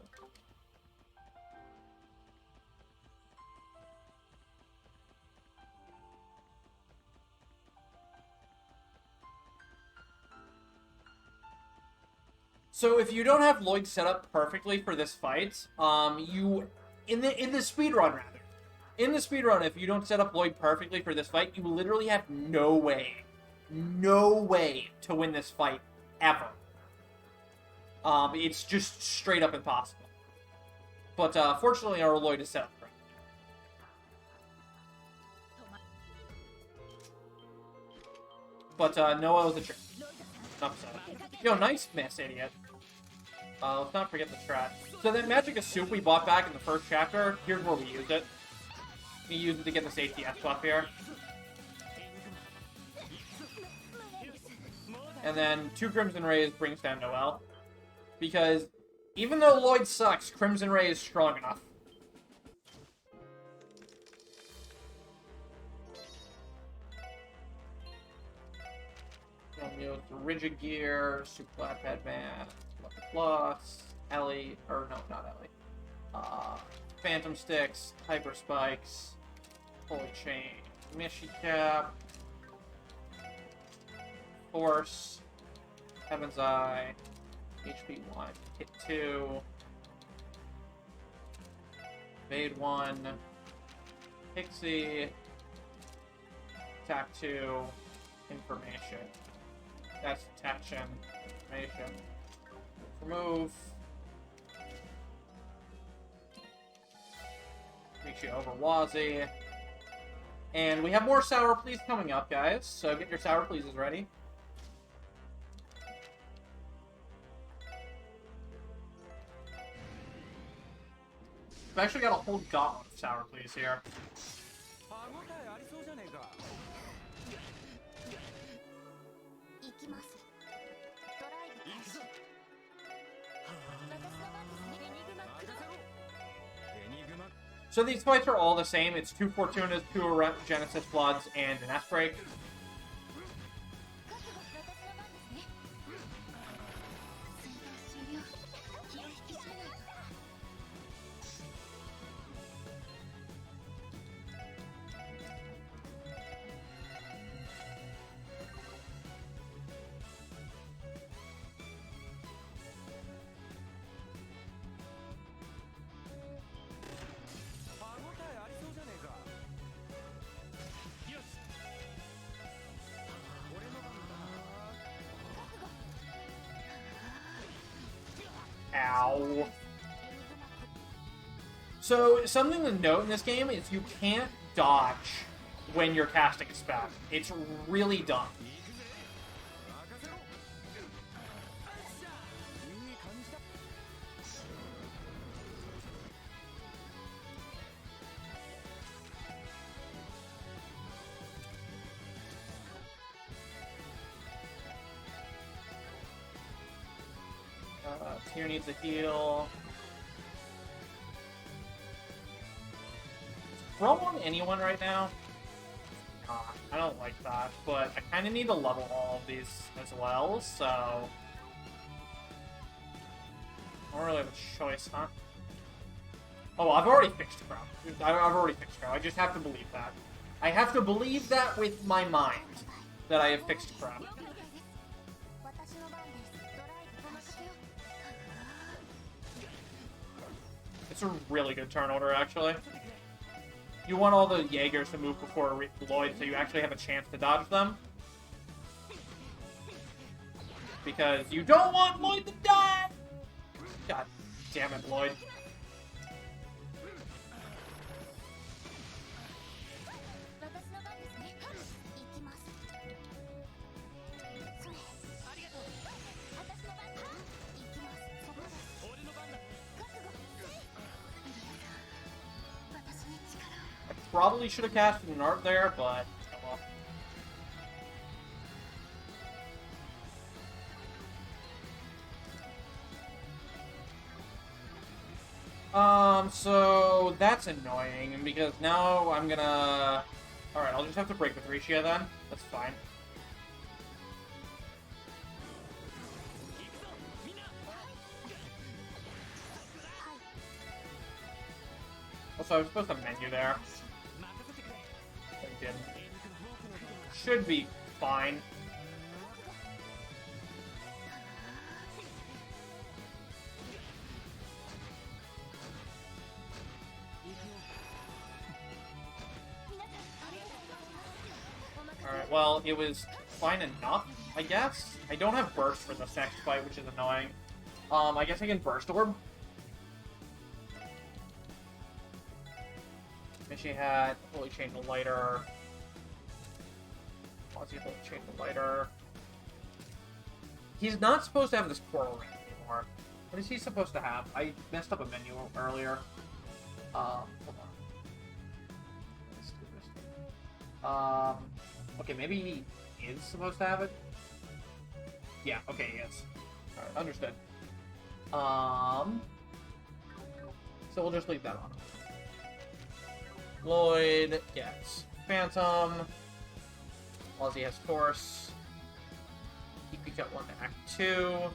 Speaker 1: So if you don't have Lloyd set up perfectly for this fight, in the speedrun rather. In the speedrun, if you don't set up Lloyd perfectly for this fight, you literally have no way to win this fight, ever. It's just straight up impossible. But, fortunately, our Lloyd is set up correctly. But, Noah was a trick. Upset. Yo, nice miss, idiot. Let's not forget the strat. So that Magic of Soup we bought back in the first chapter, here's where we used it. We used it to get this ATS buff here. And then 2 Crimson Rays brings down Noel. Because even though Lloyd sucks, Crimson Ray is strong enough. Rigid Gear, Super Flat Headband, Plus, Ellie, or no, not Ellie. Phantom Sticks, Hyper Spikes, Holy Chain, Mishi Cap, Force, Heaven's Eye, HP 1, Hit 2, Evade 1, Pixie, Attack 2, Information. That's Detection, Information. Remove. Make you over Wazzy. And we have more Sour Please coming up, guys. So get your Sour Pleases ready. I've actually got a whole gauntlet of Sour Please here. So these fights are all the same. It's 2 Fortunas, 2 Genesis Floods, and an S-Break. Ow. So, something to note in this game is you can't dodge when you're casting a spell. It's really dumb. Tyr needs a heal. Throw on anyone right now? Nah, I don't like that, but I kind of need to level all of these as well, so... I don't really have a choice, huh? Oh, I've already fixed Crow. I've already fixed Crow. I just have to believe that. I have to believe that with my mind, that I have fixed Crow. It's a really good turn order, actually. You want all the Jaegers to move before Lloyd, so you actually have a chance to dodge them. Because you don't want Lloyd to die! God damn it, Lloyd. Probably should have casted an art there, but oh well. So that's annoying because now I'm gonna. Alright, I'll just have to break with Rishia then. That's fine. Also, I was supposed to menu there. I didn't. Should be fine. Alright, well, it was fine enough, I guess. I don't have burst for this next fight, which is annoying. I guess I can burst orb. She had Holy Chain the Lighter. Holy Chain the Lighter. He's not supposed to have this Coral Ring anymore. What is he supposed to have? I messed up a menu earlier. Hold on. Let's do this. Okay, maybe he is supposed to have it. Yeah, okay, he is. Alright, understood. So we'll just leave that on. Lloyd gets Phantom. Ozzy has Force. EP got 1 to Act 2.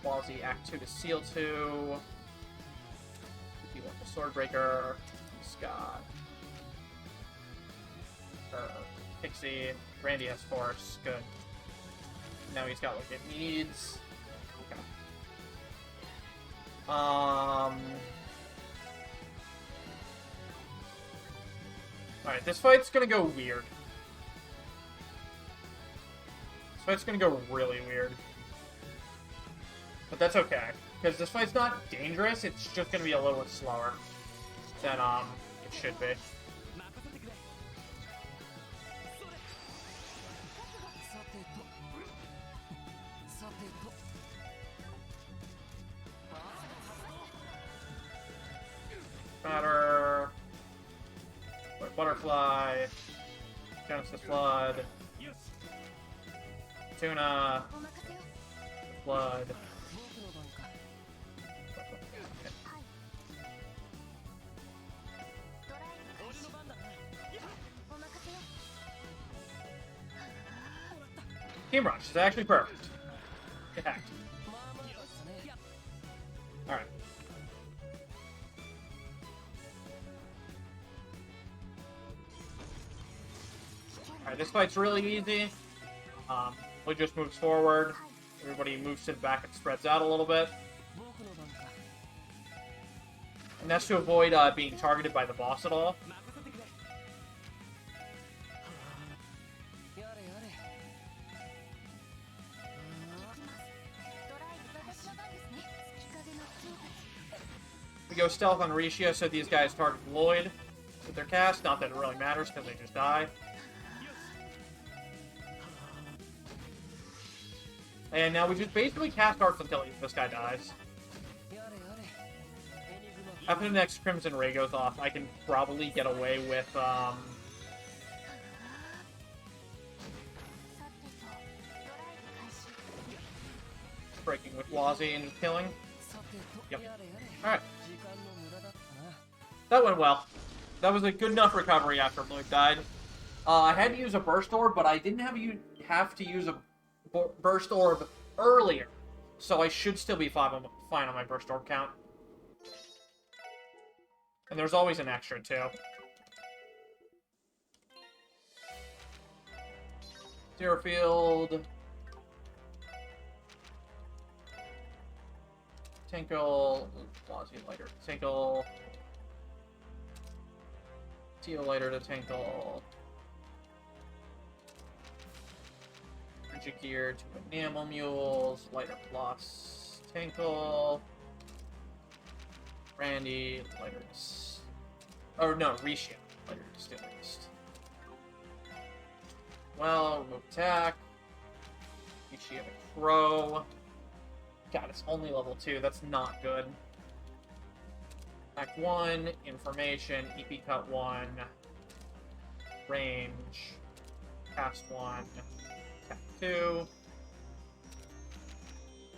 Speaker 1: Wazzy Act 2 to Seal 2. EP went to Swordbreaker. He's got Pixie. Randy has Force. Good. Now he's got what it needs. Okay. Alright, this fight's gonna go weird. This fight's gonna go really weird. But that's okay, because this fight's not dangerous, it's just going to be a little bit slower than it should be. Batter, butterfly, Genesis Flood, Tuna, Flood. Team Rush is actually perfect. Get hacked. Alright. Alright, this fight's really easy. He just moves forward. Everybody moves to the back and spreads out a little bit. And that's to avoid being targeted by the boss at all. We go stealth on Rishia so these guys target Lloyd with their cast. Not that it really matters because they just die. And now we just basically cast arts until this guy dies. After the next Crimson Ray goes off, I can probably get away with, breaking with Wazzy and killing. Yep. Alright. That went well. That was a good enough recovery after Luke died. I had to use a Burst Orb, but I didn't have to use a Burst Orb earlier. So I should still be fine on my Burst Orb count. And there's always an extra, too. Zero Field. Tinkle. Wazzy Lighter. Tinkle. Teal Lighter to Tinkle. Rigid Gear to Enamel Mules. Lighter Plus. Tinkle. Randy, Lighters. Or no, Rishia. Lighter Distillist. Well, remove attack. Rishia the Crow. God, it's only level 2. That's not good. Act 1, Information, EP Cut 1, Range, Cast 1, Attack 2.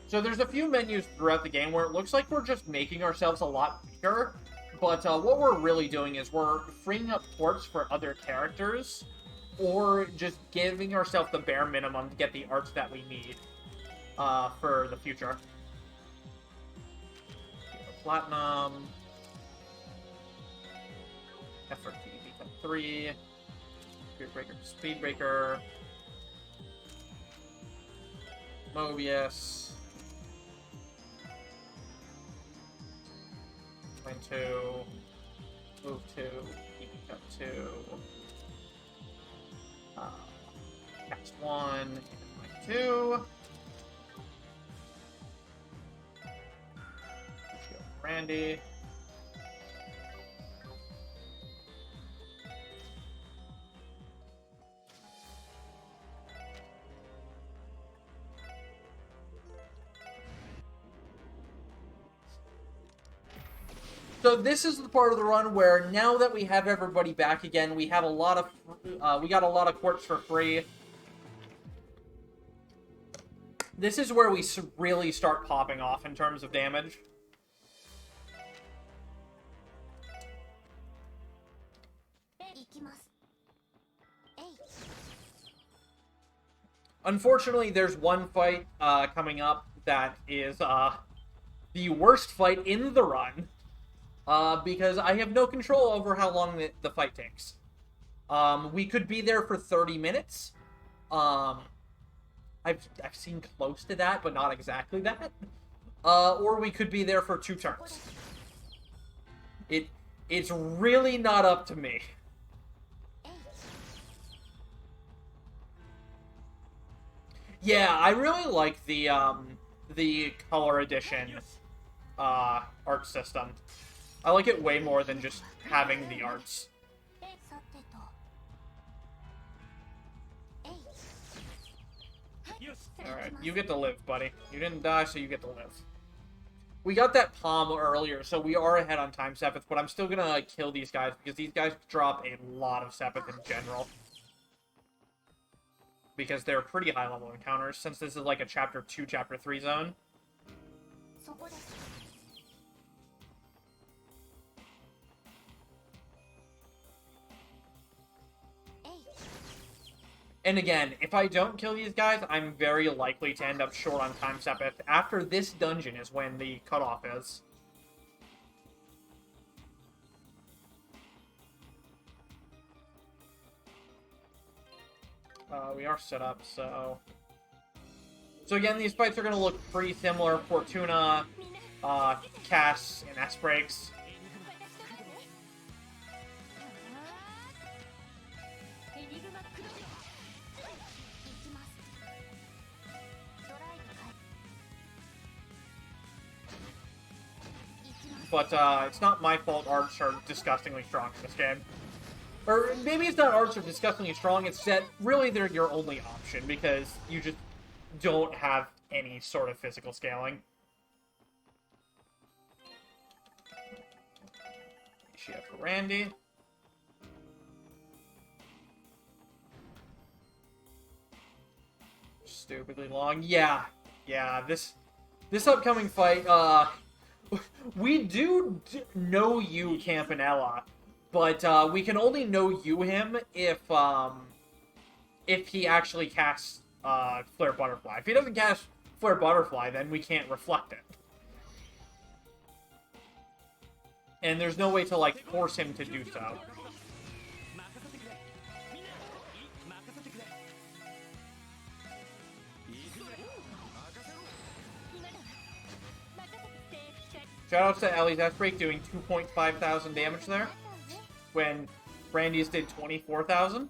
Speaker 1: So there's a few menus throughout the game where it looks like we're just making ourselves a lot bigger, but what we're really doing is we're freeing up ports for other characters, or just giving ourselves the bare minimum to get the arts that we need for the future. Platinum. Effort to become 3. Speed Breaker to Speed Breaker. Mobius. 2. Move 2. EP cut 2. Cast 1. 2. Randy. So this is the part of the run where now that we have everybody back again, we have a lot of we got a lot of quartz for free. This is where we really start popping off in terms of damage. Unfortunately, there's one fight coming up that is the worst fight in the run, because I have no control over how long the fight takes. We could be there for 30 minutes. I've seen close to that, but not exactly that. Or we could be there for 2 turns. It's really not up to me. Yeah, I really like the the color edition art system. I like it way more than just having the arts. Alright, you get to live, buddy. You didn't die, so you get to live. We got that palm earlier, so we are ahead on time Sepith, but I'm still gonna kill these guys, because these guys drop a lot of Sepith in general. Because they're pretty high-level encounters, since this is like a Chapter 2, Chapter 3 zone. And again, if I don't kill these guys, I'm very likely to end up short on time Sepith. After this dungeon is when the cutoff is. We are set up, so... So again, these fights are going to look pretty similar. Fortuna, Cass, and S-Breaks. But it's not my fault arts are disgustingly strong in this game. Or maybe it's not arts are disgustingly strong, it's that really they're your only option because you just don't have any sort of physical scaling. Initiate for Randy. Stupidly long. Yeah, this upcoming fight, we do know you, Campanella, but we can only know you him if he actually casts Flare Butterfly. If he doesn't cast Flare Butterfly, then we can't reflect it. And there's no way to, like, force him to do so. Shoutouts to Ellie's S-Break doing 2,500 damage there, when Brandy's did 24,000.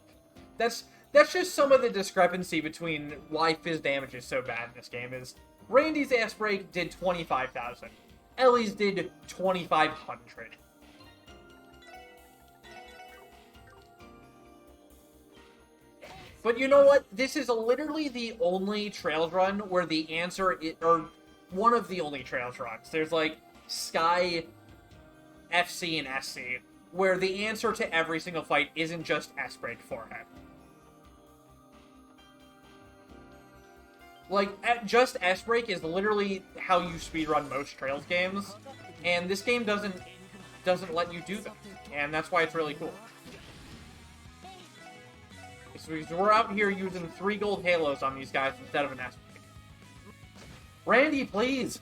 Speaker 1: That's just some of the discrepancy between why Fizz damage is so bad in this game, is Randy's S-Break did 25,000. Ellie's did 2,500. But you know what? This is literally the only Trails run where the answer is, or one of the only Trails runs. There's like Sky, FC, and SC, where the answer to every single fight isn't just S-Break for him. Like, just S-Break is literally how you speedrun most Trails games, and this game doesn't let you do that, and that's why it's really cool. So we're out here using 3 gold halos on these guys instead of an S-Break. Randy, please!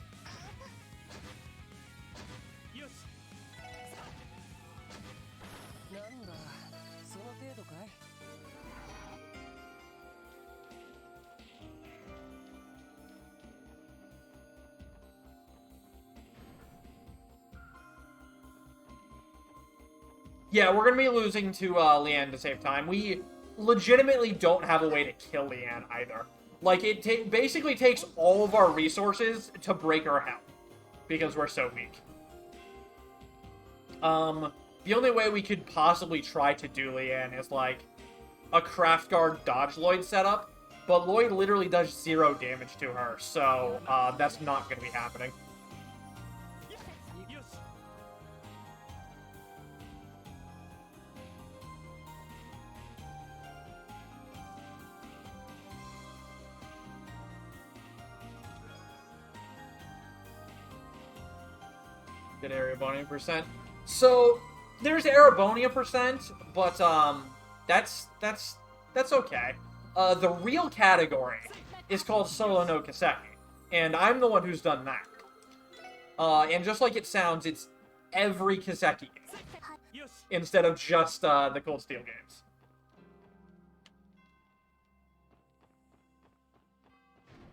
Speaker 1: Yeah, we're going to be losing to Leanne to save time. We legitimately don't have a way to kill Leanne either. Like, it basically takes all of our resources to break her health, because we're so weak. The only way we could possibly try to do Leanne is, like, a Craft Guard Dodge Lloyd setup, but Lloyd literally does 0 damage to her, so that's not going to be happening. Good Arabonia percent. So there's Arabonia percent, but that's okay. The real category is called Solo no Kaseki, and I'm the one who's done that. And just like it sounds, it's every Kaseki game instead of just the Cold Steel games.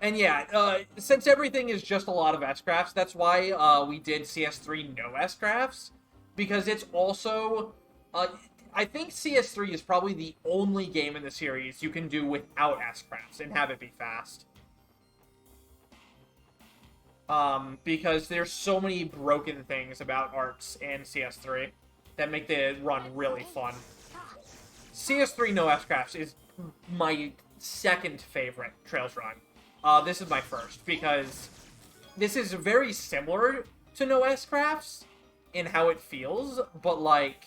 Speaker 1: And yeah, since everything is just a lot of S-Crafts, that's why we did CS3 no S-Crafts, because it's also, I think CS3 is probably the only game in the series you can do without S-Crafts and have it be fast. Because there's so many broken things about arts and CS3 that make the run really fun. CS3 No S-Crafts is my second favorite Trails run. This is my first, because this is very similar to No S-Crafts in how it feels, but like,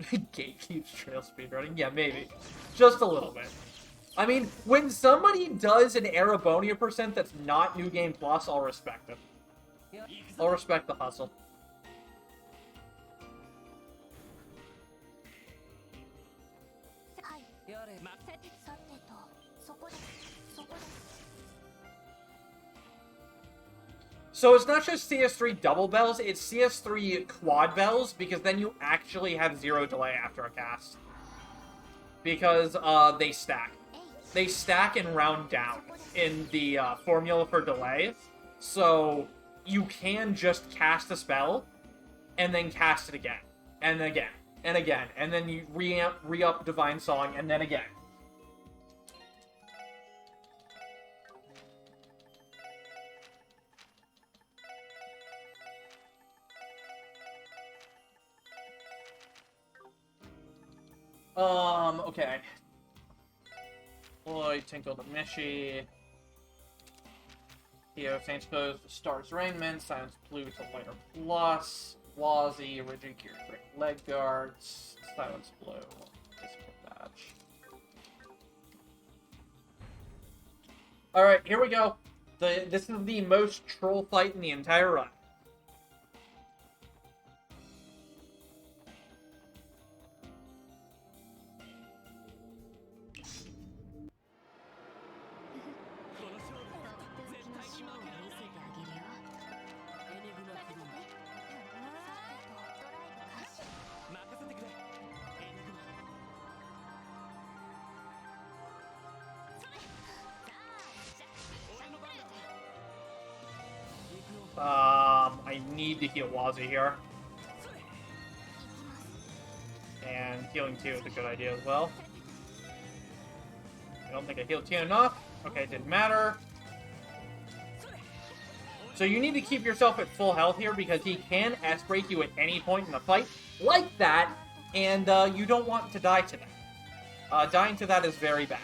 Speaker 1: gatekeeps trail speedrunning? Yeah, maybe. Just a little bit. I mean, when somebody does an Arabonia percent that's not New Game Plus, I'll respect it. I'll respect the hustle. So it's not just CS3 double bells, it's CS3 quad bells, because then you actually have 0 delay after a cast. Because they stack. They stack and round down in the formula for delay. So you can just cast a spell, and then cast it again, and again, and again, and then you re-up Divine Song, and then again. Okay. Lloyd, Tinkle the Mishi. Theo, Saints Pose, the Stars Rainman, Silence Blue to Lighter Plus, Wazzy, Rigid Gear, Great Leg Guards, Silence Blue, Discipline Badge. Alright, here we go. This is the most troll fight in the entire run. I need to heal Wazzy here. And healing Tio is a good idea as well. I don't think I healed Tio enough. Okay, it didn't matter. So you need to keep yourself at full health here, because he can S-break you at any point in the fight, like that, and you don't want to die to that. Dying to that is very bad.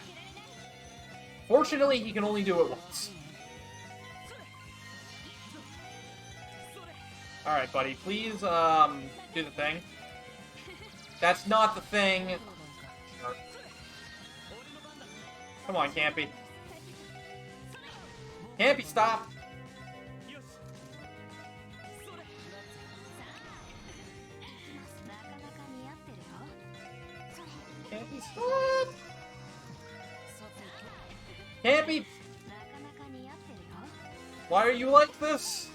Speaker 1: Fortunately, he can only do it once. Alright, buddy, please, do the thing. That's not the thing. Come on, Campy. Campy, stop! Campy, stop! Campy! Why are you like this?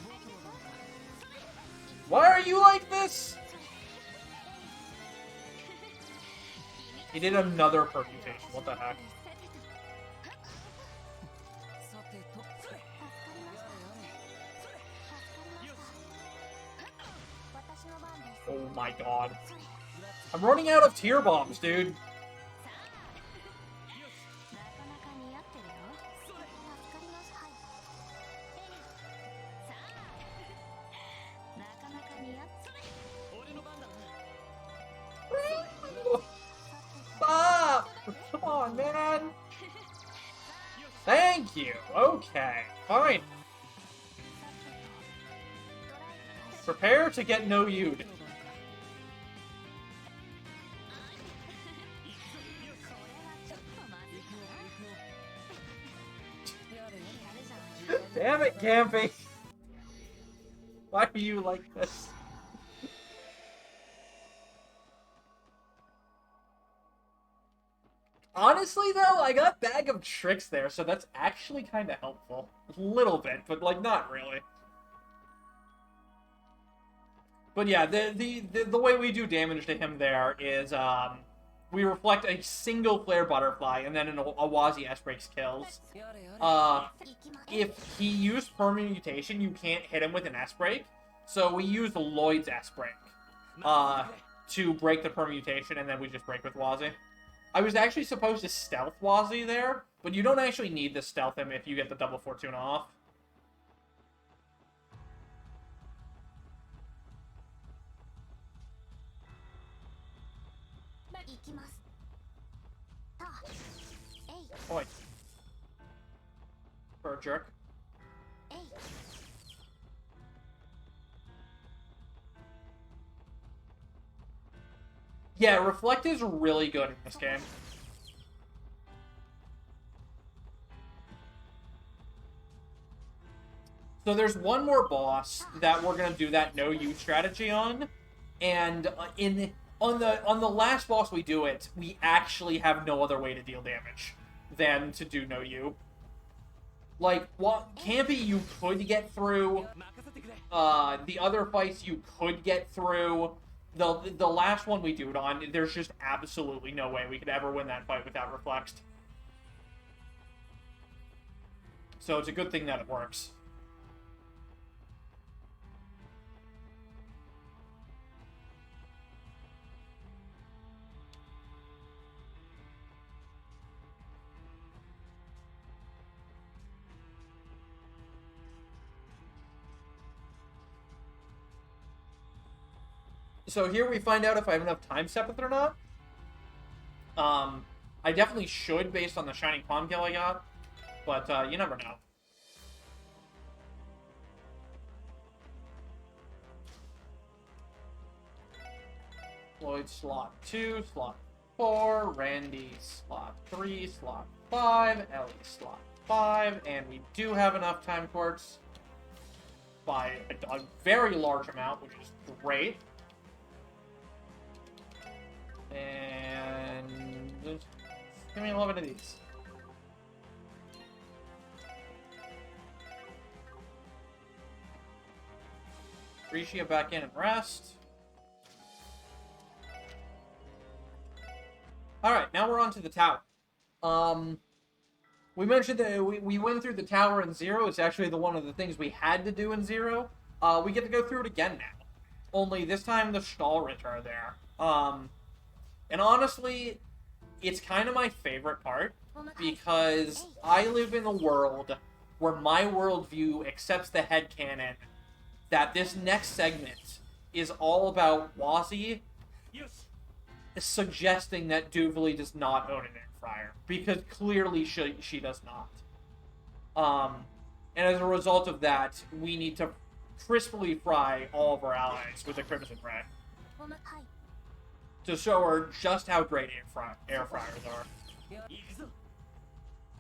Speaker 1: Why are you like this? He did another permutation. What the heck? Oh my god. I'm running out of tier bombs, dude. Stop! Come on, man! Thank you! Okay, fine. Prepare to get no you'd. Damn it, Campy! Why are you like this? Honestly, though, I got Bag of Tricks there, so that's actually kind of helpful. A little bit, but, like, not really. But yeah, the way we do damage to him there is, we reflect a single Flare Butterfly, and then a Wazzy S-Breaks kills. If he used Permutation, you can't hit him with an S-Break, so we use Lloyd's S-Break, to break the Permutation, and then we just break with Wazzy. I was actually supposed to stealth Wazzy there, but you don't actually need to stealth him if you get the double Fortuna off. Oi. For a jerk. Yeah, Reflect is really good in this game. So there's one more boss that we're gonna do that no you strategy on, and on the last boss we do it, we actually have no other way to deal damage than to do no you. Like, what Campy you could get through, the other fights you could get through. The last one we do it on, there's just absolutely no way we could ever win that fight without Reflexed. So it's a good thing that it works. So here we find out if I have enough time Sepith or not. I definitely should based on the Shining Palm kill I got, but you never know. Lloyd slot 2, slot 4, Randy slot 3, slot 5, Ellie slot 5, and we do have enough time quartz by a very large amount, which is great. And just give me 11 of these. Risha back in and rest. Alright, now we're on to the tower. We mentioned that we went through the tower in Zero. It's actually one of the things we had to do in Zero. We get to go through it again now. Only this time the Stahlritter are there. And honestly, it's kind of my favorite part, because I live in a world where my worldview accepts the headcanon that this next segment is all about Wazzy suggesting that Duvali does not own an air fryer, because clearly she does not. And as a result of that, we need to crisply fry all of our allies with a Crimson Ray to show her just how great air fryers are.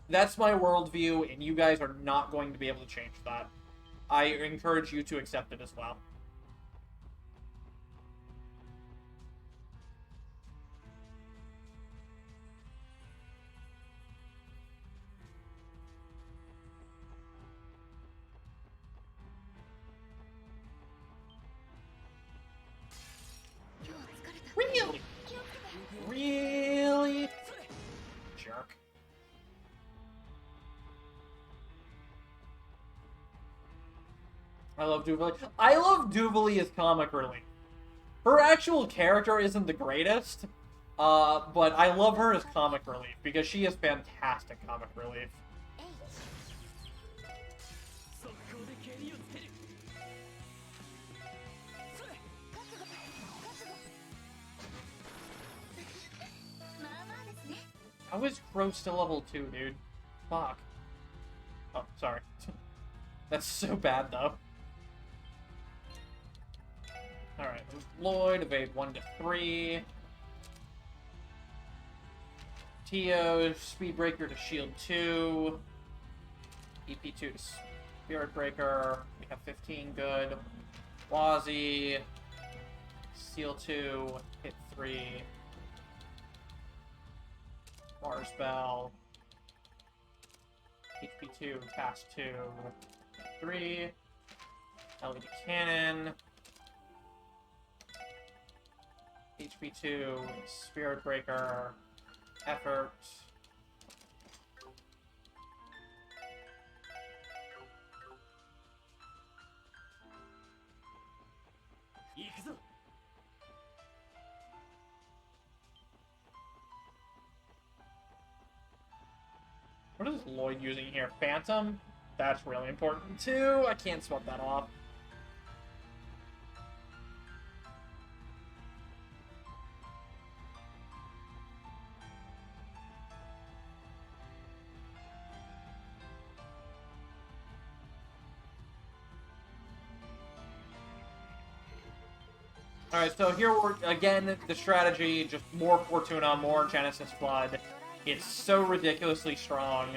Speaker 1: That's my worldview, and you guys are not going to be able to change that. I encourage you to accept it as well. Really? Really? Jerk. I love Duvali. I love Duvali as comic relief. Her actual character isn't the greatest, but I love her as comic relief, because she is fantastic comic relief. How is Crow still level 2, dude? Fuck. Oh, sorry. That's so bad, though. Alright, Lloyd, evade 1 to 3. Tio, Speed Breaker to Shield 2. EP2 to Spirit Breaker. We have 15, good. Wazzy. Seal 2, hit 3. Mars Bell. HP2, Cast 2, 3. LED Cannon. HP2, Spirit Breaker, Effort. What is Lloyd using here? Phantom? That's really important too. I can't swap that off. Alright, so here we're, again, the strategy, just more Fortuna, more Genesis Flood. It's so ridiculously strong.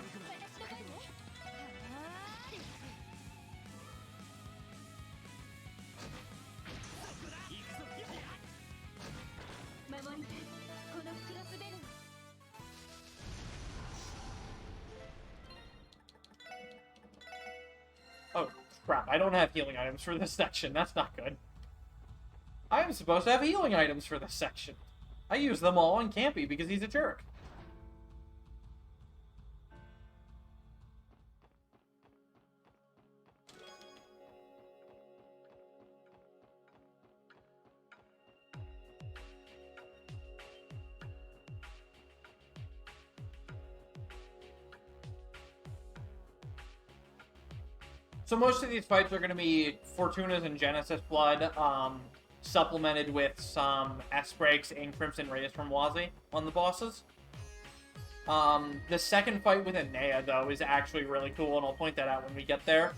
Speaker 1: Oh, crap, I don't have healing items for this section. That's not good. I am supposed to have healing items for this section. I use them all on Campy because he's a jerk. So most of these fights are going to be Fortunas and Genesis Blood, supplemented with some S-Breaks and Crimson Rays from Wazi on the bosses. The second fight with Anea, though, is actually really cool, and I'll point that out when we get there.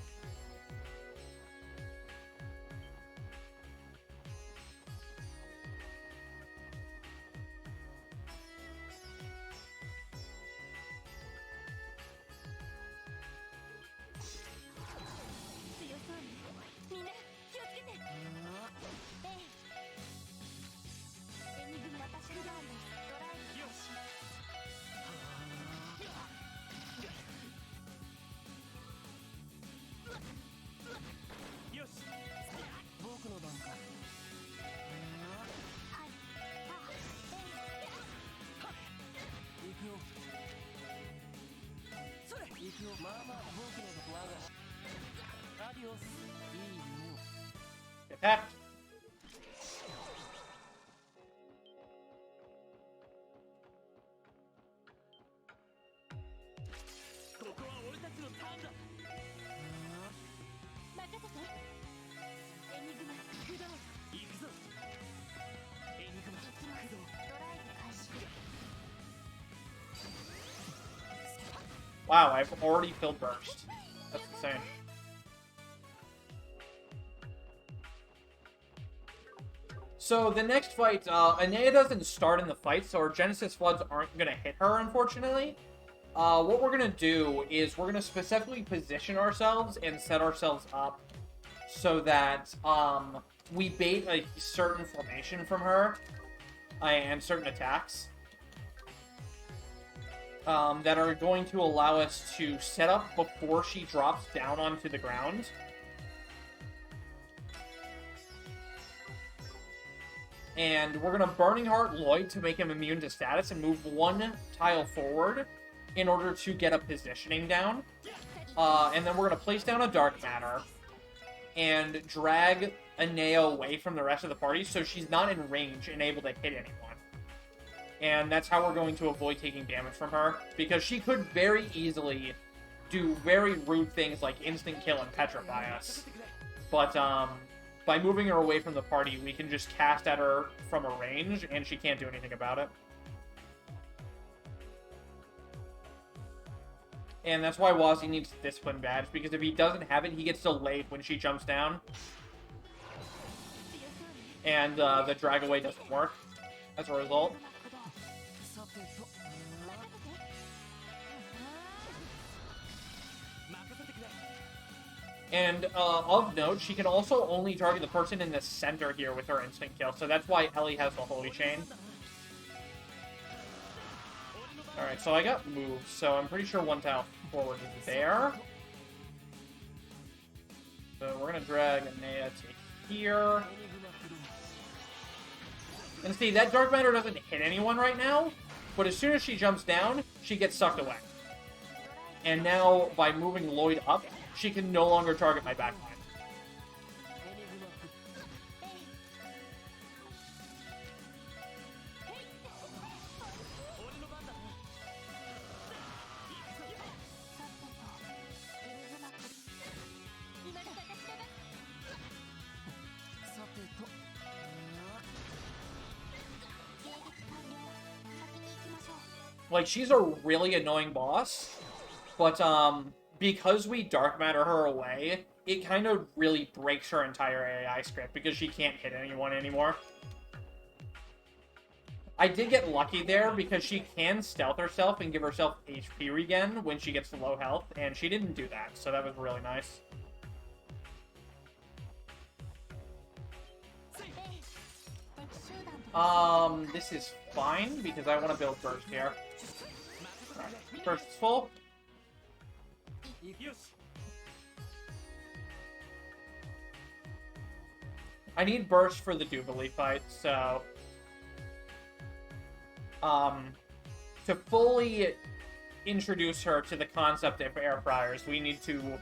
Speaker 1: Attack! Wow, I've already filled Burst. That's insane. So the next fight, Anea doesn't start in the fight, so our Genesis Floods aren't going to hit her, unfortunately. What we're going to do is we're going to specifically position ourselves and set ourselves up so that we bait a certain formation from her and certain attacks that are going to allow us to set up before she drops down onto the ground. And we're going to Burning Heart Lloyd to make him immune to status and move one tile forward in order to get a positioning down. And then we're going to place down a Dark Matter and drag Anea away from the rest of the party so she's not in range and able to hit anyone. And that's how we're going to avoid taking damage from her, because she could very easily do very rude things like instant kill and petrify us. But, by moving her away from the party, we can just cast at her from a range, and she can't do anything about it. And that's why Wazi needs the Discipline Badge, because if he doesn't have it, he gets delayed when she jumps down. And the drag away doesn't work as a result. And, of note, she can also only target the person in the center here with her instant kill, so that's why Ellie has the Holy Chain. Alright, so I got moved, so I'm pretty sure one tile forward is there. So we're gonna drag Anea to here. And see, that Dark Matter doesn't hit anyone right now, but as soon as she jumps down, she gets sucked away. And now, by moving Lloyd up, she can no longer target my backline. Like, she's a really annoying boss, but, because we dark matter her away, it kind of really breaks her entire AI script because she can't hit anyone anymore. I did get lucky there because she can stealth herself and give herself HP regen when she gets to low health, and she didn't do that, so that was really nice. This is fine because I want to build burst here. Right. Burst is full. I need burst for the Jubilee fight, so... to fully introduce her to the concept of air fryers, we need to,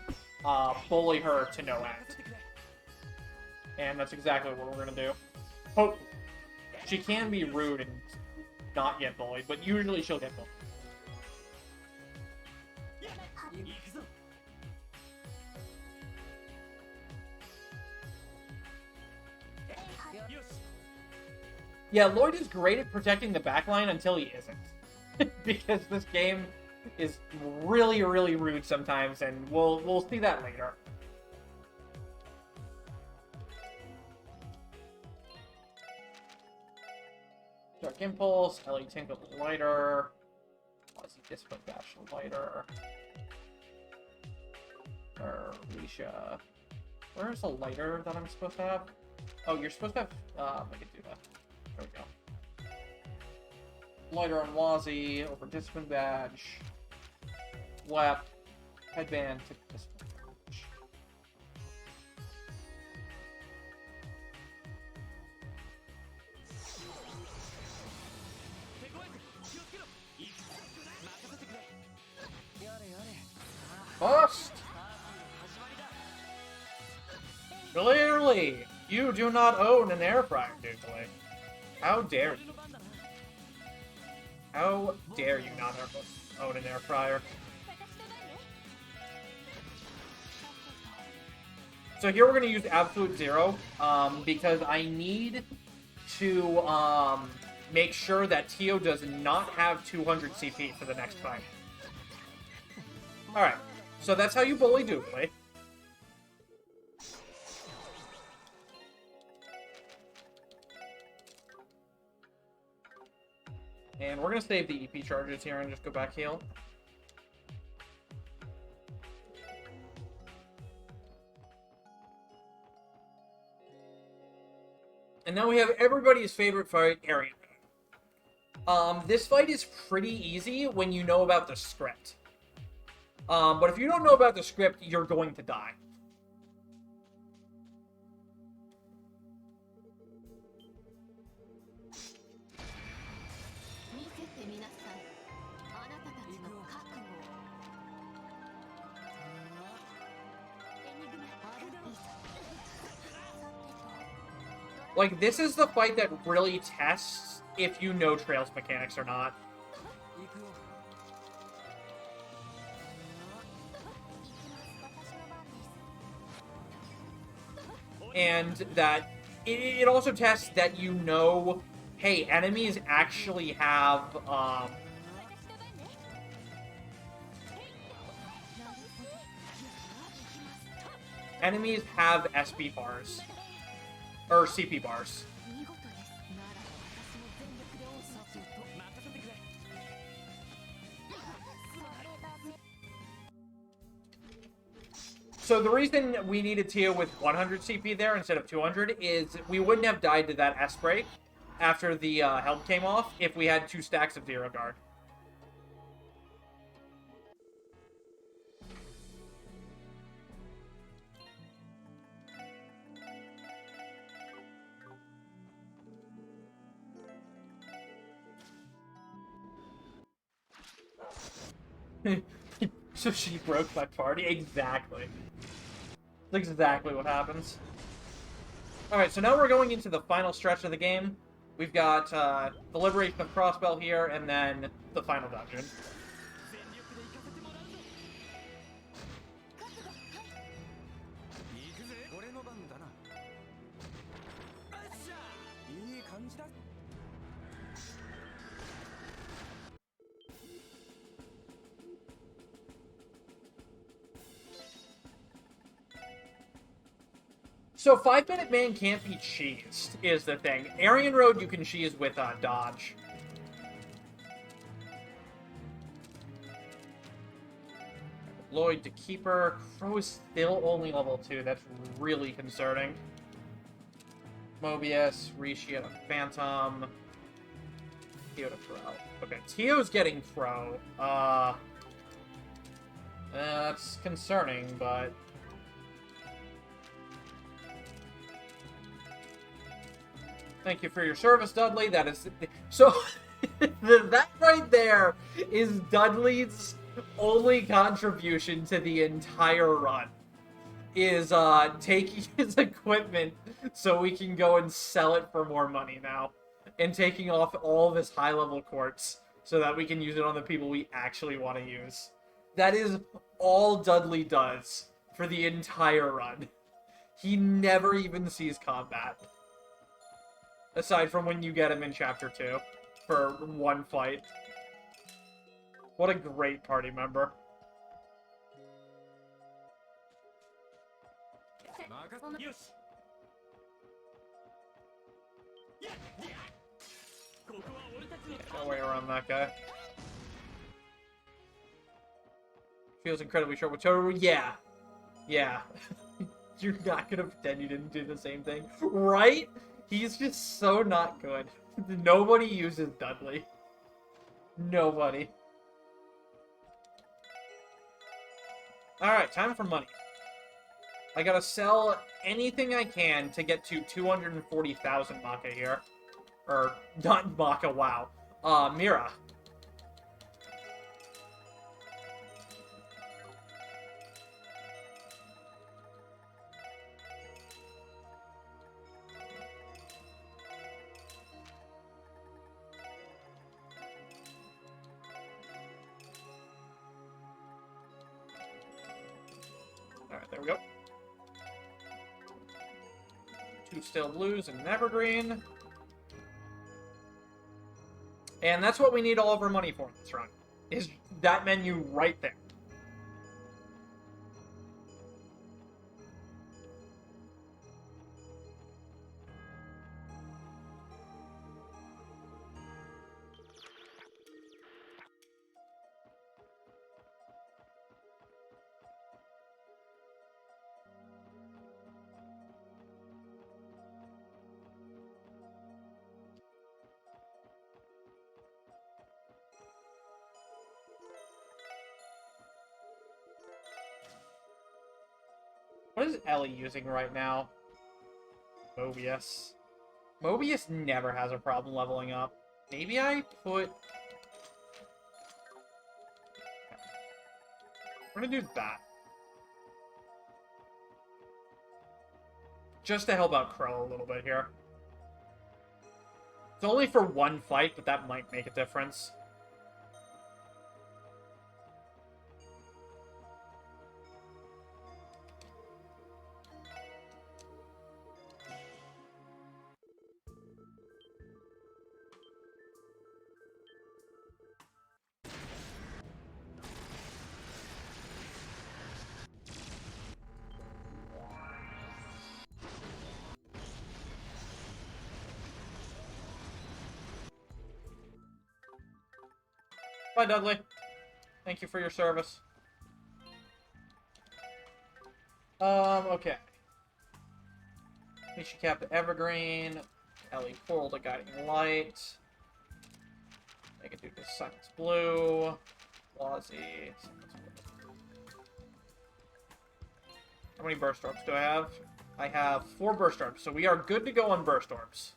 Speaker 1: bully her to no end. And that's exactly what we're gonna do. Hope she can be rude and not get bullied, but usually she'll get bullied. Yeah, Lloyd is great at protecting the backline until he isn't. Because this game is really, really rude sometimes, and we'll see that later. Dark Impulse, Ellie Tinkle lighter. Aussie Disco Dash lighter. Alicia. Where's the lighter that I'm supposed to have? Oh, you're supposed to have. I could do that. There we go. Lighter on Wazzy, over Discipline Badge. Wep. Headband to Discipline Badge. Bust! Clearly, you do not own an air fryer, Dugley. How dare you? How dare you not own an air fryer? So here we're going to use Absolute Zero, because I need to make sure that Tio does not have 200 CP for the next fight. Alright, so that's how you bully Dugley. And we're going to save the EP charges here and just go back heal. And now we have everybody's favorite fight, Area. This fight is pretty easy when you know about the script. But if you don't know about the script, you're going to die. Like, this is the fight that really tests if you know Trails mechanics or not. And that it also tests that you know, hey, enemies actually have, enemies have SP bars. Or CP bars. So the reason we needed Tio with 100 CP there instead of 200 is we wouldn't have died to that S-break after the help came off if we had 2 stacks of Zero Guard. So she broke my party? Exactly. That's exactly what happens. Alright, so now we're going into the final stretch of the game. We've got the liberation of Crossbell here, and then the final dungeon. So 5-Minute Man can't be cheesed, is the thing. Aryan Road you can cheese with dodge. Lloyd to Keeper. Crow is still only level 2. That's really concerning. Mobius, Rishi and a Phantom. Tio to Crow. Okay, Tio's getting Crow. That's concerning, but... Thank you for your service, Dudley. That is... So, that right there is Dudley's only contribution to the entire run. Is, taking his equipment so we can go and sell it for more money now. And taking off all of his high-level quartz so that we can use it on the people we actually want to use. That is all Dudley does for the entire run. He never even sees combat. Aside from when you get him in Chapter 2 for one fight. What a great party member. No way around that guy. Feels incredibly short with Toru. Yeah. Yeah. You're not gonna pretend you didn't do the same thing. Right? He's just so not good. Nobody uses Dudley. Nobody. Alright, time for money. I gotta sell anything I can to get to 240,000 Maka here. Or, not Maka, wow. Mira. Alright, there we go. 2 Stale Blues and an Evergreen. And that's what we need all of our money for in this run. Is that menu right there. What is Ellie using right now? Mobius. Mobius never has a problem leveling up. Maybe I put... We're gonna do that. Just to help out Crow a little bit here. It's only for one fight, but that might make a difference. Bye, Dudley. Thank you for your service. Okay. Misha Cap to Evergreen. Ellie Coral to Guiding Light. I can do this Silence Blue. Wazzy. How many Burst Orbs do I have? I have 4 Burst Orbs, so we are good to go on Burst Orbs.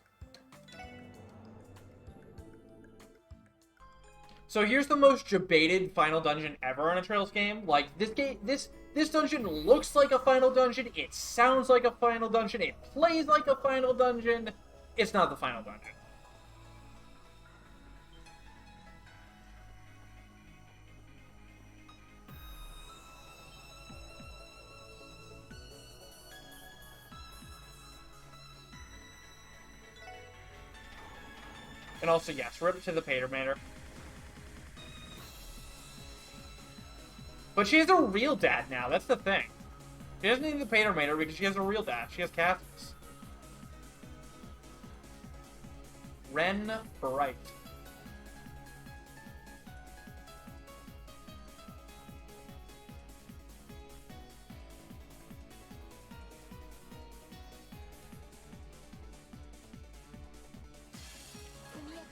Speaker 1: So here's the most debated final dungeon ever in a Trails game. Like, this dungeon looks like a final dungeon, it sounds like a final dungeon, it plays like a final dungeon. It's not the final dungeon. And also, yes, rip to the Patermater. But she's a real dad now, that's the thing. She doesn't need the Painter Mater because she has a real dash. She has Catholics. Ren Bright.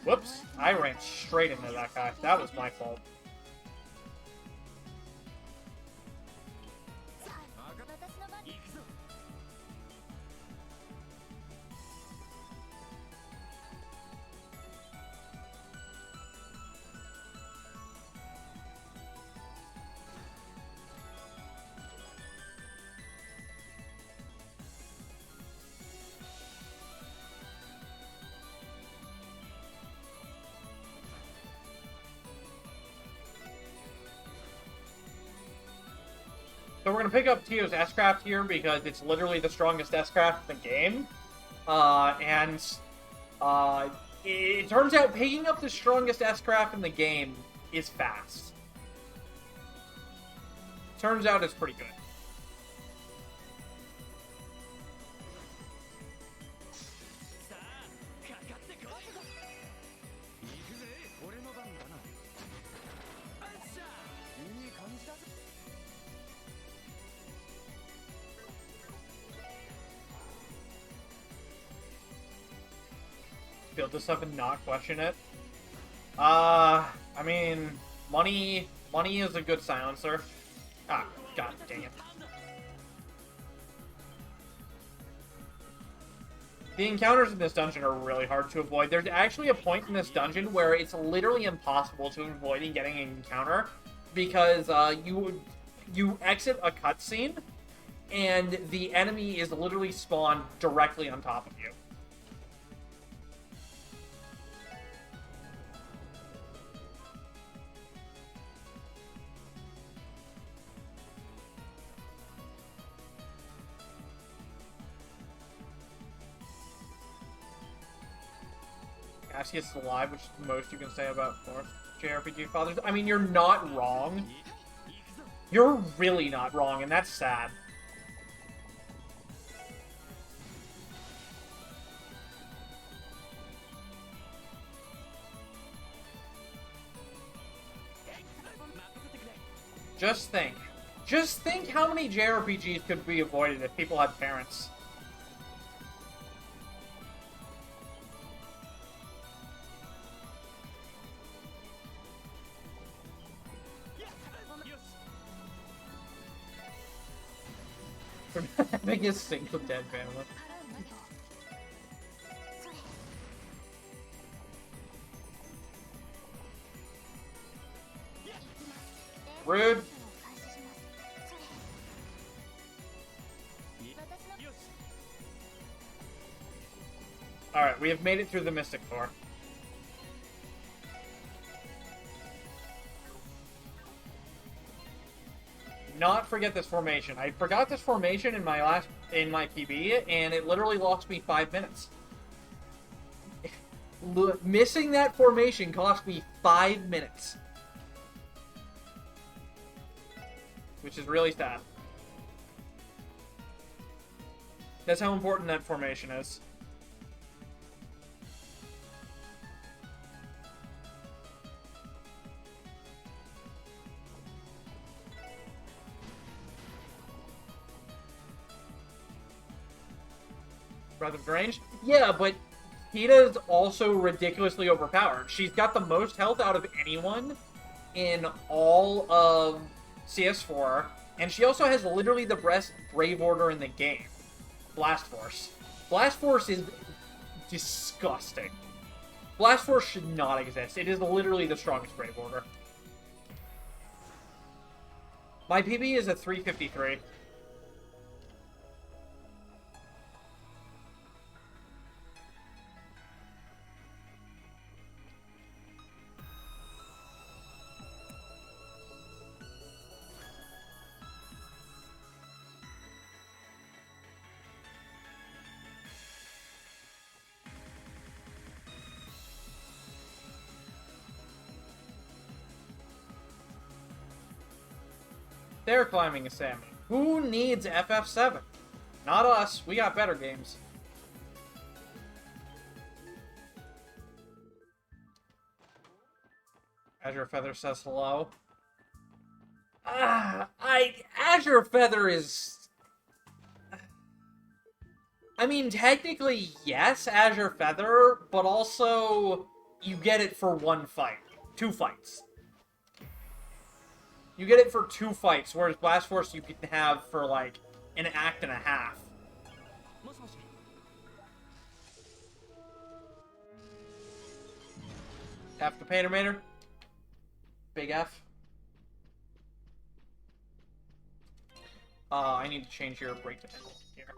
Speaker 1: Whoops, I ran straight into that guy. That was my fault. So we're going to pick up Tio's S-Craft here because it's literally the strongest S-Craft in the game. It turns out picking up the strongest S-Craft in the game is fast. Turns out it's pretty good. Build this up and not question it. I mean, money is a good silencer. Ah, god dang it. The encounters in this dungeon are really hard to avoid. There's actually a point in this dungeon where it's literally impossible to avoid getting an encounter because you exit a cutscene and the enemy is literally spawned directly on top of you. Gets alive, which is the most you can say about North JRPG fathers. I mean, you're not wrong. You're really not wrong, and that's sad. Just think. Just think how many JRPGs could be avoided if people had parents. Having a single dead family. Rude. Alright, we have made it through the Mystic Floor. Not forget this formation. I forgot this formation in my PB, and it literally lost me 5 minutes. Missing that formation cost me 5 minutes. Which is really sad. That's how important that formation is. Breath of Range? Yeah, but Hida is also ridiculously overpowered. She's got the most health out of anyone in all of CS4, and she also has literally the best Brave Order in the game. Blast Force. Blast Force is disgusting. Blast Force should not exist. It is literally the strongest Brave Order. My PB is a 353. They're climbing a salmon. Who needs FF7? Not us. We got better games. Azure Feather says hello. Azure Feather is... I mean, technically, yes, Azure Feather, but also, you get it for one fight. 2 fights. You get it for 2 fights, whereas Blast Force you can have for, like, an act and a half. F the Paintermator. Big F. I need to change your break to here.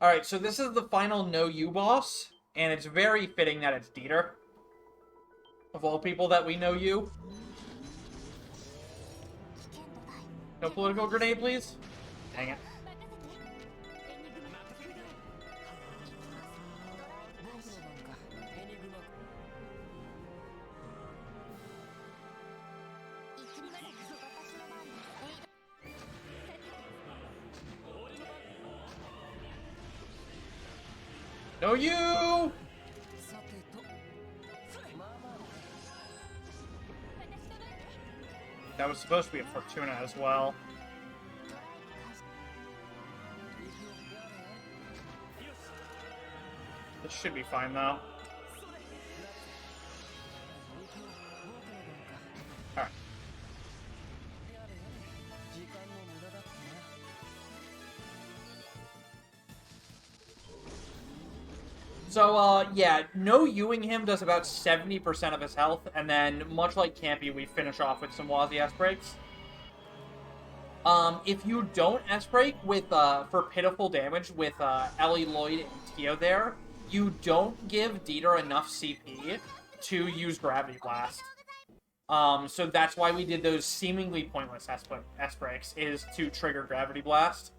Speaker 1: Alright, so this is the final No You boss, and it's very fitting that it's Dieter. Of all people that we know you. No political grenade, please? Dang it. No you! That was supposed to be a Fortuna as well. This should be fine though. Alright. So, yeah, no Ewing him does about 70% of his health, and then, much like Campy, we finish off with some Wazzy S-Breaks. If you don't S-Break with, for pitiful damage with, Ellie, Lloyd, and Tio there, you don't give Dieter enough CP to use Gravity Blast. So that's why we did those seemingly pointless S-Breaks, is to trigger Gravity Blast.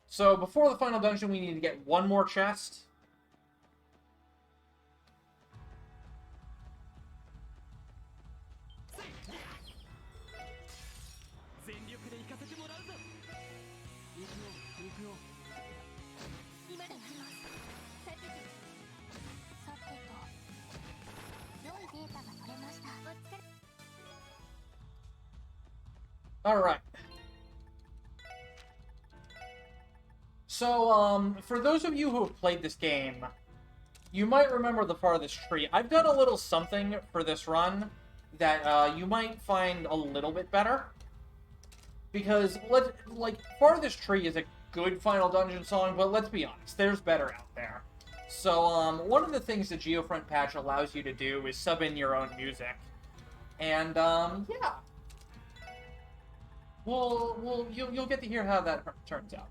Speaker 1: So, before the final dungeon, we need to get one more chest. Alright. So, for those of you who have played this game, you might remember the farthest tree. I've done a little something for this run that you might find a little bit better. Because, farthest tree is a good final dungeon song, but let's be honest, there's better out there. So, one of the things the Geofront patch allows you to do is sub in your own music. And, yeah. You'll get to hear how that turns out.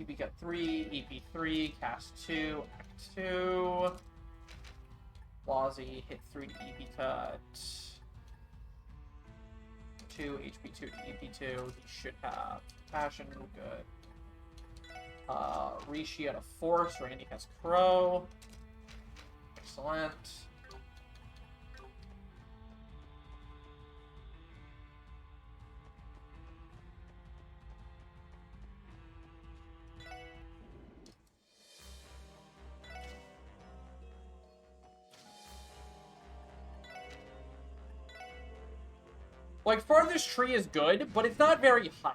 Speaker 1: EP cut 3, EP 3, cast 2, act 2. Wazzy, hit 3 to EP cut. 2, HP 2 to EP 2. He should have passion, good. Rishi at a force, Randy has Crow. Excellent. Like, farthest tree is good, but it's not very high.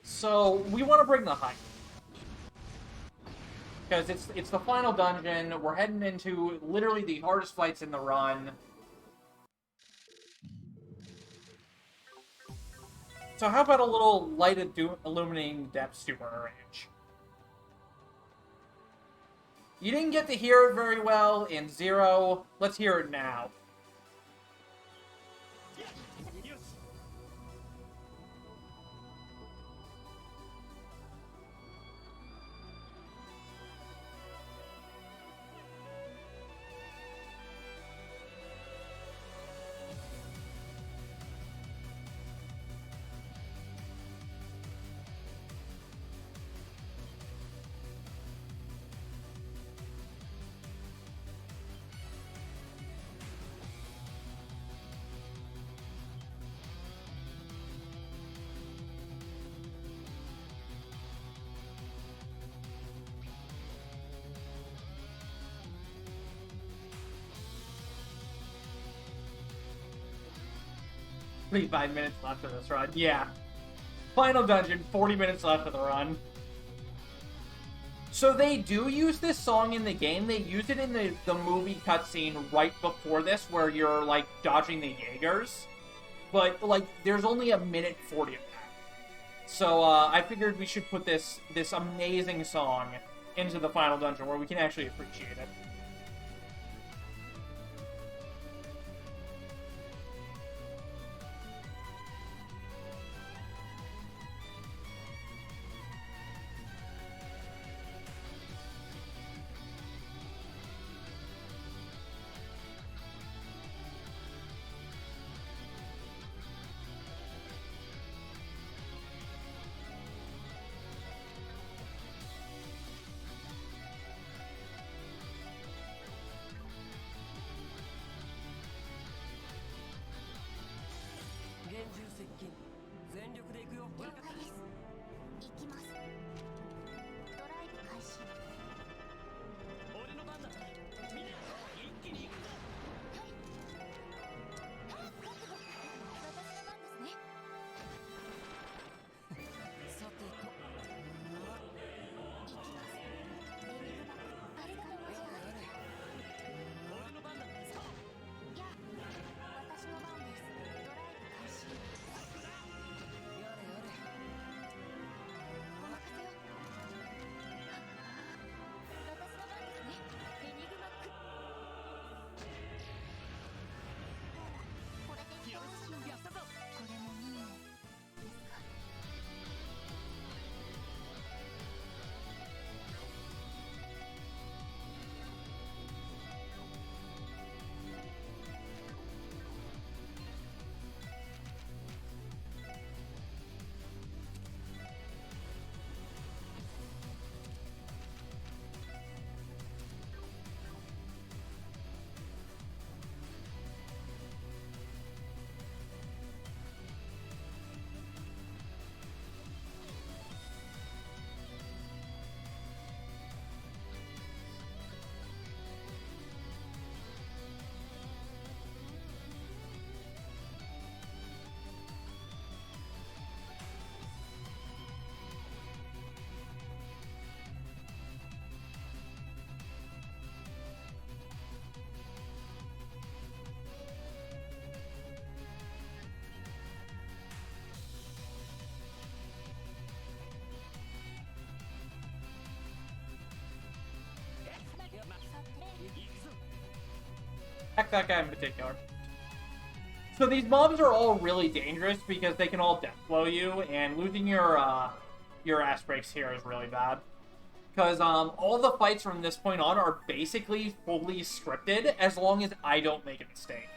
Speaker 1: So, we want to bring the height. Because it's the final dungeon, we're heading into literally the hardest fights in the run. So how about a little lighted illuminating depth super range? You didn't get to hear it very well in Zero. Let's hear it now. 45 minutes left of this run. Yeah. Final dungeon, 40 minutes left of the run. So they do use this song in the game. They use it in the movie cutscene right before this, where you're, like, dodging the Jaegers. But, like, there's only a minute 40 of that. So, I figured we should put this amazing song into the final dungeon, where we can actually appreciate it. Heck, that guy in particular. So these mobs are all really dangerous because they can all death blow you, and losing your ass breaks here is really bad. Because all the fights from this point on are basically fully scripted as long as I don't make a mistake.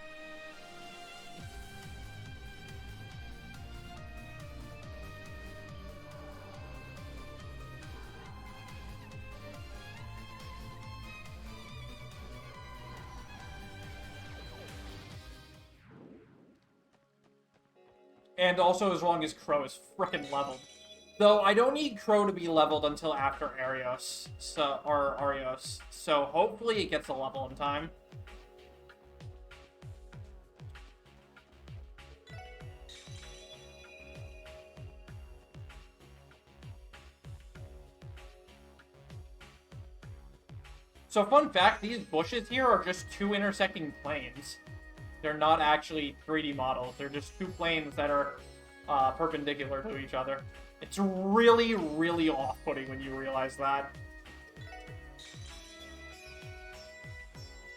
Speaker 1: And also as long as Crow is frickin' leveled. Though I don't need Crow to be leveled until after Arios, so hopefully it gets a level in time. So fun fact, these bushes here are just two intersecting planes. They're not actually 3D models. They're just two planes that are perpendicular to each other. It's really, really off-putting when you realize that.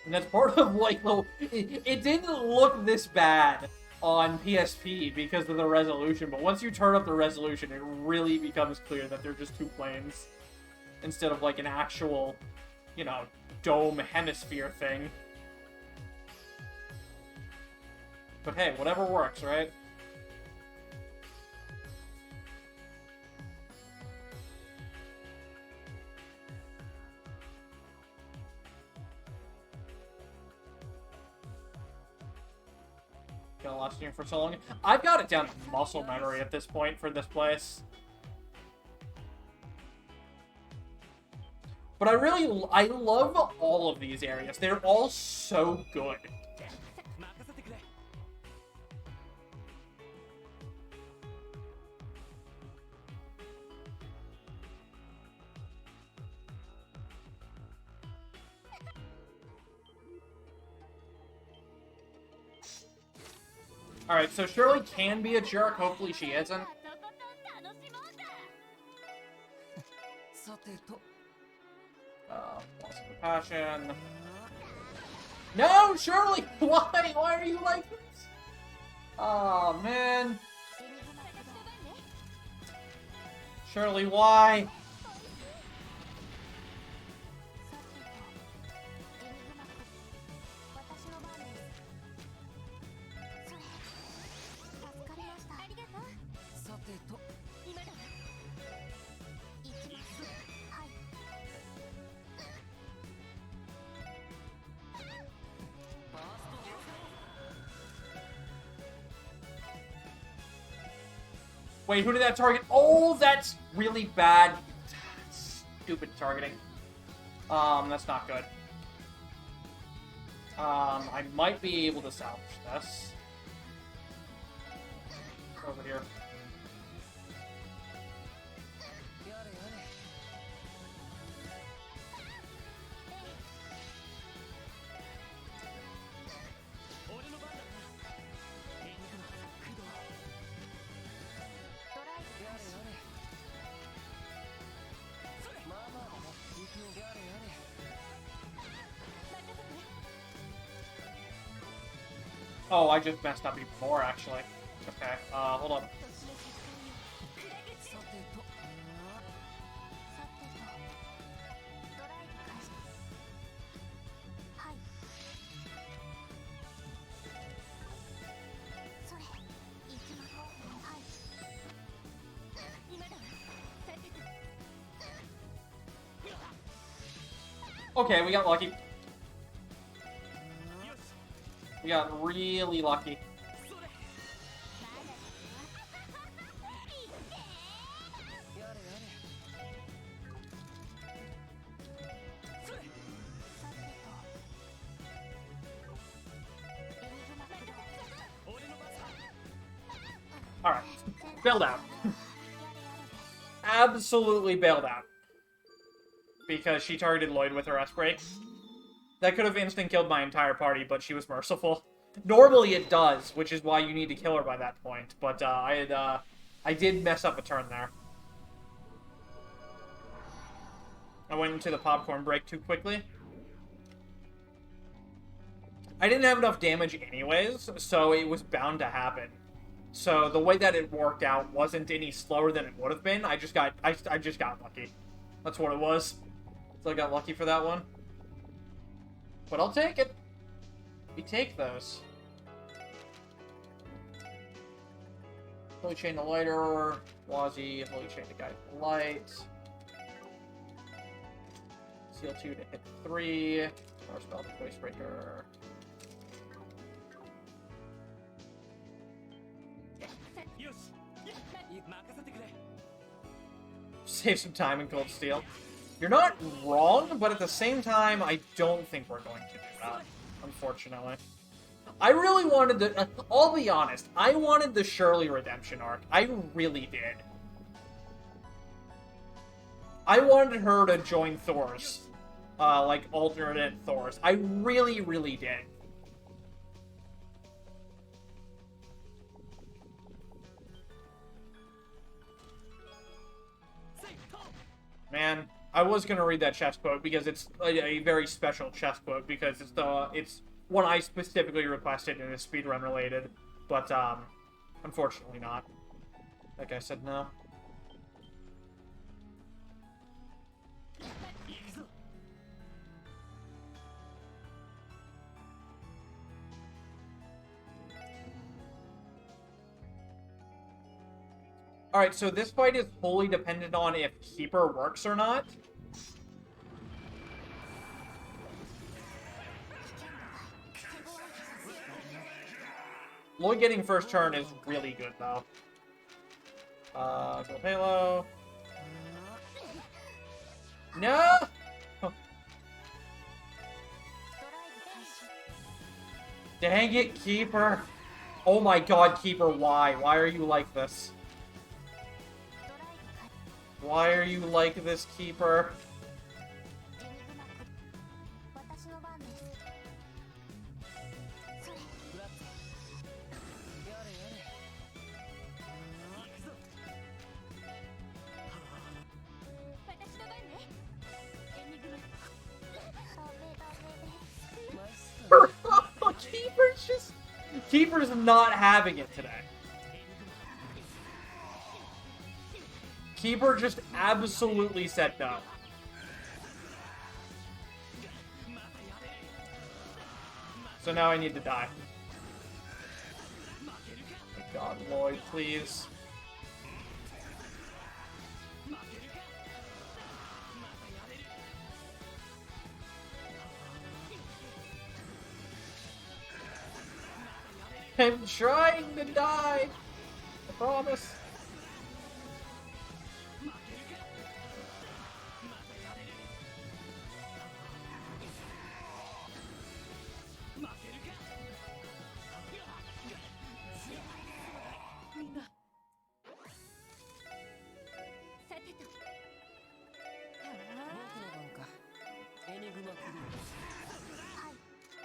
Speaker 1: And that's part of, like, it didn't look this bad on PSP because of the resolution, but once you turn up the resolution, it really becomes clear that they're just two planes instead of, like, an actual, you know, dome hemisphere thing. But hey, whatever works, right? Got a lot of stream for so long. I've got it down to muscle memory at this point for this place. But I love all of these areas. They're all so good. Alright, so Shirley can be a jerk. Hopefully she isn't. Loss of compassion. No, Shirley! Why? Why are you like this? Oh, man. Shirley, why? Wait, who did that target? Oh, that's really bad. Stupid targeting. That's not good. I might be able to salvage this. Over here. Oh, I just messed up even more, actually. Okay, hold on. Okay, we got lucky. We got really lucky. Alright. Bailed out. Absolutely bailed out. Because she targeted Lloyd with her S-Break. That could have instant killed my entire party, but she was merciful. Normally it does, which is why you need to kill her by that point. But I did mess up a turn there. I went into the popcorn break too quickly. I didn't have enough damage anyways, so it was bound to happen. So the way that it worked out wasn't any slower than it would have been. I just got lucky. That's what it was. So I got lucky for that one. But I'll take it. We take those. Holy Chain the Lighter, Wazzy, Holy Chain to Guide the Light. Seal 2 to hit 3. Crossbell to Voice Breaker. Save some time in Cold Steel. You're not wrong, but at the same time, I don't think we're going to do that, unfortunately. I really wanted the... I'll be honest, I wanted the Shirley redemption arc. I really did. I wanted her to join Thor's. Like, alternate Thor's. I really, really did. Man, I was gonna read that chest quote because it's a very special chest quote because it's one I specifically requested and is speedrun related, but unfortunately not. That guy said no. Alright, so this fight is wholly dependent on if Keeper works or not. Lloyd getting first turn is really good, though. Gold Halo. No! Dang it, Keeper! Oh my god, Keeper, why? Why are you like this? Why are you like this, Keeper? Keeper's not having it today. Keeper just absolutely said no. So now I need to die. Oh my God, Lloyd, please. I'm trying to die. I promise.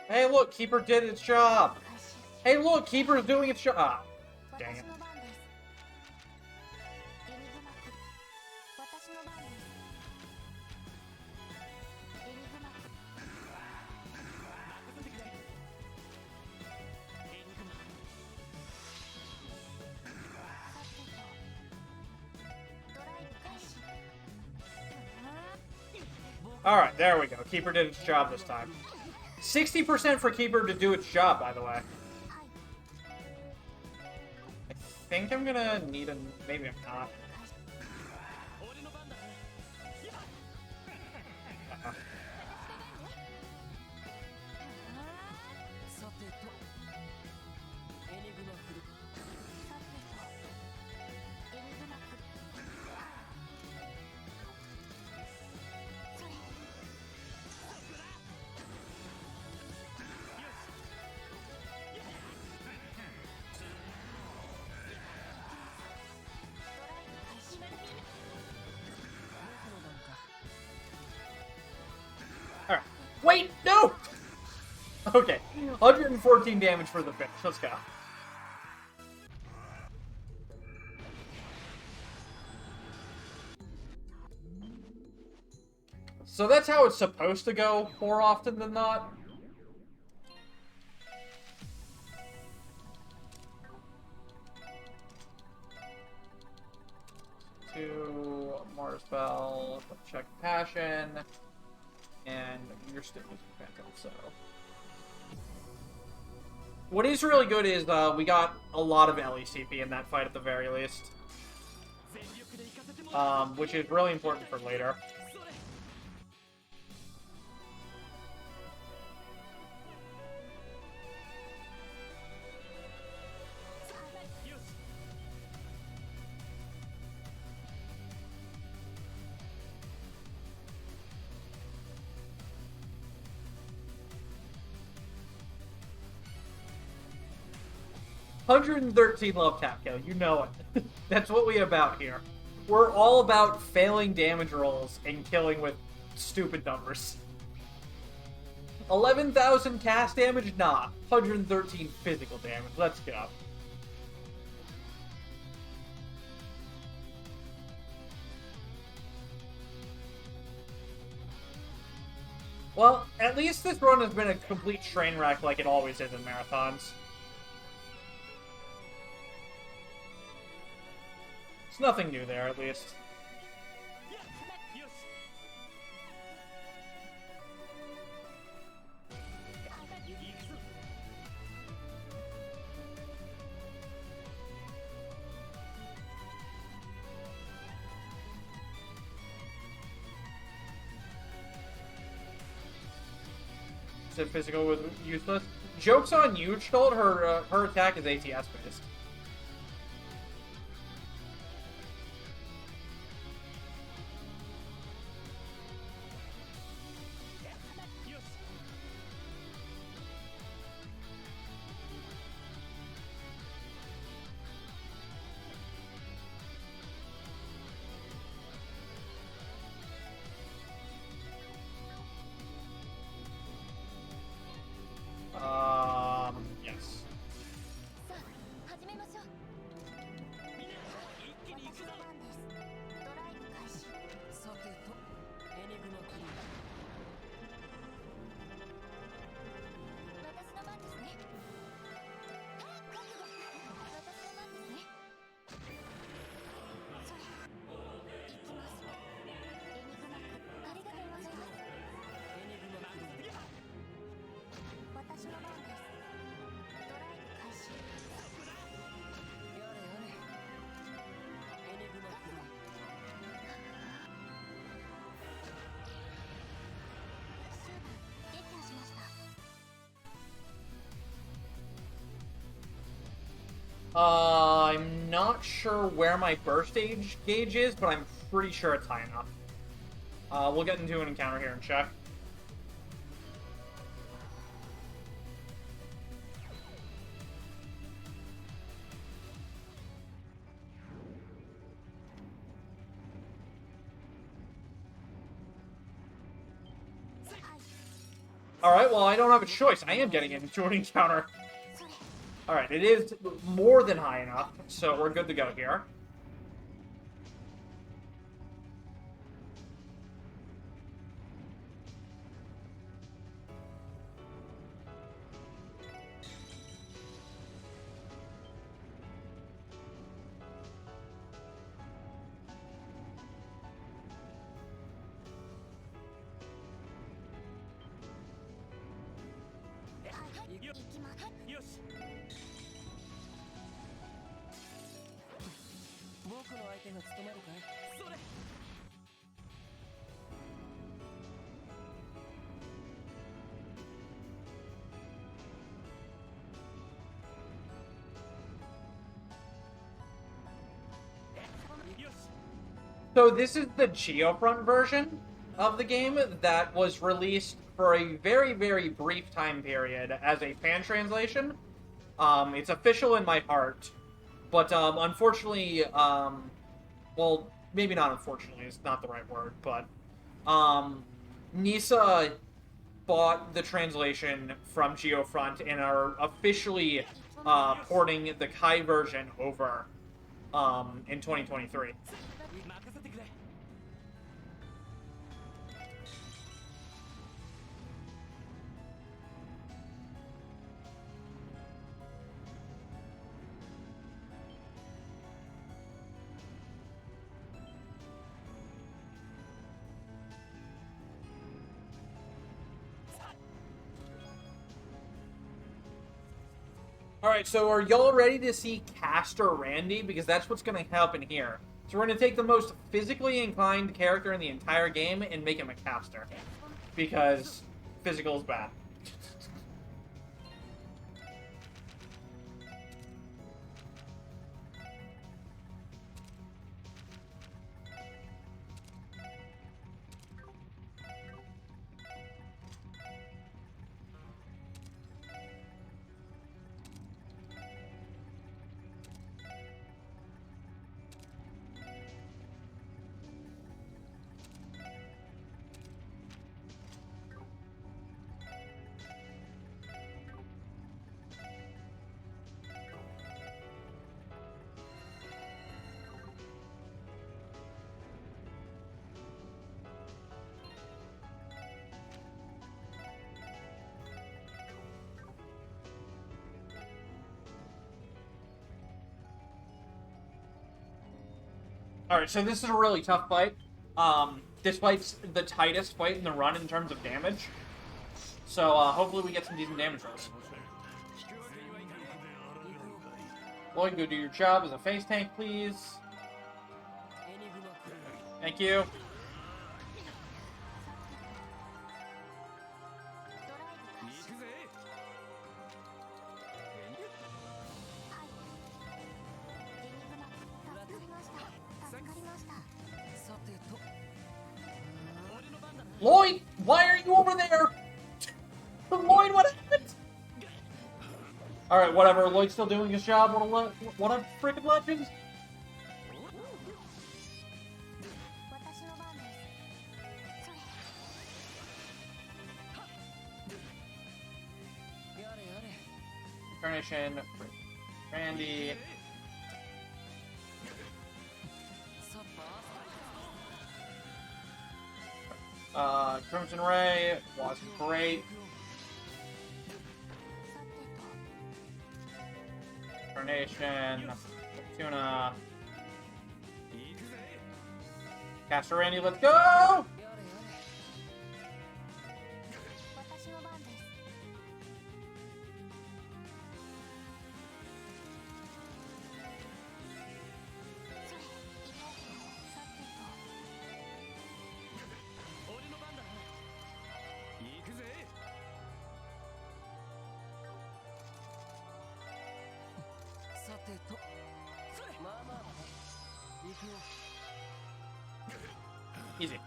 Speaker 1: Hey, look, Keeper did its job. Hey, look, Keeper's doing its job. Ah, dang it. Alright, there we go. Keeper did its job this time. 60% for Keeper to do its job, by the way. I think I'm gonna need a... Maybe I'm not. Alright. Wait, no! Okay. 114 damage for the finish. Let's go. So that's how it's supposed to go more often than not. To Crossbell, check Passion, and you're still using backup, so. What is really good is we got a lot of LECP in that fight at the very least. Which is really important for later. $113 love tap kill, you know it. That's what we about here. We're all about failing damage rolls and killing with stupid numbers. 11,000 cast damage? Nah. 113 physical damage. Let's go. Well, at least this run has been a complete train wreck like it always is in marathons. It's nothing new there, at least. Said physical was useless. Joke's on you, Stolt. Her attack is ATS based. Yes. I'm not sure where my burst gauge is, but I'm pretty sure it's high enough. We'll get into an encounter here and check. Alright, well, I don't have a choice. I am getting into an encounter. Alright, it is more than high enough, so we're good to go here. So this is the Geofront version of the game that was released for a very, very brief time period as a fan translation. It's official in my heart, but unfortunately, well, maybe not unfortunately, it's not the right word, but NISA bought the translation from Geofront and are officially porting the Kai version over in 2023. Alright, so are y'all ready to see Caster Randy? Because that's what's going to happen here. So we're going to take the most physically inclined character in the entire game and make him a caster. Because physical is bad. Alright, so this is a really tough fight. This fight's the tightest fight in the run in terms of damage. So, hopefully we get some decent damage rolls. Lloyd, go do your job as a face tank, please. Thank you. Lloyd, why are you over there? Lloyd, what happened? Alright, whatever. Lloyd's still doing his job. What a freaking legend. Intermission, Randy. Crimson Ray was great. Carnation, Tuna. Caster Randy, let's go! Easy.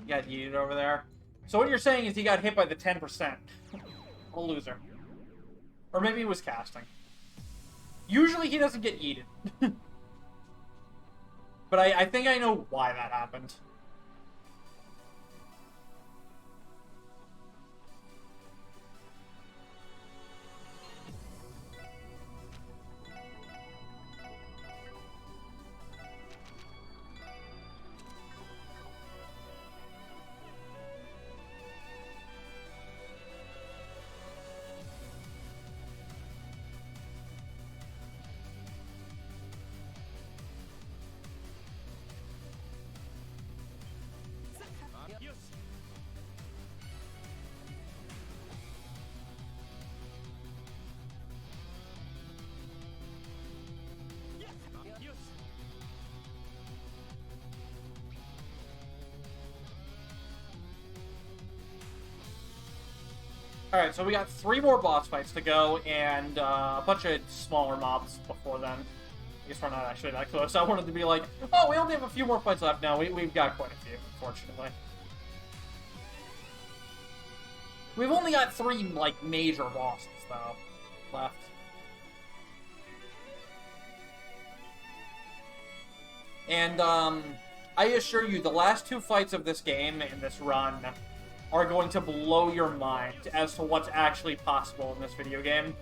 Speaker 1: You got yeeted over there. So what you're saying is he got hit by the 10%. A loser. Or maybe he was casting. Usually he doesn't get yeeted. But I think I know why that happened. Alright, so we got 3 more boss fights to go, and a bunch of smaller mobs before then. I guess we're not actually that close. I wanted to be like, oh, we only have a few more fights left. No, we've got quite a few, unfortunately. We've only got 3, like, major bosses, though, left. And, I assure you, the last 2 fights of this game in this run are going to blow your mind as to what's actually possible in this video game.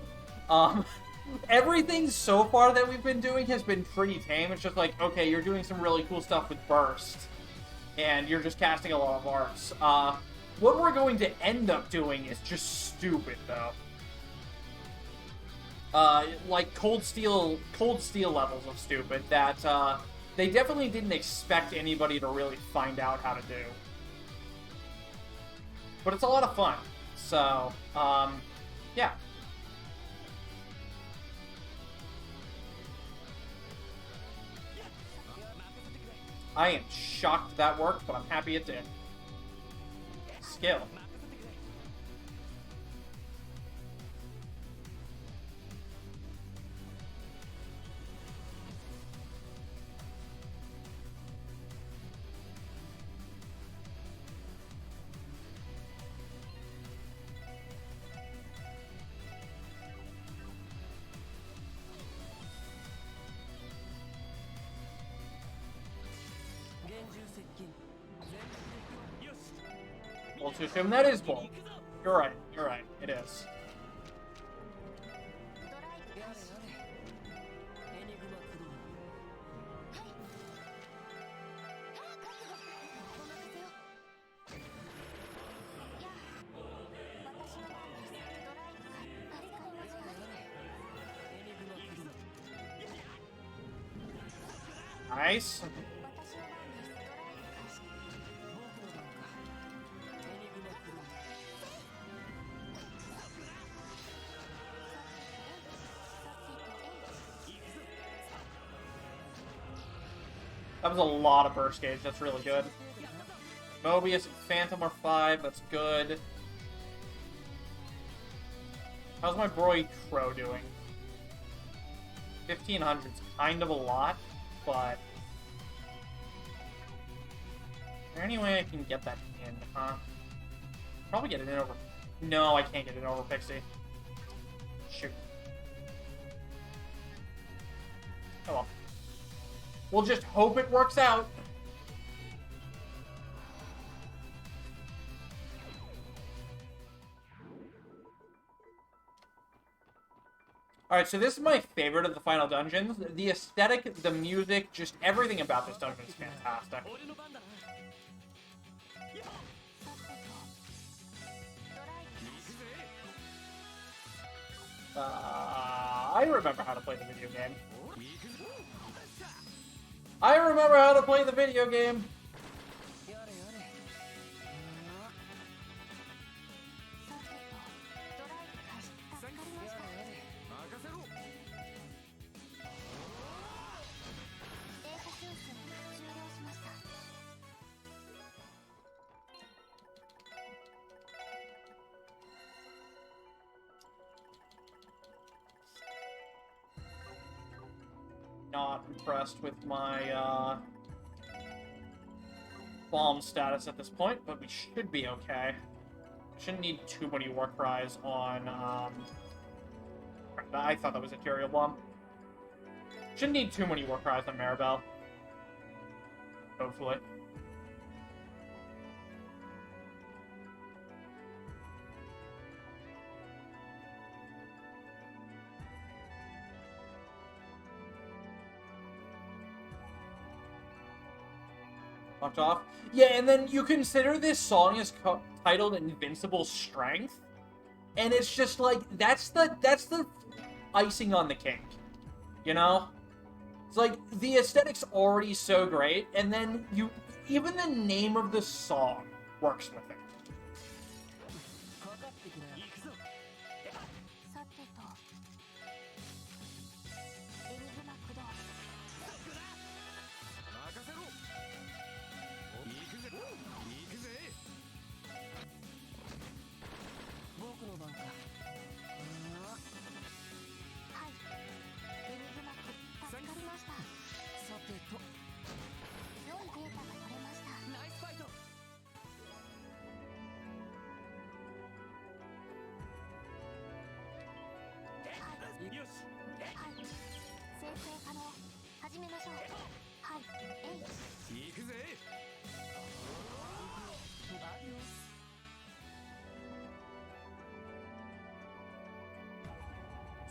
Speaker 1: Everything so far that we've been doing has been pretty tame. It's just like, okay, you're doing some really cool stuff with Burst, and you're just casting a lot of arts. What we're going to end up doing is just stupid, though. Like cold steel levels of stupid that they definitely didn't expect anybody to really find out how to do. But it's a lot of fun. So, yeah. I am shocked that worked, but I'm happy it did. Skill. Well, to assume that is bulk. You're right, it is. Nice. That was a lot of burst gauge. That's really good. Mobius and Phantom are 5. That's good. How's my boy Crow doing? 1500's kind of a lot, but... Is there any way I can get that in, huh? Probably get it in over... No, I can't get it over Pixie. Shoot. Oh well. We'll just hope it works out. Alright, so this is my favorite of the final dungeons. The aesthetic, the music, just everything about this dungeon is fantastic. I remember how to play the video game. I remember how to play the video game! not impressed with my bomb status at this point, but we should be okay. Shouldn't need too many war cries on, I thought that was a Tyrael bomb. Shouldn't need too many war cries on Maribel. Hopefully. Knocked off. Yeah, and then you consider this song is titled Invincible Strength, and it's just like that's the icing on the cake, you know? It's like the aesthetic's already so great, and then even the name of the song works with it.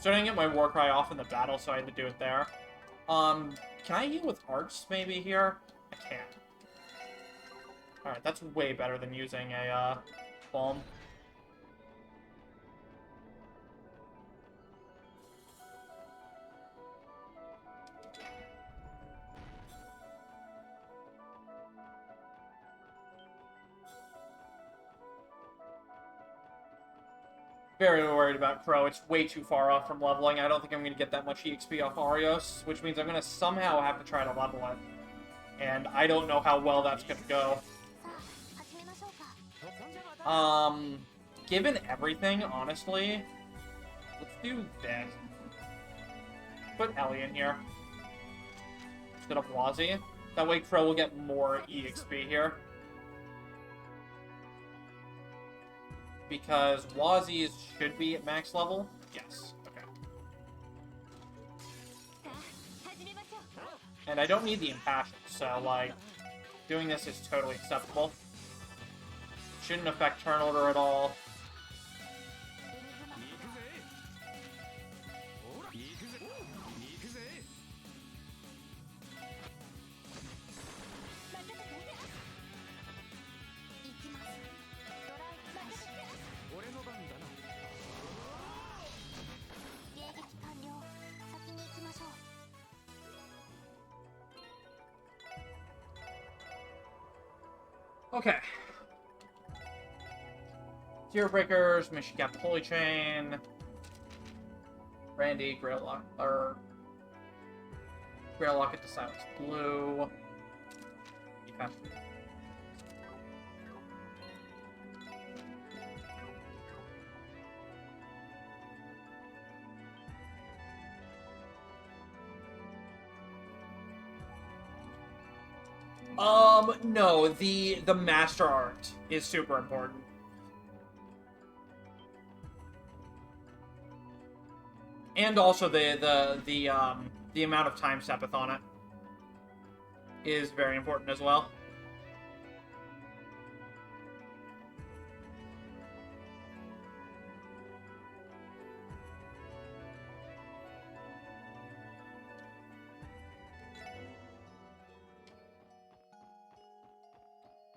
Speaker 1: Starting to get my war cry off in the battle, so I had to do it there. Can I heal with arts maybe here? I can't. Alright, that's way better than using a bomb. Very worried about Crow. It's way too far off from leveling. I don't think I'm going to get that much EXP off Arios, which means I'm going to somehow have to try to level it. And I don't know how well that's going to go. Given everything, honestly, let's do this. Put Ellie in here instead of Wazzy. That way Crow will get more EXP here. Because Wazzy's should be at max level? Yes. Okay. And I don't need the Impassion, so, like, doing this is totally acceptable. Shouldn't affect turn order at all. Okay. Zero Breakers, Mission Cap Holy Chain, Randy, Grail Lock, or Grail Locket to Silence Blue. Okay. No, the Master Art is super important. And also the amount of time steppeth on it is very important as well.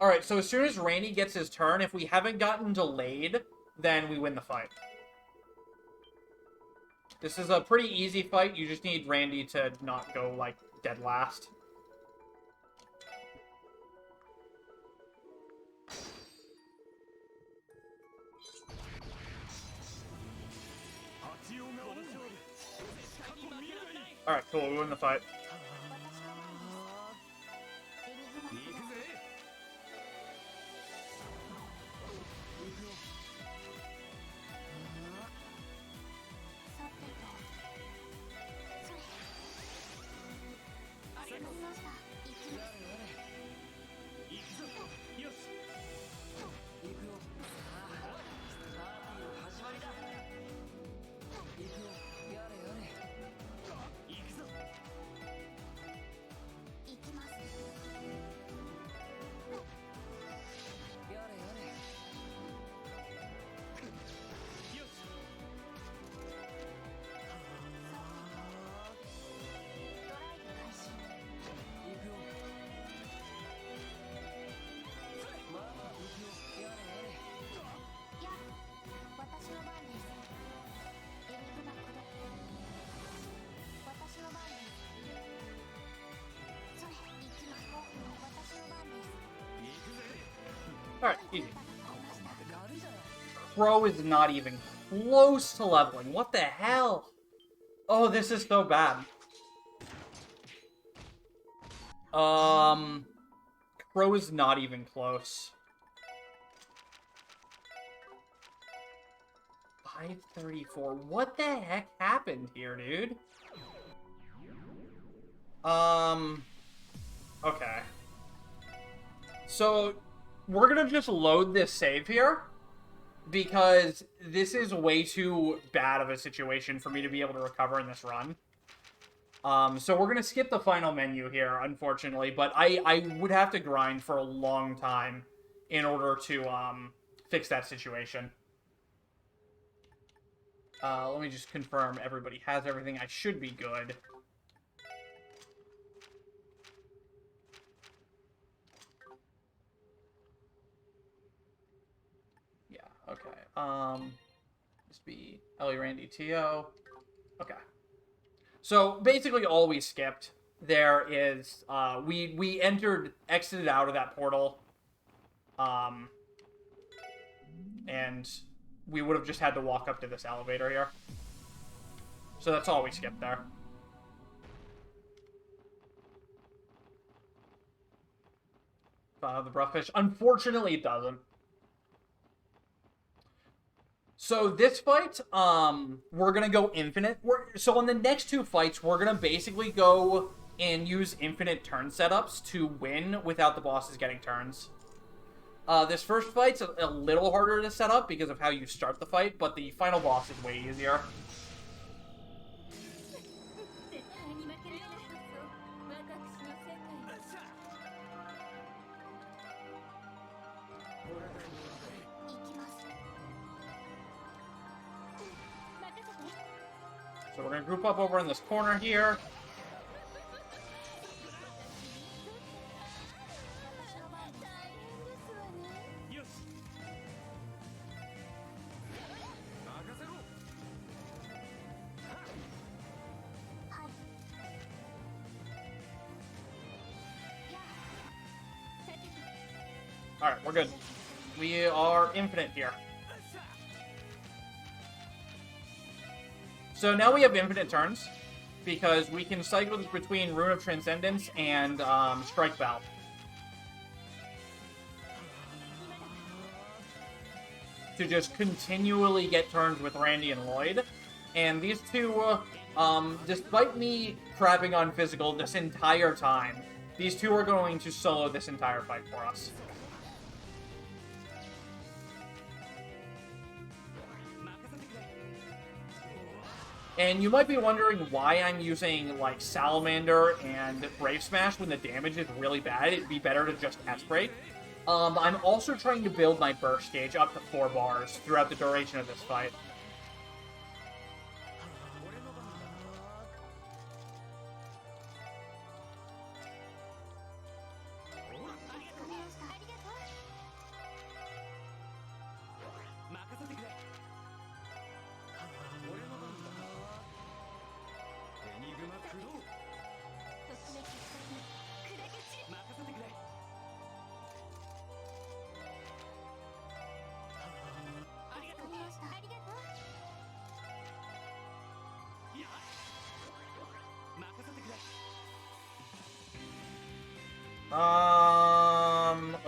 Speaker 1: Alright, so as soon as Randy gets his turn, if we haven't gotten delayed, then we win the fight. This is a pretty easy fight. You just need Randy to not go, like, dead last. Alright, cool. We win the fight. Alright, easy. Crow is not even close to leveling. What the hell? Oh, this is so bad. Crow is not even close. 534. What the heck happened here, dude? Okay. So, we're gonna just load this save here, because this is way too bad of a situation for me to be able to recover in this run. So we're gonna skip the final menu here, unfortunately, but I would have to grind for a long time in order to, fix that situation. Let me just confirm everybody has everything. I should be good. Yeah, okay. This be Ellie, Randy, T.O. Okay. So, basically all we skipped there is, we exited out of that portal, and we would have just had to walk up to this elevator here. So that's all we skipped there. The Brufffish. Unfortunately, it doesn't. So this fight, we're gonna go infinite. So on the next two fights, we're gonna basically go and use infinite turn setups to win without the bosses getting turns. This first fight's a little harder to set up because of how you start the fight, but the final boss is way easier. So we're going to group up over in this corner here. Alright, we're good. We are infinite here. So now we have infinite turns, because we can cycle between Rune of Transcendence and Strike Bell. To just continually get turns with Randy and Lloyd. And these two, despite me crapping on physical this entire time, these two are going to solo this entire fight for us. And you might be wondering why I'm using, like, Salamander and Brave Smash when the damage is really bad. It'd be better to just S-Break. I'm also trying to build my burst gauge up to 4 bars throughout the duration of this fight.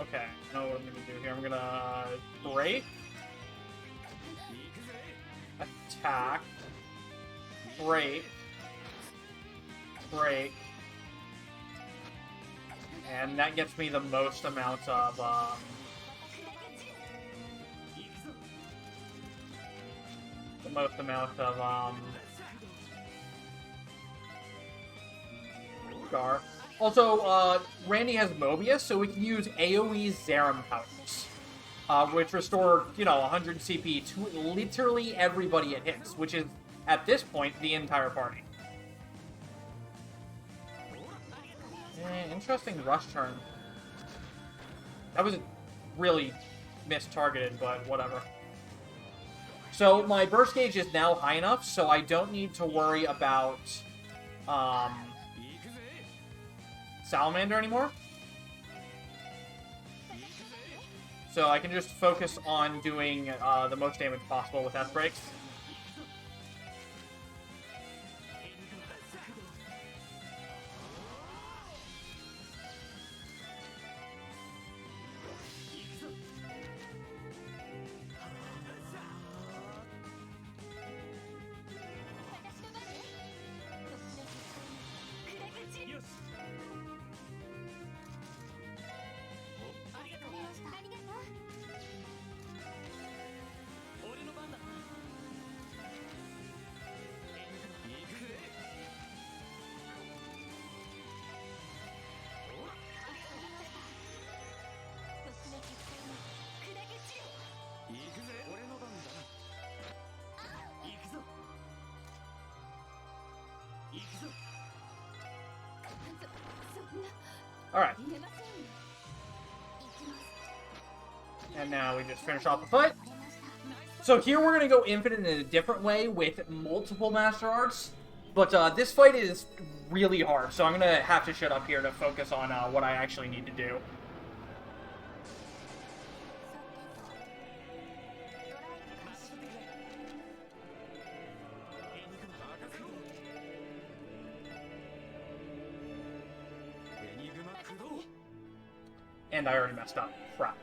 Speaker 1: Okay. I know what I'm gonna do here. I'm gonna break, attack, break, break, and that gets me the most amount of, Scar. Also, Randy has Mobius, so we can use AoE Zerum powers, which restore, 100 CP to literally everybody it hits, which is, at this point, the entire party. Interesting rush turn. That was really mistargeted, but whatever. So, my burst gauge is now high enough, so I don't need to worry about, Salamander anymore. So I can just focus on doing the most damage possible with S-breaks. Alright. And now we just finish off the fight. So here we're going to go infinite in a different way with multiple Master Arts. But this fight is really hard, so I'm going to have to shut up here to focus on what I actually need to do. And I already messed up. Crap.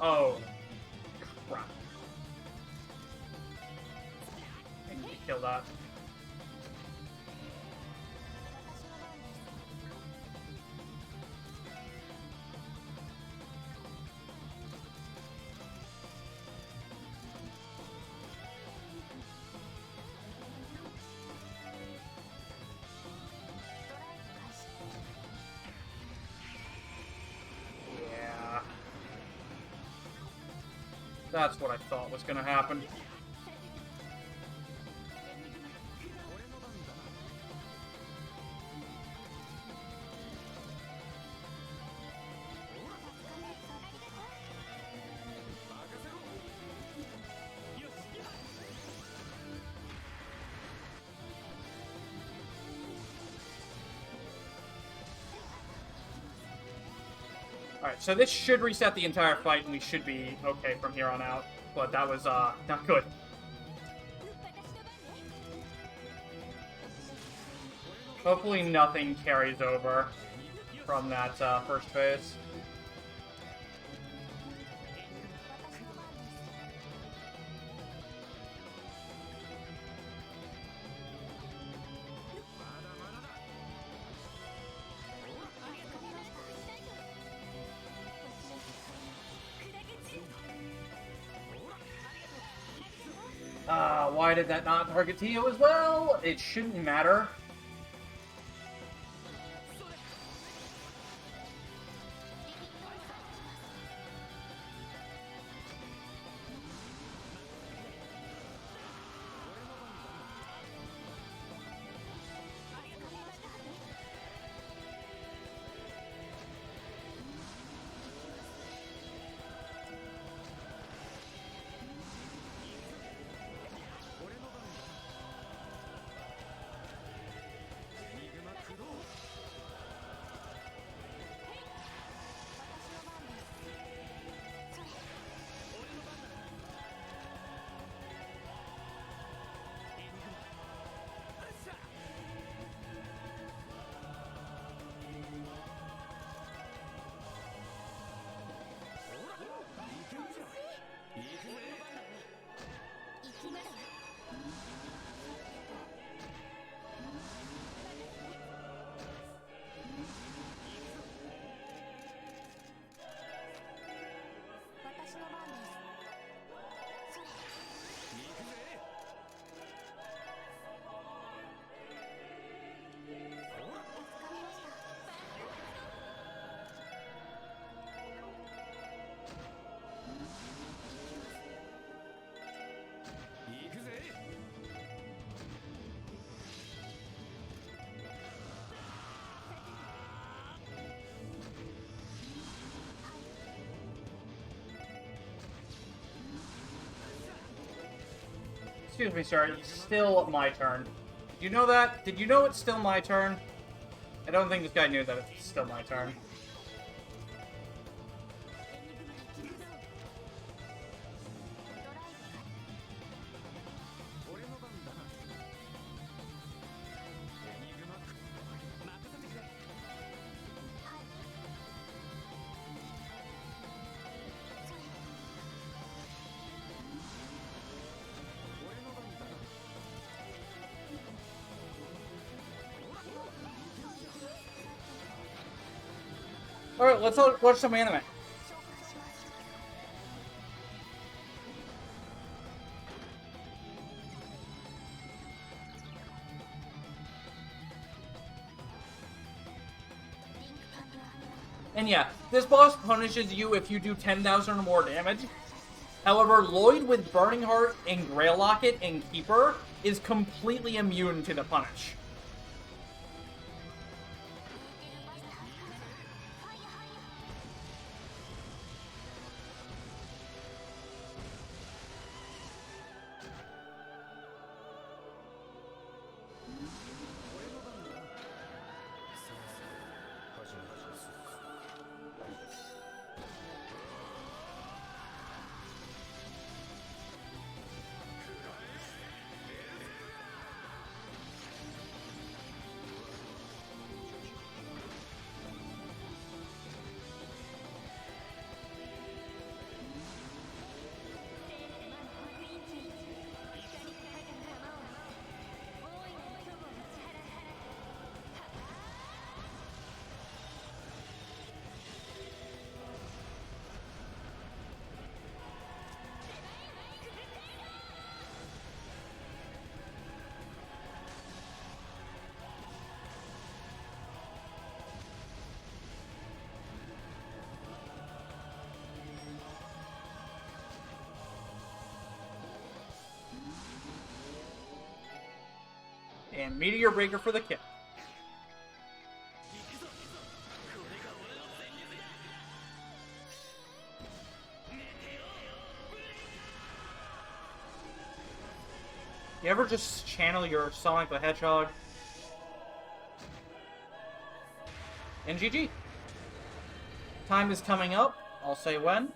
Speaker 1: Oh, crap. I need to kill that. That's what I thought was going to happen. Alright, so this should reset the entire fight, and we should be okay from here on out. But that was, not good. Hopefully nothing carries over from that, first phase. Why did that not target Tio as well? It shouldn't matter. Excuse me, sir. It's still my turn. Do you know that? Did you know it's still my turn? I don't think this guy knew that it's still my turn. Alright, let's watch some anime. And yeah, this boss punishes you if you do 10,000 or more damage. However, Lloyd with Burning Heart and Grail Locket and Keeper is completely immune to the punish. And Meteor Breaker for the kill. You ever just channel your Sonic the Hedgehog? And GG. Time is coming up. I'll say when.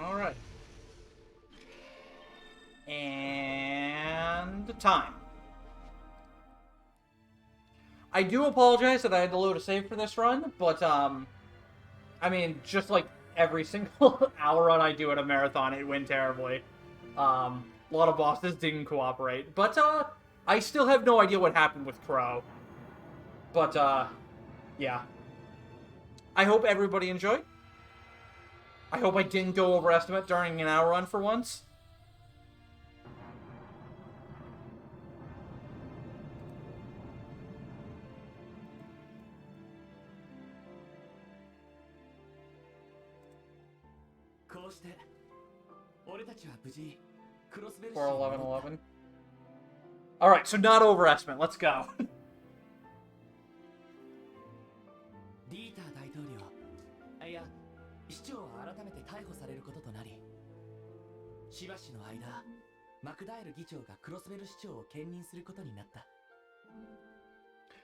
Speaker 1: Alright. And time. I do apologize that I had to load a save for this run, but, I mean, just like every single hour run I do at a marathon, it went terribly. A lot of bosses didn't cooperate, but, I still have no idea what happened with Crow. But, yeah. I hope everybody enjoyed. I hope I didn't go over estimate during an hour run for once. For 11-11. Alright, so not overestimate. Let's go.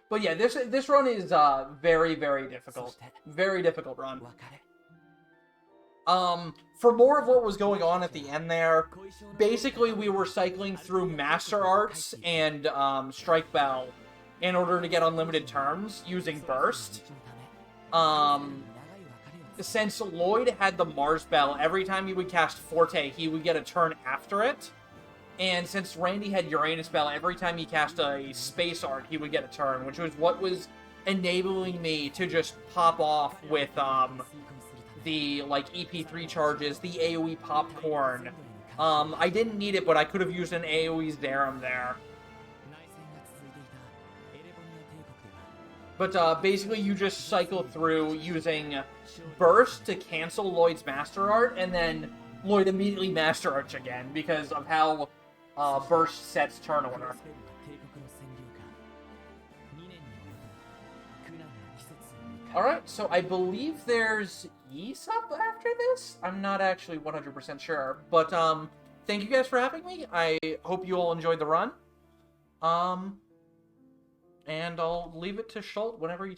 Speaker 1: But yeah, this run is very, very difficult. Very difficult run. For more of what was going on at the end there, basically we were cycling through Master Arts and Strike Bell in order to get unlimited turns using Burst. Since Lloyd had the Mars Bell, every time he would cast Forte, he would get a turn after it. And since Randy had Uranus Bell, every time he cast a Space Art, he would get a turn, which was what was enabling me to just pop off with, the, like, EP3 charges, the AoE Popcorn. I didn't need it, but I could have used an AoE Zerum there. But, basically, you just cycle through using Burst to cancel Lloyd's Master Art, and then Lloyd immediately Master Arch again because of how Burst sets turn order. Alright, so I believe there's Ys up after this? I'm not actually 100% sure. But, thank you guys for having me. I hope you all enjoyed the run. And I'll leave it to Schult whenever you